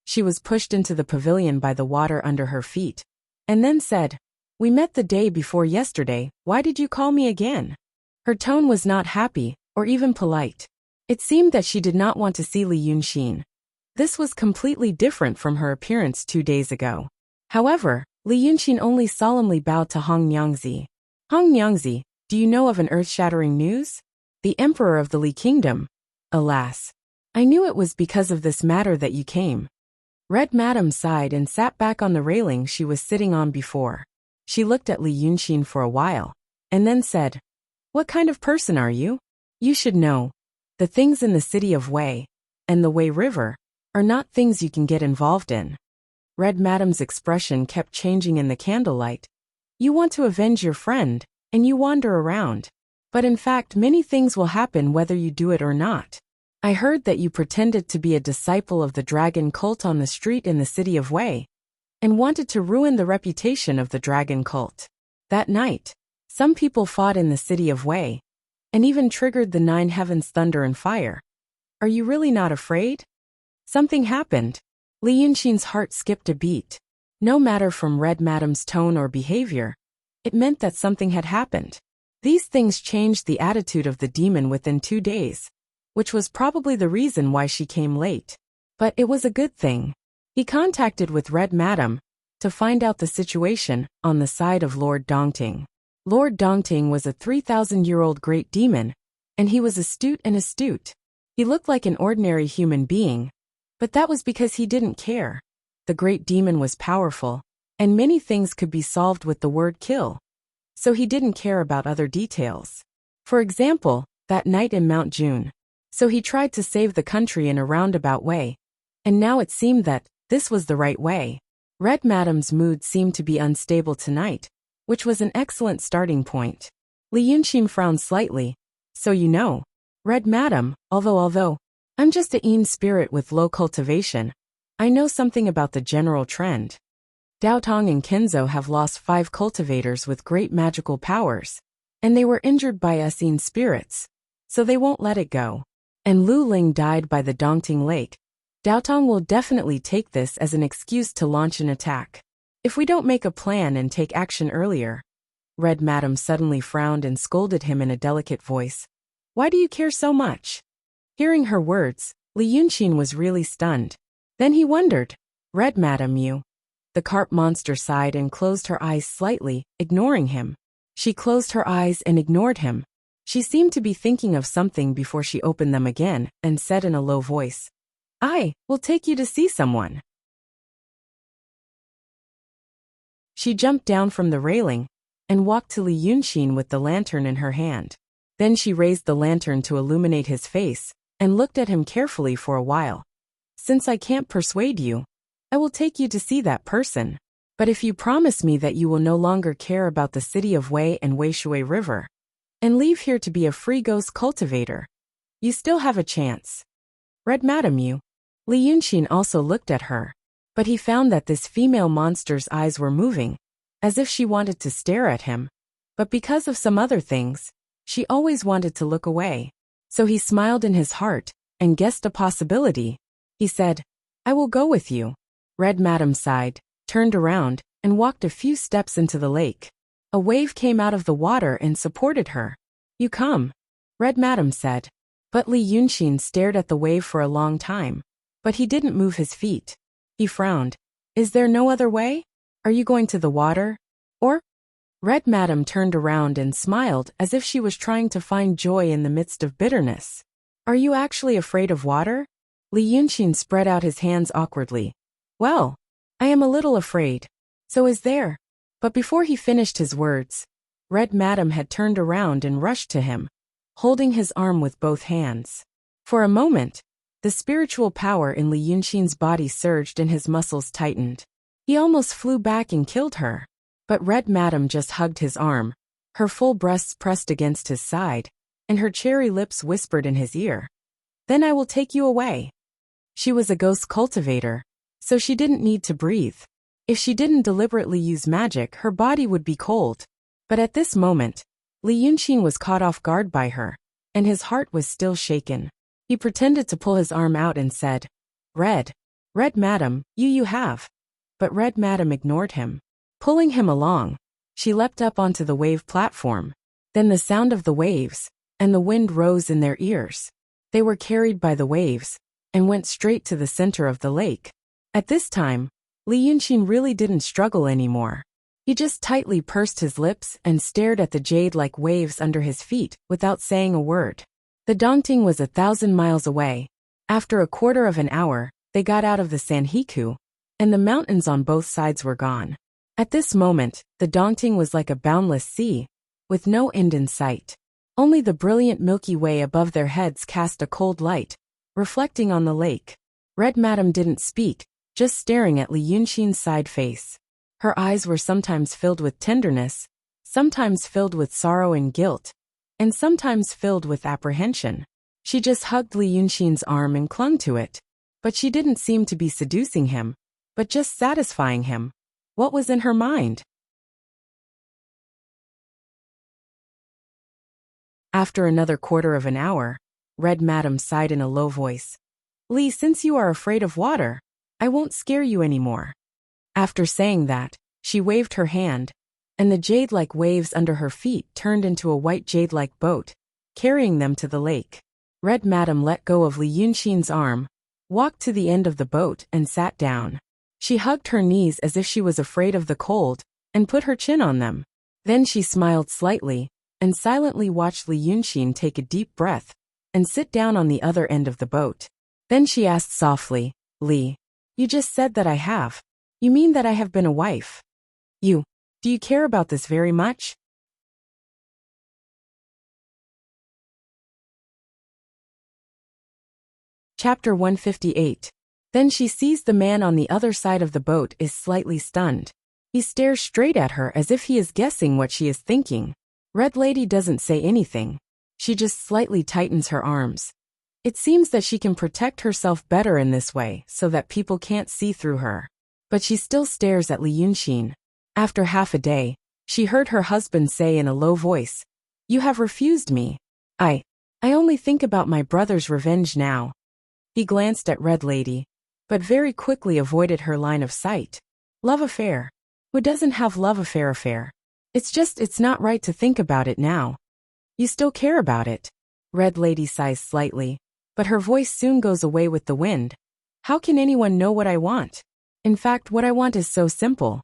She was pushed into the pavilion by the water under her feet, and then said, "We met the day before yesterday, why did you call me again?" Her tone was not happy, or even polite. It seemed that she did not want to see Li Yunxin. This was completely different from her appearance 2 days ago. However, Li Yunxin only solemnly bowed to Hong Nyangzi. "Hong Nyangzi, do you know of an earth-shattering news? The Emperor of the Li Kingdom. Alas, I knew it was because of this matter that you came." Red Madam sighed and sat back on the railing she was sitting on before. She looked at Li Yunxin for a while, and then said, "What kind of person are you? You should know. The things in the city of Wei, and the Wei River, are not things you can get involved in." Red Madam's expression kept changing in the candlelight. "You want to avenge your friend, and you wander around. But in fact many things will happen whether you do it or not. I heard that you pretended to be a disciple of the dragon cult on the street in the city of Wei, and wanted to ruin the reputation of the dragon cult. That night, some people fought in the city of Wei, and even triggered the 9 heavens thunder and fire. Are you really not afraid?" Something happened. Li Yunxin's heart skipped a beat. No matter from Red Madam's tone or behavior, it meant that something had happened. These things changed the attitude of the demon within 2 days, which was probably the reason why she came late. But it was a good thing. He contacted with Red Madam to find out the situation on the side of Lord Dongting. Lord Dongting was a 3,000-year-old great demon, and he was astute. He looked like an ordinary human being, but that was because he didn't care. The great demon was powerful, and many things could be solved with the word kill. So he didn't care about other details. For example, that night in Mount June. So he tried to save the country in a roundabout way, and now it seemed that this was the right way. Red Madam's mood seemed to be unstable tonight, which was an excellent starting point. Li Yunxin frowned slightly. "So you know, Red Madam, although I'm just a Yin spirit with low cultivation, I know something about the general trend. Daotong and Kenzo have lost 5 cultivators with great magical powers, and they were injured by us Yin spirits, so they won't let it go. And Lu Ling died by the Dongting Lake. Daotong will definitely take this as an excuse to launch an attack. If we don't make a plan and take action earlier." Red Madam suddenly frowned and scolded him in a delicate voice. "Why do you care so much?" Hearing her words, Li Yunxin was really stunned. Then he wondered, "Red Madam, you..." The carp monster sighed and closed her eyes slightly, ignoring him. She closed her eyes and ignored him. She seemed to be thinking of something before she opened them again, and said in a low voice, "I will take you to see someone." She jumped down from the railing, and walked to Li Yunxin with the lantern in her hand. Then she raised the lantern to illuminate his face, and looked at him carefully for a while. "Since I can't persuade you, I will take you to see that person. But if you promise me that you will no longer care about the city of Wei and Weishui River, and leave here to be a free ghost cultivator, you still have a chance." "Red Madam, you..." Li Yunxin also looked at her, but he found that this female monster's eyes were moving, as if she wanted to stare at him. But because of some other things, she always wanted to look away. So he smiled in his heart, and guessed a possibility. He said, "I will go with you." Red Madam sighed, turned around, and walked a few steps into the lake. A wave came out of the water and supported her. "You come," Red Madam said. But Li Yunxin stared at the wave for a long time, but he didn't move his feet. He frowned. "Is there no other way? Are you going to the water? Or?" Red Madam turned around and smiled as if she was trying to find joy in the midst of bitterness. "Are you actually afraid of water?" Li Yunxin spread out his hands awkwardly. "Well, I am a little afraid. So is there." But before he finished his words, Red Madam had turned around and rushed to him, holding his arm with both hands. For a moment, the spiritual power in Li Yunxin's body surged and his muscles tightened. He almost flew back and killed her. But Red Madam just hugged his arm, her full breasts pressed against his side, and her cherry lips whispered in his ear. "Then I will take you away." She was a ghost cultivator, so she didn't need to breathe. If she didn't deliberately use magic, her body would be cold. But at this moment, Li Yunxin was caught off guard by her, and his heart was still shaken. He pretended to pull his arm out and said, Red Madam, you have." But Red Madam ignored him. Pulling him along, she leapt up onto the wave platform. Then the sound of the waves, and the wind rose in their ears. They were carried by the waves, and went straight to the center of the lake. At this time, Li Yunxin really didn't struggle anymore. He just tightly pursed his lips and stared at the jade-like waves under his feet without saying a word. The Dongting was 1,000 miles away. After a quarter of an hour, they got out of the Sanhiku, and the mountains on both sides were gone. At this moment, the Dongting was like a boundless sea, with no end in sight. Only the brilliant Milky Way above their heads cast a cold light, reflecting on the lake. Red Madam didn't speak, just staring at Li Yunxin's side face. Her eyes were sometimes filled with tenderness, sometimes filled with sorrow and guilt, and sometimes filled with apprehension. She just hugged Li Yunxin's arm and clung to it. But she didn't seem to be seducing him, but just satisfying him. What was in her mind? After another quarter of an hour, Red Madam sighed in a low voice. "Li, since you are afraid of water, I won't scare you anymore." After saying that, she waved her hand, and the jade-like waves under her feet turned into a white jade-like boat, carrying them to the lake. Red Madam let go of Li Yunxin's arm, walked to the end of the boat and sat down. She hugged her knees as if she was afraid of the cold, and put her chin on them. Then she smiled slightly, and silently watched Li Yunxin take a deep breath, and sit down on the other end of the boat. Then she asked softly, "Li, you just said that I have. You mean that I have been a wife? Do you care about this very much?" Chapter 158. Then she sees the man on the other side of the boat is slightly stunned. He stares straight at her as if he is guessing what she is thinking. Red Lady doesn't say anything. She just slightly tightens her arms. It seems that she can protect herself better in this way so that people can't see through her. But she still stares at Li Yunxin. After half a day, she heard her husband say in a low voice, "You have refused me. I only think about my brother's revenge now." He glanced at Red Lady, but very quickly avoided her line of sight. Love affair? Who doesn't have love affair? It's not right to think about it now. You still care about it. Red Lady sighs slightly, but her voice soon goes away with the wind. How can anyone know what I want? In fact, what I want is so simple.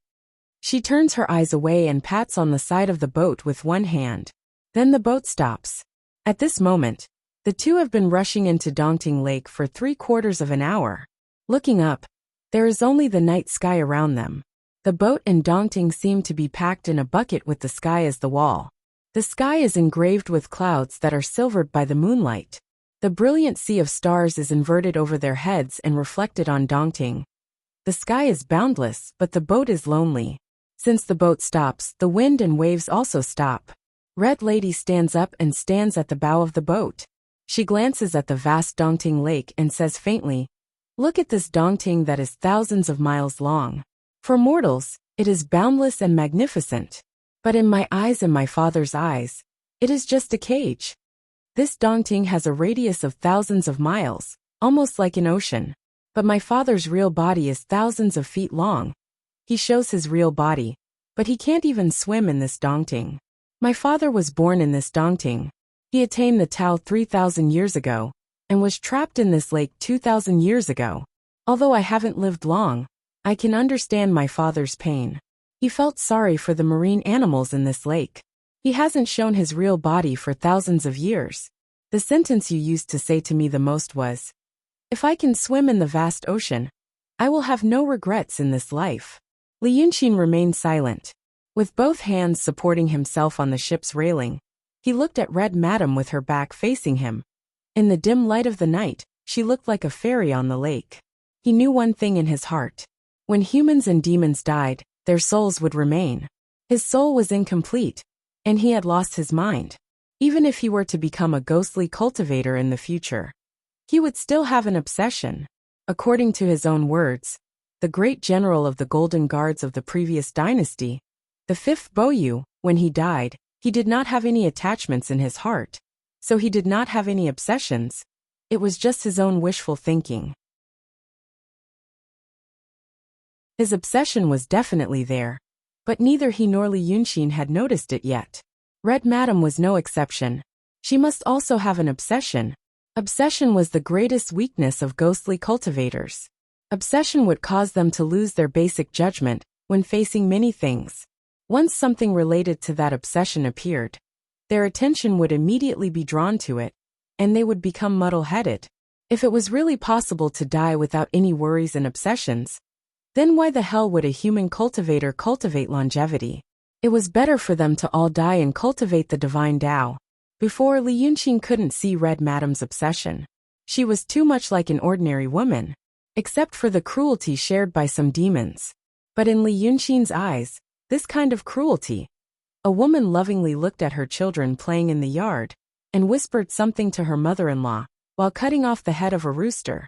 She turns her eyes away and pats on the side of the boat with one hand. Then the boat stops. At this moment, the two have been rushing into Dongting Lake for 3/4 of an hour. Looking up, there is only the night sky around them. The boat and Dongting seem to be packed in a bucket with the sky as the wall. The sky is engraved with clouds that are silvered by the moonlight. The brilliant sea of stars is inverted over their heads and reflected on Dongting. The sky is boundless, but the boat is lonely. Since the boat stops, the wind and waves also stop. Red Lady stands up and stands at the bow of the boat. She glances at the vast Dongting Lake and says faintly, "Look at this Dongting that is thousands of miles long. For mortals, it is boundless and magnificent. But in my eyes and my father's eyes, it is just a cage. This Dongting has a radius of thousands of miles, almost like an ocean. But my father's real body is thousands of feet long. He shows his real body, but he can't even swim in this Dongting. My father was born in this Dongting. He attained the Tao 3,000 years ago, and was trapped in this lake 2,000 years ago. Although I haven't lived long, I can understand my father's pain. He felt sorry for the marine animals in this lake. He hasn't shown his real body for thousands of years. The sentence you used to say to me the most was, 'If I can swim in the vast ocean, I will have no regrets in this life.'" Li Yunxin remained silent. With both hands supporting himself on the ship's railing, he looked at Red Madam with her back facing him. In the dim light of the night, she looked like a fairy on the lake. He knew one thing in his heart. When humans and demons died, their souls would remain. His soul was incomplete, and he had lost his mind. Even if he were to become a ghostly cultivator in the future, he would still have an obsession. According to his own words, the great general of the Golden Guards of the previous dynasty, the fifth Boyu, when he died, he did not have any attachments in his heart, so he did not have any obsessions. It was just his own wishful thinking. His obsession was definitely there, but neither he nor Li Yunxin had noticed it yet. Red Madam was no exception. She must also have an obsession. Obsession was the greatest weakness of ghostly cultivators. Obsession would cause them to lose their basic judgment when facing many things. Once something related to that obsession appeared, their attention would immediately be drawn to it, and they would become muddle-headed. If it was really possible to die without any worries and obsessions, then why the hell would a human cultivator cultivate longevity? It was better for them to all die and cultivate the divine Tao. Before, Li Yunxin couldn't see Red Madam's obsession. She was too much like an ordinary woman, except for the cruelty shared by some demons. But in Li Yunxin's eyes, this kind of cruelty. A woman lovingly looked at her children playing in the yard, and whispered something to her mother-in-law, while cutting off the head of a rooster.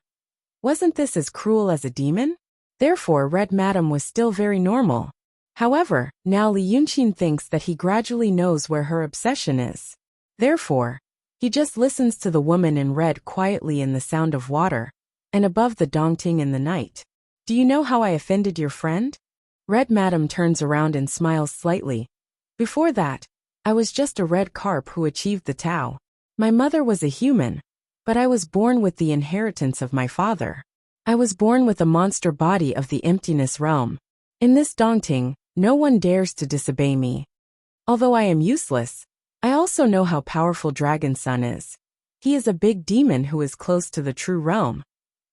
Wasn't this as cruel as a demon? Therefore, Red Madam was still very normal. However, now Li Yunxin thinks that he gradually knows where her obsession is. Therefore, he just listens to the woman in red quietly in the sound of water, and above the dongting in the night. Do you know how I offended your friend? Red Madam turns around and smiles slightly. Before that, I was just a red carp who achieved the Tao. My mother was a human, but I was born with the inheritance of my father. I was born with a monster body of the emptiness realm. In this dongting, no one dares to disobey me. Although I am useless, I also know how powerful Dragon Sun is. He is a big demon who is close to the true realm,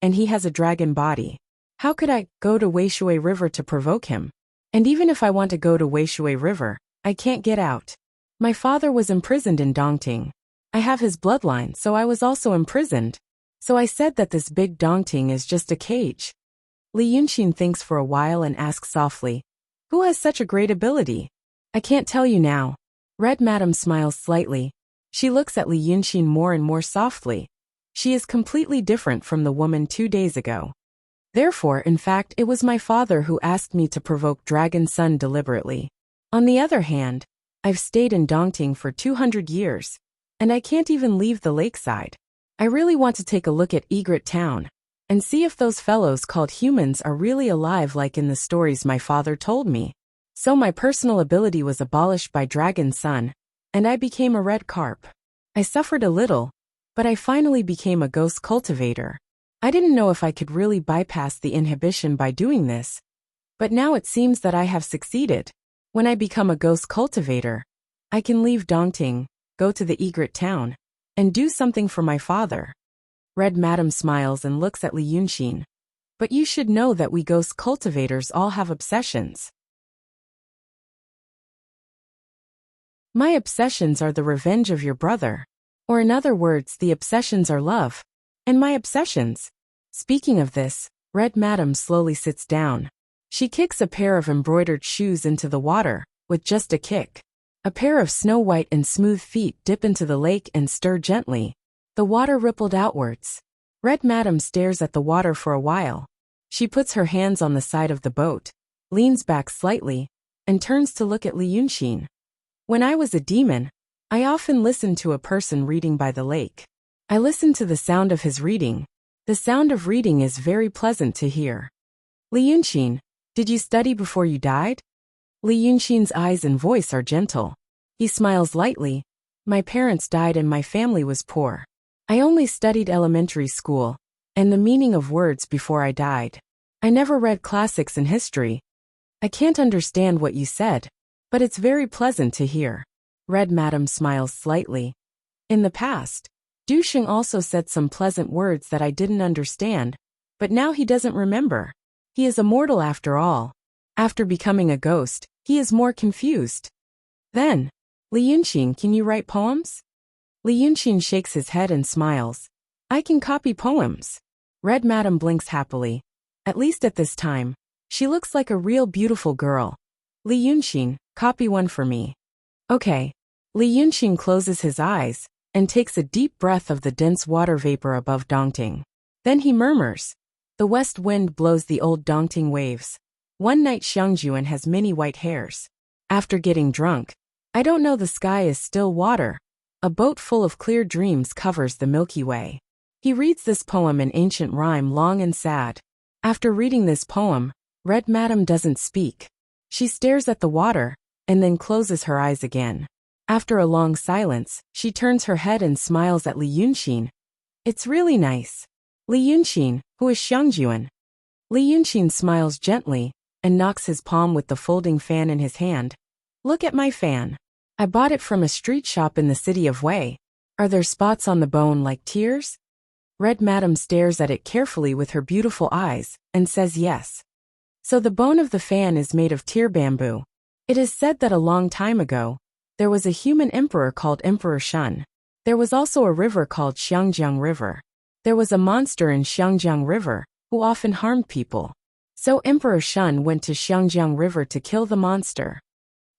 and he has a dragon body. How could I go to Weishui River to provoke him? And even if I want to go to Weishui River, I can't get out. My father was imprisoned in Dongting. I have his bloodline, so I was also imprisoned. So I said that this big Dongting is just a cage. Li Yunxin thinks for a while and asks softly, who has such a great ability? I can't tell you now. Red Madam smiles slightly. She looks at Li Yunxin more and more softly. She is completely different from the woman 2 days ago. Therefore, in fact, it was my father who asked me to provoke Dragon Sun deliberately. On the other hand, I've stayed in Dongting for 200 years, and I can't even leave the lakeside. I really want to take a look at Egret Town, and see if those fellows called humans are really alive like in the stories my father told me. So my personal ability was abolished by Dragon Sun, and I became a red carp. I suffered a little, but I finally became a ghost cultivator. I didn't know if I could really bypass the inhibition by doing this, but now it seems that I have succeeded. When I become a ghost cultivator, I can leave Dongting, go to the Egret Town, and do something for my father. Red Madam smiles and looks at Li Yunxin. But you should know that we ghost cultivators all have obsessions. My obsessions are the revenge of your brother. Or in other words, the obsessions are love. And my obsessions. Speaking of this, Red Madam slowly sits down. She kicks a pair of embroidered shoes into the water, with just a kick. A pair of snow-white and smooth feet dip into the lake and stir gently. The water rippled outwards. Red Madam stares at the water for a while. She puts her hands on the side of the boat, leans back slightly, and turns to look at Li Yunxin. When I was a demon, I often listened to a person reading by the lake. I listened to the sound of his reading. The sound of reading is very pleasant to hear. Li Yunxin, did you study before you died? Li Yunxin's eyes and voice are gentle. He smiles lightly. My parents died and my family was poor. I only studied elementary school, and the meaning of words before I died. I never read classics in history. I can't understand what you said, but it's very pleasant to hear. Red Madam smiles slightly. In the past, Dusheng also said some pleasant words that I didn't understand, but now he doesn't remember. He is immortal after all. After becoming a ghost, He is more confused. Then, Li Yunqing, can you write poems? Li Yunqing shakes his head and smiles. I can copy poems. Red Madam blinks happily. At least at this time. She looks like a real beautiful girl. Li Yunqing, copy one for me. Okay. Li Yunqing closes his eyes and takes a deep breath of the dense water vapor above Dongting. Then he murmurs. The west wind blows the old Dongting waves. One night Xiangjuan has many white hairs. After getting drunk, I don't know, the sky is still water. A boat full of clear dreams covers the Milky Way. He reads this poem in ancient rhyme, long and sad. After reading this poem, Red Madam doesn't speak. She stares at the water, and then closes her eyes again. After a long silence, she turns her head and smiles at Li Yunqing. It's really nice. Li Yunqing, who is Xiangjuan? Li Yunqing smiles gently, and knocks his palm with the folding fan in his hand. Look at my fan. I bought it from a street shop in the city of Wei. Are there spots on the bone like tears? Red Madam stares at it carefully with her beautiful eyes, and says yes. So the bone of the fan is made of tear bamboo. It is said that a long time ago, there was a human emperor called Emperor Shun. There was also a river called Xiangjiang River. There was a monster in Xiangjiang River, who often harmed people. So Emperor Shun went to Xiangjiang River to kill the monster.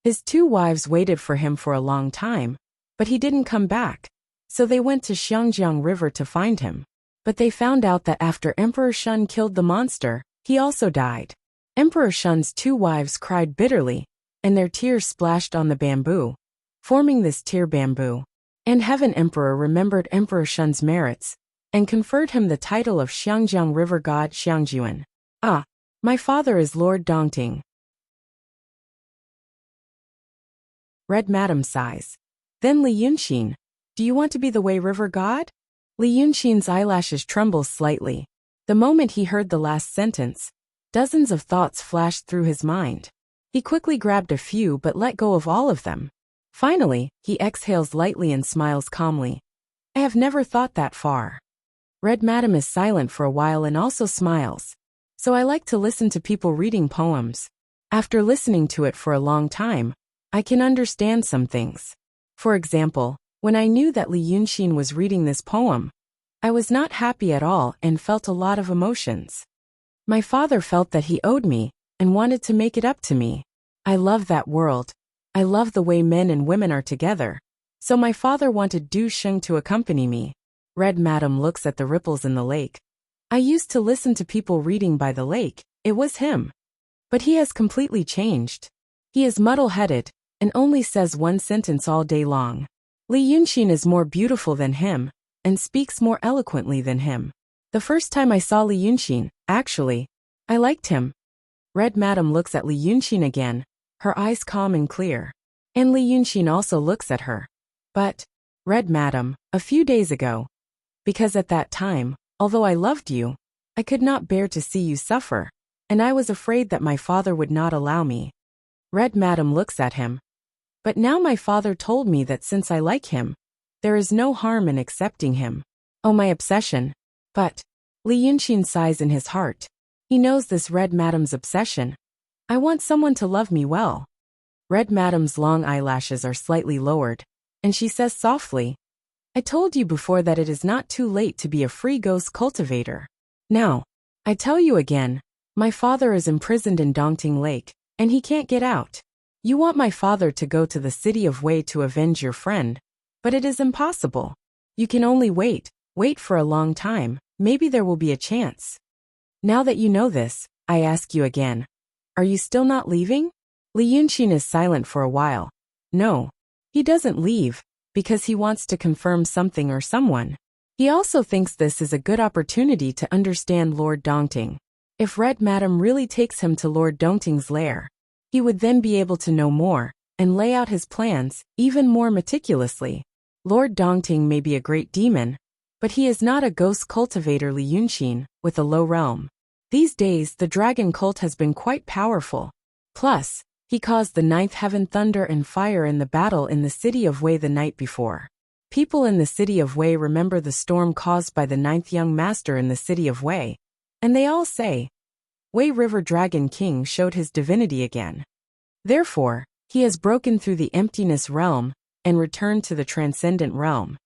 His 2 wives waited for him for a long time, but he didn't come back. So they went to Xiangjiang River to find him. But they found out that after Emperor Shun killed the monster, he also died. Emperor Shun's 2 wives cried bitterly, and their tears splashed on the bamboo, forming this tear bamboo. And Heaven Emperor remembered Emperor Shun's merits, and conferred him the title of Xiangjiang River God Xiangjuan. Ah, my father is Lord Dongting. Red Madam sighs. Then Li Yunqing, do you want to be the Wei River God? Li Yunqing's eyelashes tremble slightly. The moment he heard the last sentence, dozens of thoughts flashed through his mind. He quickly grabbed a few but let go of all of them. Finally, he exhales lightly and smiles calmly. I have never thought that far. Red Madam is silent for a while and also smiles. So I like to listen to people reading poems. After listening to it for a long time, I can understand some things. For example, when I knew that Li Yunqing was reading this poem, I was not happy at all and felt a lot of emotions. My father felt that he owed me and wanted to make it up to me. I love that world. I love the way men and women are together. So my father wanted Du Sheng to accompany me. Red Madam looks at the ripples in the lake. I used to listen to people reading by the lake. It was him. But he has completely changed. He is muddle-headed and only says one sentence all day long. Li Yunqing is more beautiful than him and speaks more eloquently than him. The first time I saw Li Yunqing, actually, I liked him. Red Madam looks at Li Yunqing again, her eyes calm and clear. And Li Yunqing also looks at her. But, Red Madam, a few days ago. Because at that time, although I loved you, I could not bear to see you suffer, and I was afraid that my father would not allow me. Red Madam looks at him. But now my father told me that since I like him, there is no harm in accepting him. Oh, my obsession. But, Li Yunqing sighs in his heart. He knows this Red Madam's obsession. I want someone to love me well. Red Madam's long eyelashes are slightly lowered, and she says softly, I told you before that it is not too late to be a free ghost cultivator. Now, I tell you again, my father is imprisoned in Dongting Lake, and he can't get out. You want my father to go to the city of Wei to avenge your friend, but it is impossible. You can only wait for a long time, maybe there will be a chance. Now that you know this, I ask you again, are you still not leaving? Li Yunqing is silent for a while. No, he doesn't leave, because he wants to confirm something or someone. He also thinks this is a good opportunity to understand Lord Dongting. If Red Madam really takes him to Lord Dongting's lair, he would then be able to know more and lay out his plans even more meticulously. Lord Dongting may be a great demon, but he is not a ghost cultivator. Li Yunqing, with a low realm. These days the dragon cult has been quite powerful. Plus, he caused the ninth heaven thunder and fire in the battle in the city of Wei the night before. People in the city of Wei remember the storm caused by the ninth young master in the city of Wei, and they all say, Wei River Dragon King showed his divinity again. Therefore, he has broken through the emptiness realm and returned to the transcendent realm.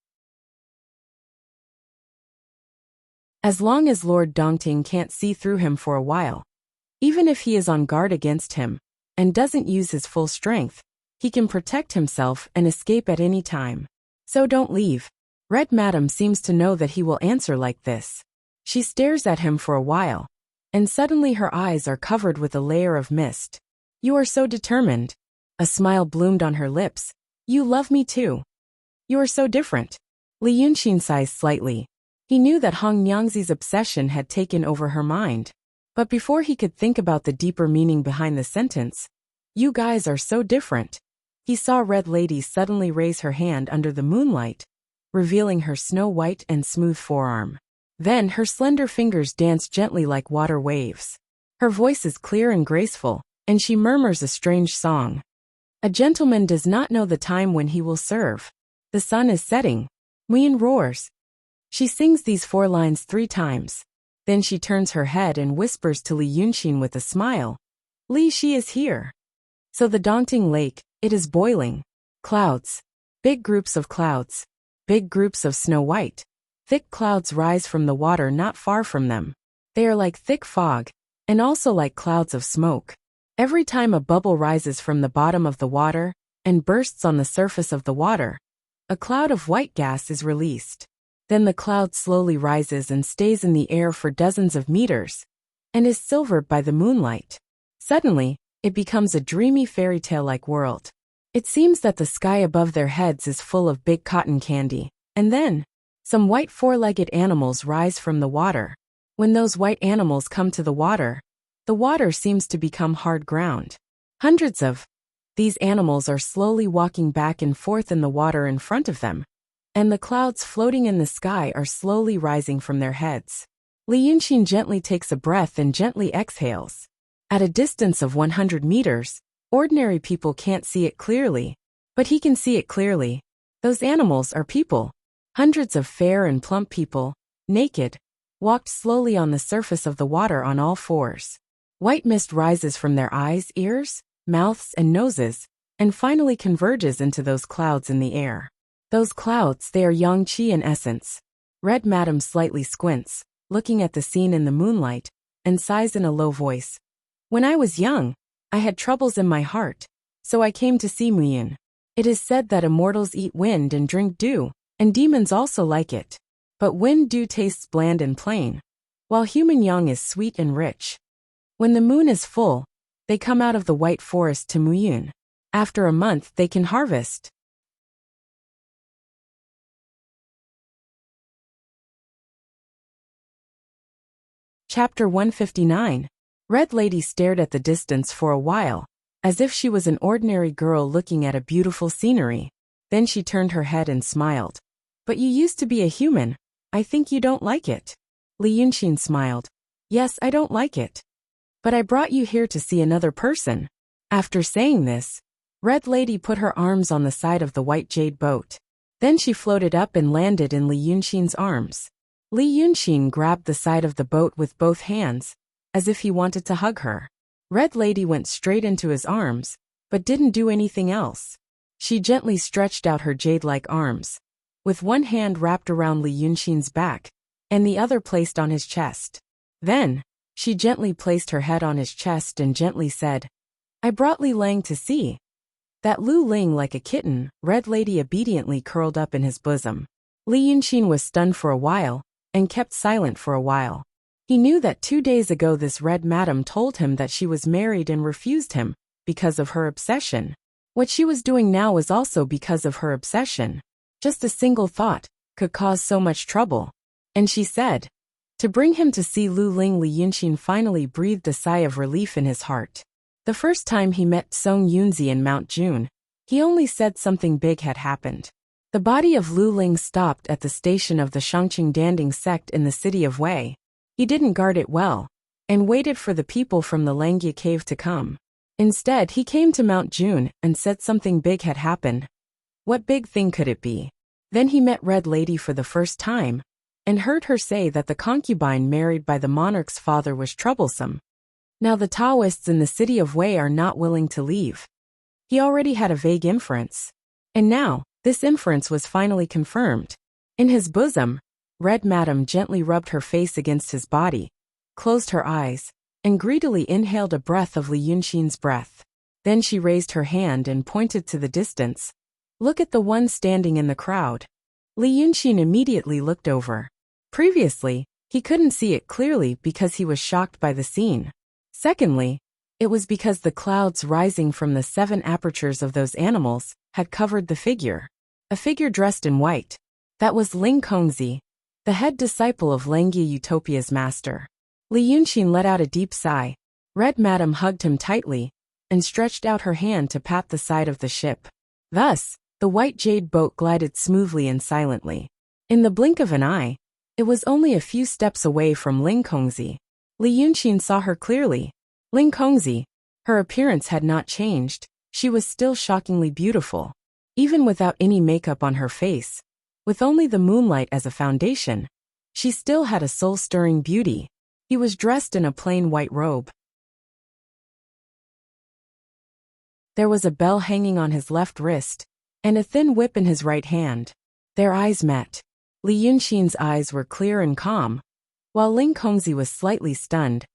As long as Lord Dongting can't see through him for a while, even if he is on guard against him and doesn't use his full strength, he can protect himself and escape at any time. So don't leave. Red Madam seems to know that he will answer like this. She stares at him for a while, and suddenly her eyes are covered with a layer of mist. You are so determined. A smile bloomed on her lips. You love me too. You are so different. Li Yunxin sighs slightly. He knew that Hong Nyangzi's obsession had taken over her mind. But before he could think about the deeper meaning behind the sentence, you guys are so different, he saw Red Lady suddenly raise her hand under the moonlight, revealing her snow-white and smooth forearm. Then her slender fingers dance gently like water waves. Her voice is clear and graceful, and she murmurs a strange song. A gentleman does not know the time when he will serve. The sun is setting. Muyin roars. She sings these 4 lines 3 times. Then she turns her head and whispers to Li Yunxin with a smile. Li, she is here. So the Dongting Lake, it is boiling. Clouds. Big groups of clouds. Big groups of snow-white. Thick clouds rise from the water not far from them. They are like thick fog, and also like clouds of smoke. Every time a bubble rises from the bottom of the water and bursts on the surface of the water, a cloud of white gas is released. Then the cloud slowly rises and stays in the air for dozens of meters, and is silvered by the moonlight. Suddenly, it becomes a dreamy fairy tale-like world. It seems that the sky above their heads is full of big cotton candy, and then, some white 4-legged animals rise from the water. When those white animals come to the water seems to become hard ground. Hundreds of these animals are slowly walking back and forth in the water in front of them, and the clouds floating in the sky are slowly rising from their heads. Li Yunxin gently takes a breath and gently exhales. At a distance of 100 meters, ordinary people can't see it clearly, but he can see it clearly. Those animals are people. Hundreds of fair and plump people, naked, walked slowly on the surface of the water on all 4s. White mist rises from their eyes, ears, mouths, and noses, and finally converges into those clouds in the air. Those clouds, they are yang qi in essence. Red Madam slightly squints, looking at the scene in the moonlight, and sighs in a low voice. When I was young, I had troubles in my heart, so I came to see Muyin. It is said that immortals eat wind and drink dew, and demons also like it. But wind dew tastes bland and plain, while human yang is sweet and rich. When the moon is full, they come out of the white forest to Muyin. After a month they can harvest. Chapter 159. Red Lady stared at the distance for a while, as if she was an ordinary girl looking at a beautiful scenery. Then she turned her head and smiled. But you used to be a human. I think you don't like it. Li Yunxin smiled. Yes, I don't like it. But I brought you here to see another person. After saying this, Red Lady put her arms on the side of the white jade boat. Then she floated up and landed in Li Yunxin's arms. Li Yunxin grabbed the side of the boat with both hands, as if he wanted to hug her. Red Lady went straight into his arms, but didn't do anything else. She gently stretched out her jade-like arms, with one hand wrapped around Li Yunxin's back, and the other placed on his chest. Then, she gently placed her head on his chest and gently said, I brought Li Lang to see. That Lu Ling like a kitten, Red Lady obediently curled up in his bosom. Li Yunxin was stunned for a while, and kept silent for a while. He knew that 2 days ago this Red Madam told him that she was married and refused him, because of her obsession. What she was doing now was also because of her obsession. Just a single thought could cause so much trouble. And she said, to bring him to see Lu Ling. Li Yunxin finally breathed a sigh of relief in his heart. The first time he met Song Yunzi in Mount June, he only said something big had happened. The body of Lu Ling stopped at the station of the Shangqing Danding sect in the city of Wei. He didn't guard it well, and waited for the people from the Langya cave to come. Instead, he came to Mount June and said something big had happened. What big thing could it be? Then he met Red Lady for the first time, and heard her say that the concubine married by the monarch's father was troublesome. Now the Taoists in the city of Wei are not willing to leave. He already had a vague inference. And now, this inference was finally confirmed. In his bosom, Red Madam gently rubbed her face against his body, closed her eyes, and greedily inhaled a breath of Li Yunxin's breath. Then she raised her hand and pointed to the distance. Look at the one standing in the crowd. Li Yunxin immediately looked over. Previously, he couldn't see it clearly because he was shocked by the scene. Secondly, it was because the clouds rising from the 7 apertures of those animals had covered the figure. A figure dressed in white. That was Ling Kongzi, the head disciple of Lengia Utopia's master. Li Yunxin let out a deep sigh. Red Madam hugged him tightly and stretched out her hand to pat the side of the ship. Thus, the white jade boat glided smoothly and silently. In the blink of an eye, it was only a few steps away from Ling Kongzi. Li Yunxin saw her clearly. Ling Kongzi, her appearance had not changed. She was still shockingly beautiful. Even without any makeup on her face, with only the moonlight as a foundation, she still had a soul-stirring beauty. He was dressed in a plain white robe. There was a bell hanging on his left wrist, and a thin whip in his right hand. Their eyes met. Li Yunxin's eyes were clear and calm, while Ling Kongzi was slightly stunned,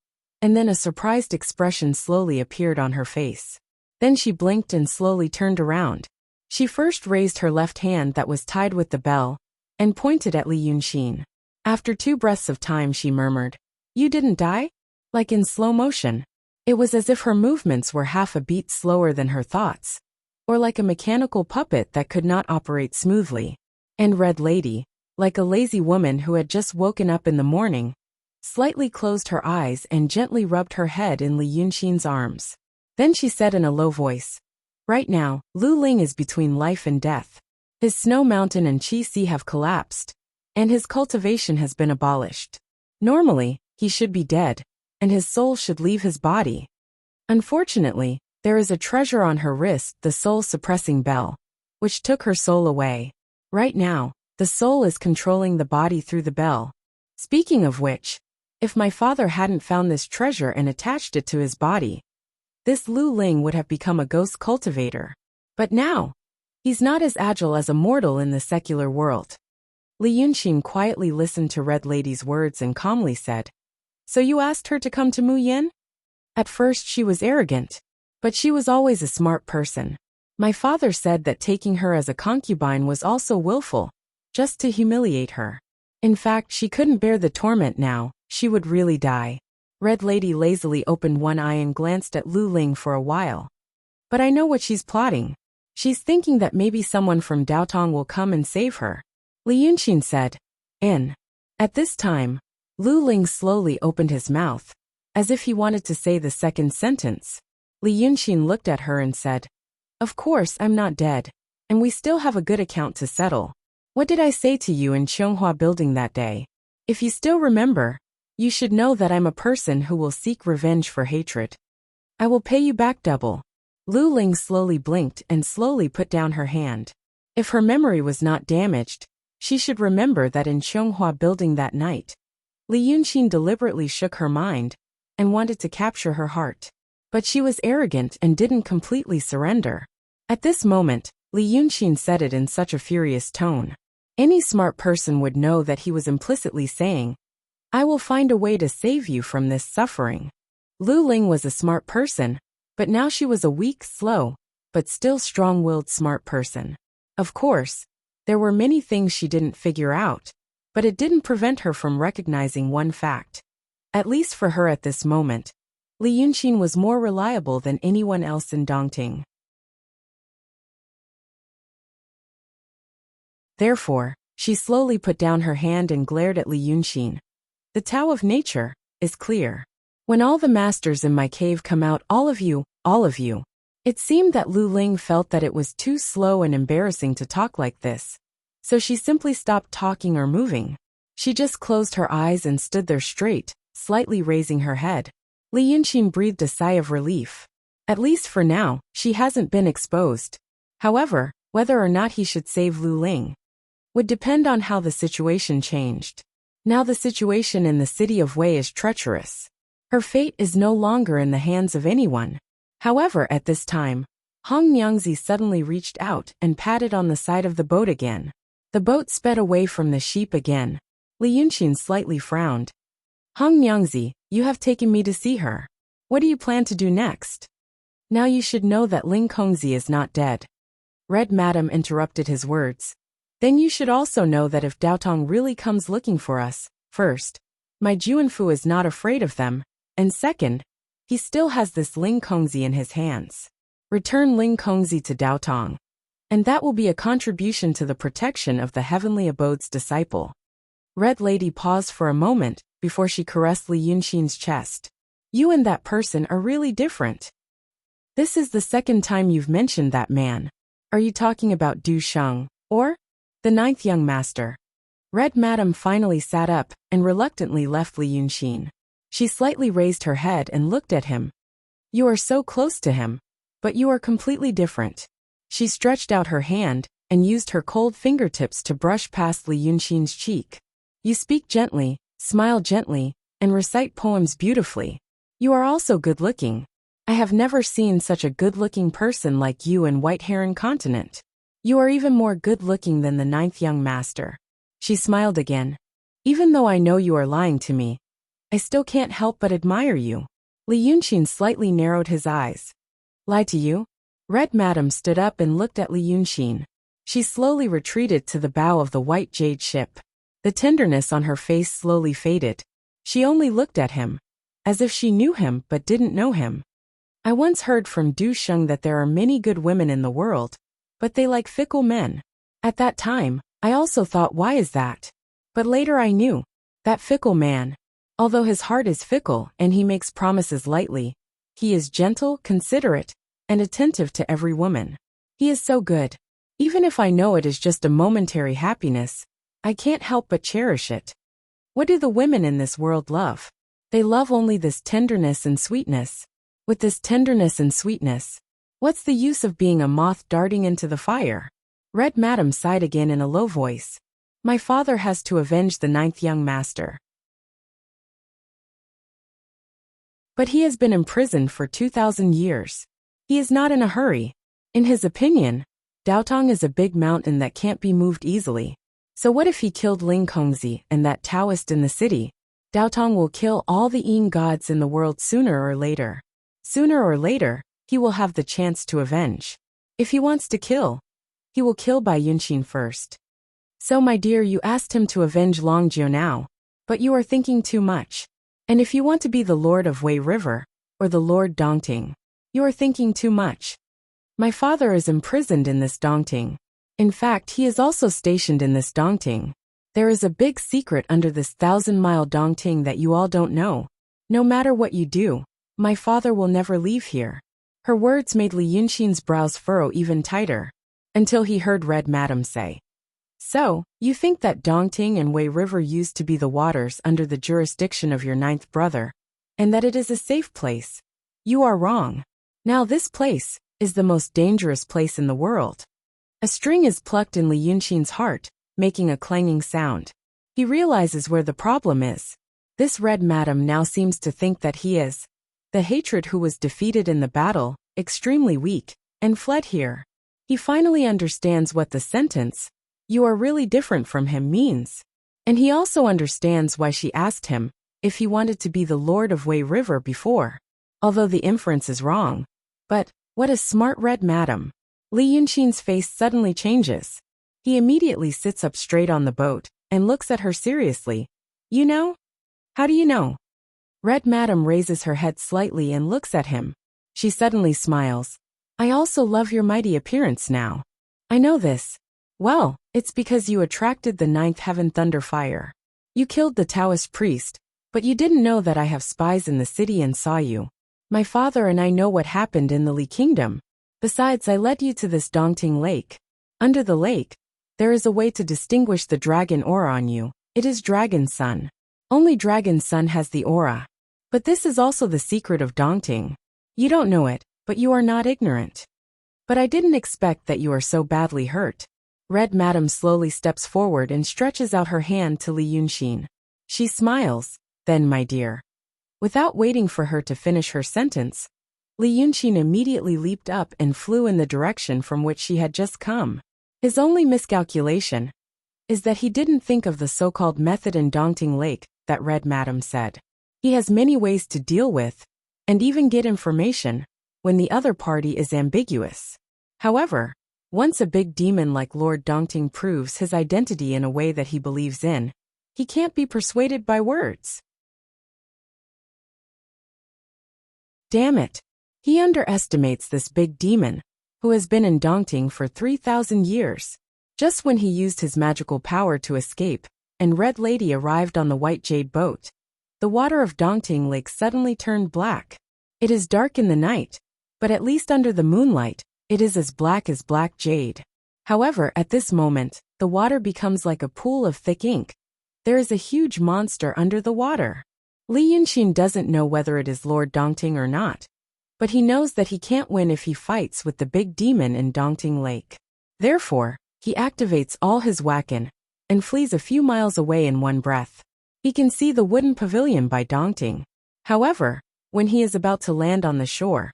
and then a surprised expression slowly appeared on her face. Then she blinked and slowly turned around. She first raised her left hand that was tied with the bell, and pointed at Li Yunxin. After 2 breaths of time she murmured, "You didn't die?" Like in slow motion. It was as if her movements were half a beat slower than her thoughts, or like a mechanical puppet that could not operate smoothly. And Red Lady, like a lazy woman who had just woken up in the morning, slightly closed her eyes and gently rubbed her head in Li Yunxin's arms. Then she said in a low voice, "Right now, Lu Ling is between life and death. His snow mountain and Qi Xi have collapsed, and his cultivation has been abolished. Normally, he should be dead, and his soul should leave his body. Unfortunately, there is a treasure on her wrist, the soul-suppressing bell, which took her soul away. Right now, the soul is controlling the body through the bell. Speaking of which, if my father hadn't found this treasure and attached it to his body, this Lu Ling would have become a ghost cultivator. But now, he's not as agile as a mortal in the secular world." Li Yunxin quietly listened to Red Lady's words and calmly said, "So you asked her to come to Mu Yin?" At first she was arrogant, but she was always a smart person. My father said that taking her as a concubine was also willful, just to humiliate her. In fact, she couldn't bear the torment now, she would really die. Red Lady lazily opened one eye and glanced at Lu Ling for a while. "But I know what she's plotting. She's thinking that maybe someone from Daotong will come and save her," Li Yunxin said. At this time, Lu Ling slowly opened his mouth, as if he wanted to say the second sentence. Li Yunxin looked at her and said, "Of course I'm not dead, and we still have a good account to settle. What did I say to you in Chonghua Building that day? If you still remember, you should know that I'm a person who will seek revenge for hatred. I will pay you back double." Lu Ling slowly blinked and slowly put down her hand. If her memory was not damaged, she should remember that in Chonghua Building that night, Li Yunxin deliberately shook her mind and wanted to capture her heart. But she was arrogant and didn't completely surrender. At this moment, Li Yunxin said it in such a furious tone. Any smart person would know that he was implicitly saying, "I will find a way to save you from this suffering." Lu Ling was a smart person, but now she was a weak, slow, but still strong-willed smart person. Of course, there were many things she didn't figure out, but it didn't prevent her from recognizing one fact. At least for her at this moment, Li Yunxin was more reliable than anyone else in Dongting. Therefore, she slowly put down her hand and glared at Li Yunxin. "The Tao of nature is clear. When all the masters in my cave come out, all of you. It seemed that Lu Ling felt that it was too slow and embarrassing to talk like this, so she simply stopped talking or moving. She just closed her eyes and stood there straight, slightly raising her head. Li Yunxin breathed a sigh of relief. At least for now, she hasn't been exposed. However, whether or not he should save Lu Ling would depend on how the situation changed. Now the situation in the city of Wei is treacherous. Her fate is no longer in the hands of anyone. However, at this time, Hong Nyangzi suddenly reached out and patted on the side of the boat again. The boat sped away from the sheep again. Li Yunxin slightly frowned. Hong Nyangzi, you have taken me to see her. What do you plan to do next? Now you should know that Ling Kongzi is not dead. Red Madam interrupted his words. Then you should also know that if Daotong really comes looking for us, first, my Juanfu is not afraid of them, and second, he still has this Ling Kongzi in his hands. Return Ling Kongzi to Daotong, and that will be a contribution to the protection of the Heavenly Abode's disciple. Red Lady paused for a moment before she caressed Li Yunxin's chest. You and that person are really different. This is the second time you've mentioned that man. Are you talking about Du Sheng, or the ninth young master? Red Madam finally sat up and reluctantly left Li Yunxin. She slightly raised her head and looked at him. You are so close to him, but you are completely different. She stretched out her hand and used her cold fingertips to brush past Li Yunxin's cheek. You speak gently, smile gently, and recite poems beautifully. You are also good-looking. I have never seen such a good-looking person like you in White Heron Continent. You are even more good-looking than the ninth young master. She smiled again. Even though I know you are lying to me, I still can't help but admire you. Li Yunxin slightly narrowed his eyes. Lie to you? Red Madam stood up and looked at Li Yunxin. She slowly retreated to the bow of the white jade ship. The tenderness on her face slowly faded. She only looked at him, as if she knew him but didn't know him. I once heard from Du Sheng that there are many good women in the world, but they like fickle men. At that time, I also thought, why is that? But later I knew. That fickle man, although his heart is fickle and he makes promises lightly, he is gentle, considerate, and attentive to every woman. He is so good. Even if I know it is just a momentary happiness, I can't help but cherish it. What do the women in this world love? They love only this tenderness and sweetness. With this tenderness and sweetness, what's the use of being a moth darting into the fire? Red Madam sighed again in a low voice. My father has to avenge the ninth young master. But he has been imprisoned for 2,000 years. He is not in a hurry. In his opinion, Daotong is a big mountain that can't be moved easily. So what if he killed Ling Kongzi and that Taoist in the city? Daotong will kill all the Yin gods in the world sooner or later. Sooner or later, he will have the chance to avenge. If he wants to kill, he will kill Bai Yunxin first. So my dear, you asked him to avenge Long Jiu now, but you are thinking too much. And if you want to be the Lord of Wei River, or the Lord Dongting, you are thinking too much. My father is imprisoned in this Dongting. In fact, he is also stationed in this Dongting. There is a big secret under this 1,000-mile Dongting that you all don't know. No matter what you do, my father will never leave here. Her words made Li Yunxin's brows furrow even tighter, until he heard Red Madam say, So, you think that Dongting and Wei River used to be the waters under the jurisdiction of your ninth brother, and that it is a safe place? You are wrong. Now this place is the most dangerous place in the world. A string is plucked in Li Yunxin's heart, making a clanging sound. He realizes where the problem is. This Red Madam now seems to think that he is the hatred who was defeated in the battle, extremely weak, and fled here. He finally understands what the sentence, "You are really different from him," means. And he also understands why she asked him if he wanted to be the Lord of Wei River before. Although the inference is wrong. But, what a smart Red Madam. Li Yunxin's face suddenly changes. He immediately sits up straight on the boat and looks at her seriously. You know? How do you know? Red Madam raises her head slightly and looks at him. She suddenly smiles. I also love your mighty appearance now. I know this. Well, it's because you attracted the ninth heaven thunder fire. You killed the Taoist priest, but you didn't know that I have spies in the city and saw you. My father and I know what happened in the Li Kingdom. Besides, I led you to this Dongting Lake. Under the lake, there is a way to distinguish the dragon aura on you. It is Dragon Sun. Only Dragon Sun has the aura. But this is also the secret of Dongting. You don't know it, but you are not ignorant. But I didn't expect that you are so badly hurt. Red Madam slowly steps forward and stretches out her hand to Li Yunxin. She smiles. Then, my dear, Without waiting for her to finish her sentence, Li Yunqin immediately leaped up and flew in the direction from which she had just come. His only miscalculation is that he didn't think of the so-called method in Dongting Lake that Red Madam said. He has many ways to deal with, and even get information, when the other party is ambiguous. However, once a big demon like Lord Dongting proves his identity in a way that he believes in, he can't be persuaded by words. Damn it! He underestimates this big demon, who has been in Dongting for 3,000 years. Just when he used his magical power to escape, and Red Lady arrived on the white jade boat, the water of Dongting Lake suddenly turned black. It is dark in the night, but at least under the moonlight, it is as black jade. However, at this moment, the water becomes like a pool of thick ink. There is a huge monster under the water. Li Yunqin doesn't know whether it is Lord Dongting or not, but he knows that he can't win if he fights with the big demon in Dongting Lake. Therefore, he activates all his Wakan and flees a few miles away in one breath. He can see the wooden pavilion by Dongting. However, when he is about to land on the shore,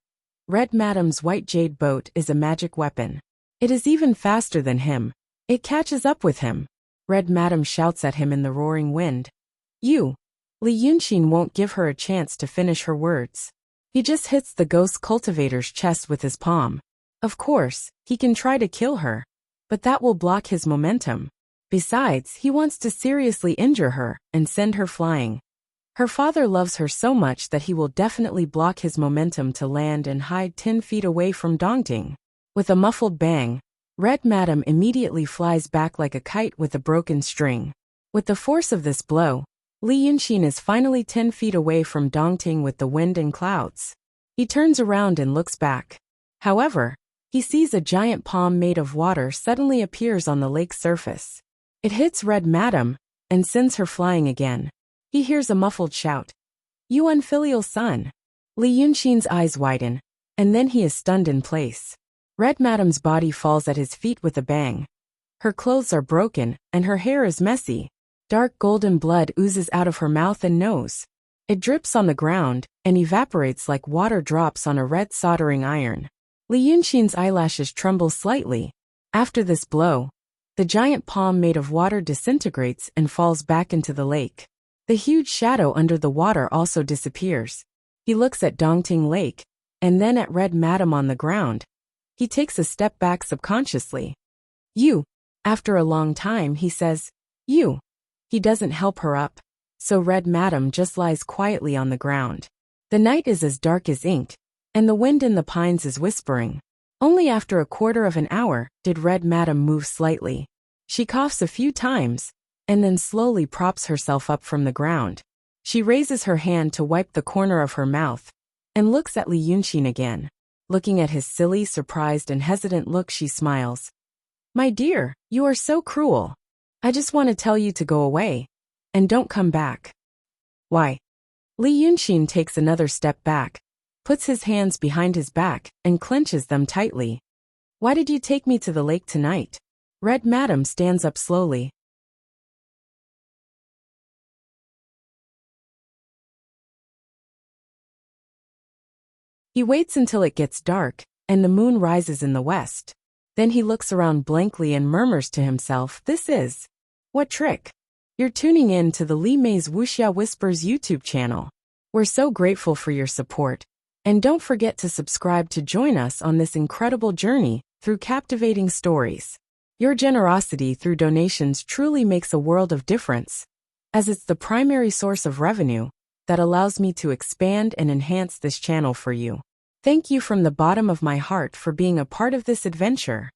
Red Madam's white jade boat is a magic weapon. It is even faster than him. It catches up with him. Red Madam shouts at him in the roaring wind. Li Yunqin won't give her a chance to finish her words. He just hits the ghost cultivator's chest with his palm. Of course, he can try to kill her, but that will block his momentum. Besides, he wants to seriously injure her and send her flying. Her father loves her so much that he will definitely block his momentum to land and hide 10 feet away from Dongting. With a muffled bang, Red Madam immediately flies back like a kite with a broken string. With the force of this blow, Li Yunqin is finally 10 feet away from Dongting with the wind and clouds. He turns around and looks back. However, he sees a giant palm made of water suddenly appears on the lake's surface. It hits Red Madam and sends her flying again. He hears a muffled shout. You unfilial son! Li Yunqin's eyes widen, and then he is stunned in place. Red Madam's body falls at his feet with a bang. Her clothes are broken, and her hair is messy. Dark golden blood oozes out of her mouth and nose. It drips on the ground and evaporates like water drops on a red soldering iron. Li Yunqin's eyelashes tremble slightly. After this blow, the giant palm made of water disintegrates and falls back into the lake. The huge shadow under the water also disappears. He looks at Dongting Lake, and then at Red Madam on the ground. He takes a step back subconsciously. You. After a long time he says, you. He doesn't help her up, so Red Madam just lies quietly on the ground. The night is as dark as ink, and the wind in the pines is whispering. Only after a quarter of an hour did Red Madam move slightly. She coughs a few times, and then slowly props herself up from the ground. She raises her hand to wipe the corner of her mouth, and looks at Li Yunqin again. Looking at his silly, surprised and hesitant look, she smiles. My dear, you are so cruel. I just want to tell you to go away, and don't come back. Why? Li Yunqin takes another step back, puts his hands behind his back, and clenches them tightly. Why did you take me to the lake tonight? Red Madam stands up slowly. He waits until it gets dark, and the moon rises in the west. Then he looks around blankly and murmurs to himself, this is... What trick? You're tuning in to the Li Mei's Wuxia Whispers YouTube channel. We're so grateful for your support, and don't forget to subscribe to join us on this incredible journey through captivating stories. Your generosity through donations truly makes a world of difference, as it's the primary source of revenue that allows me to expand and enhance this channel for you. Thank you from the bottom of my heart for being a part of this adventure.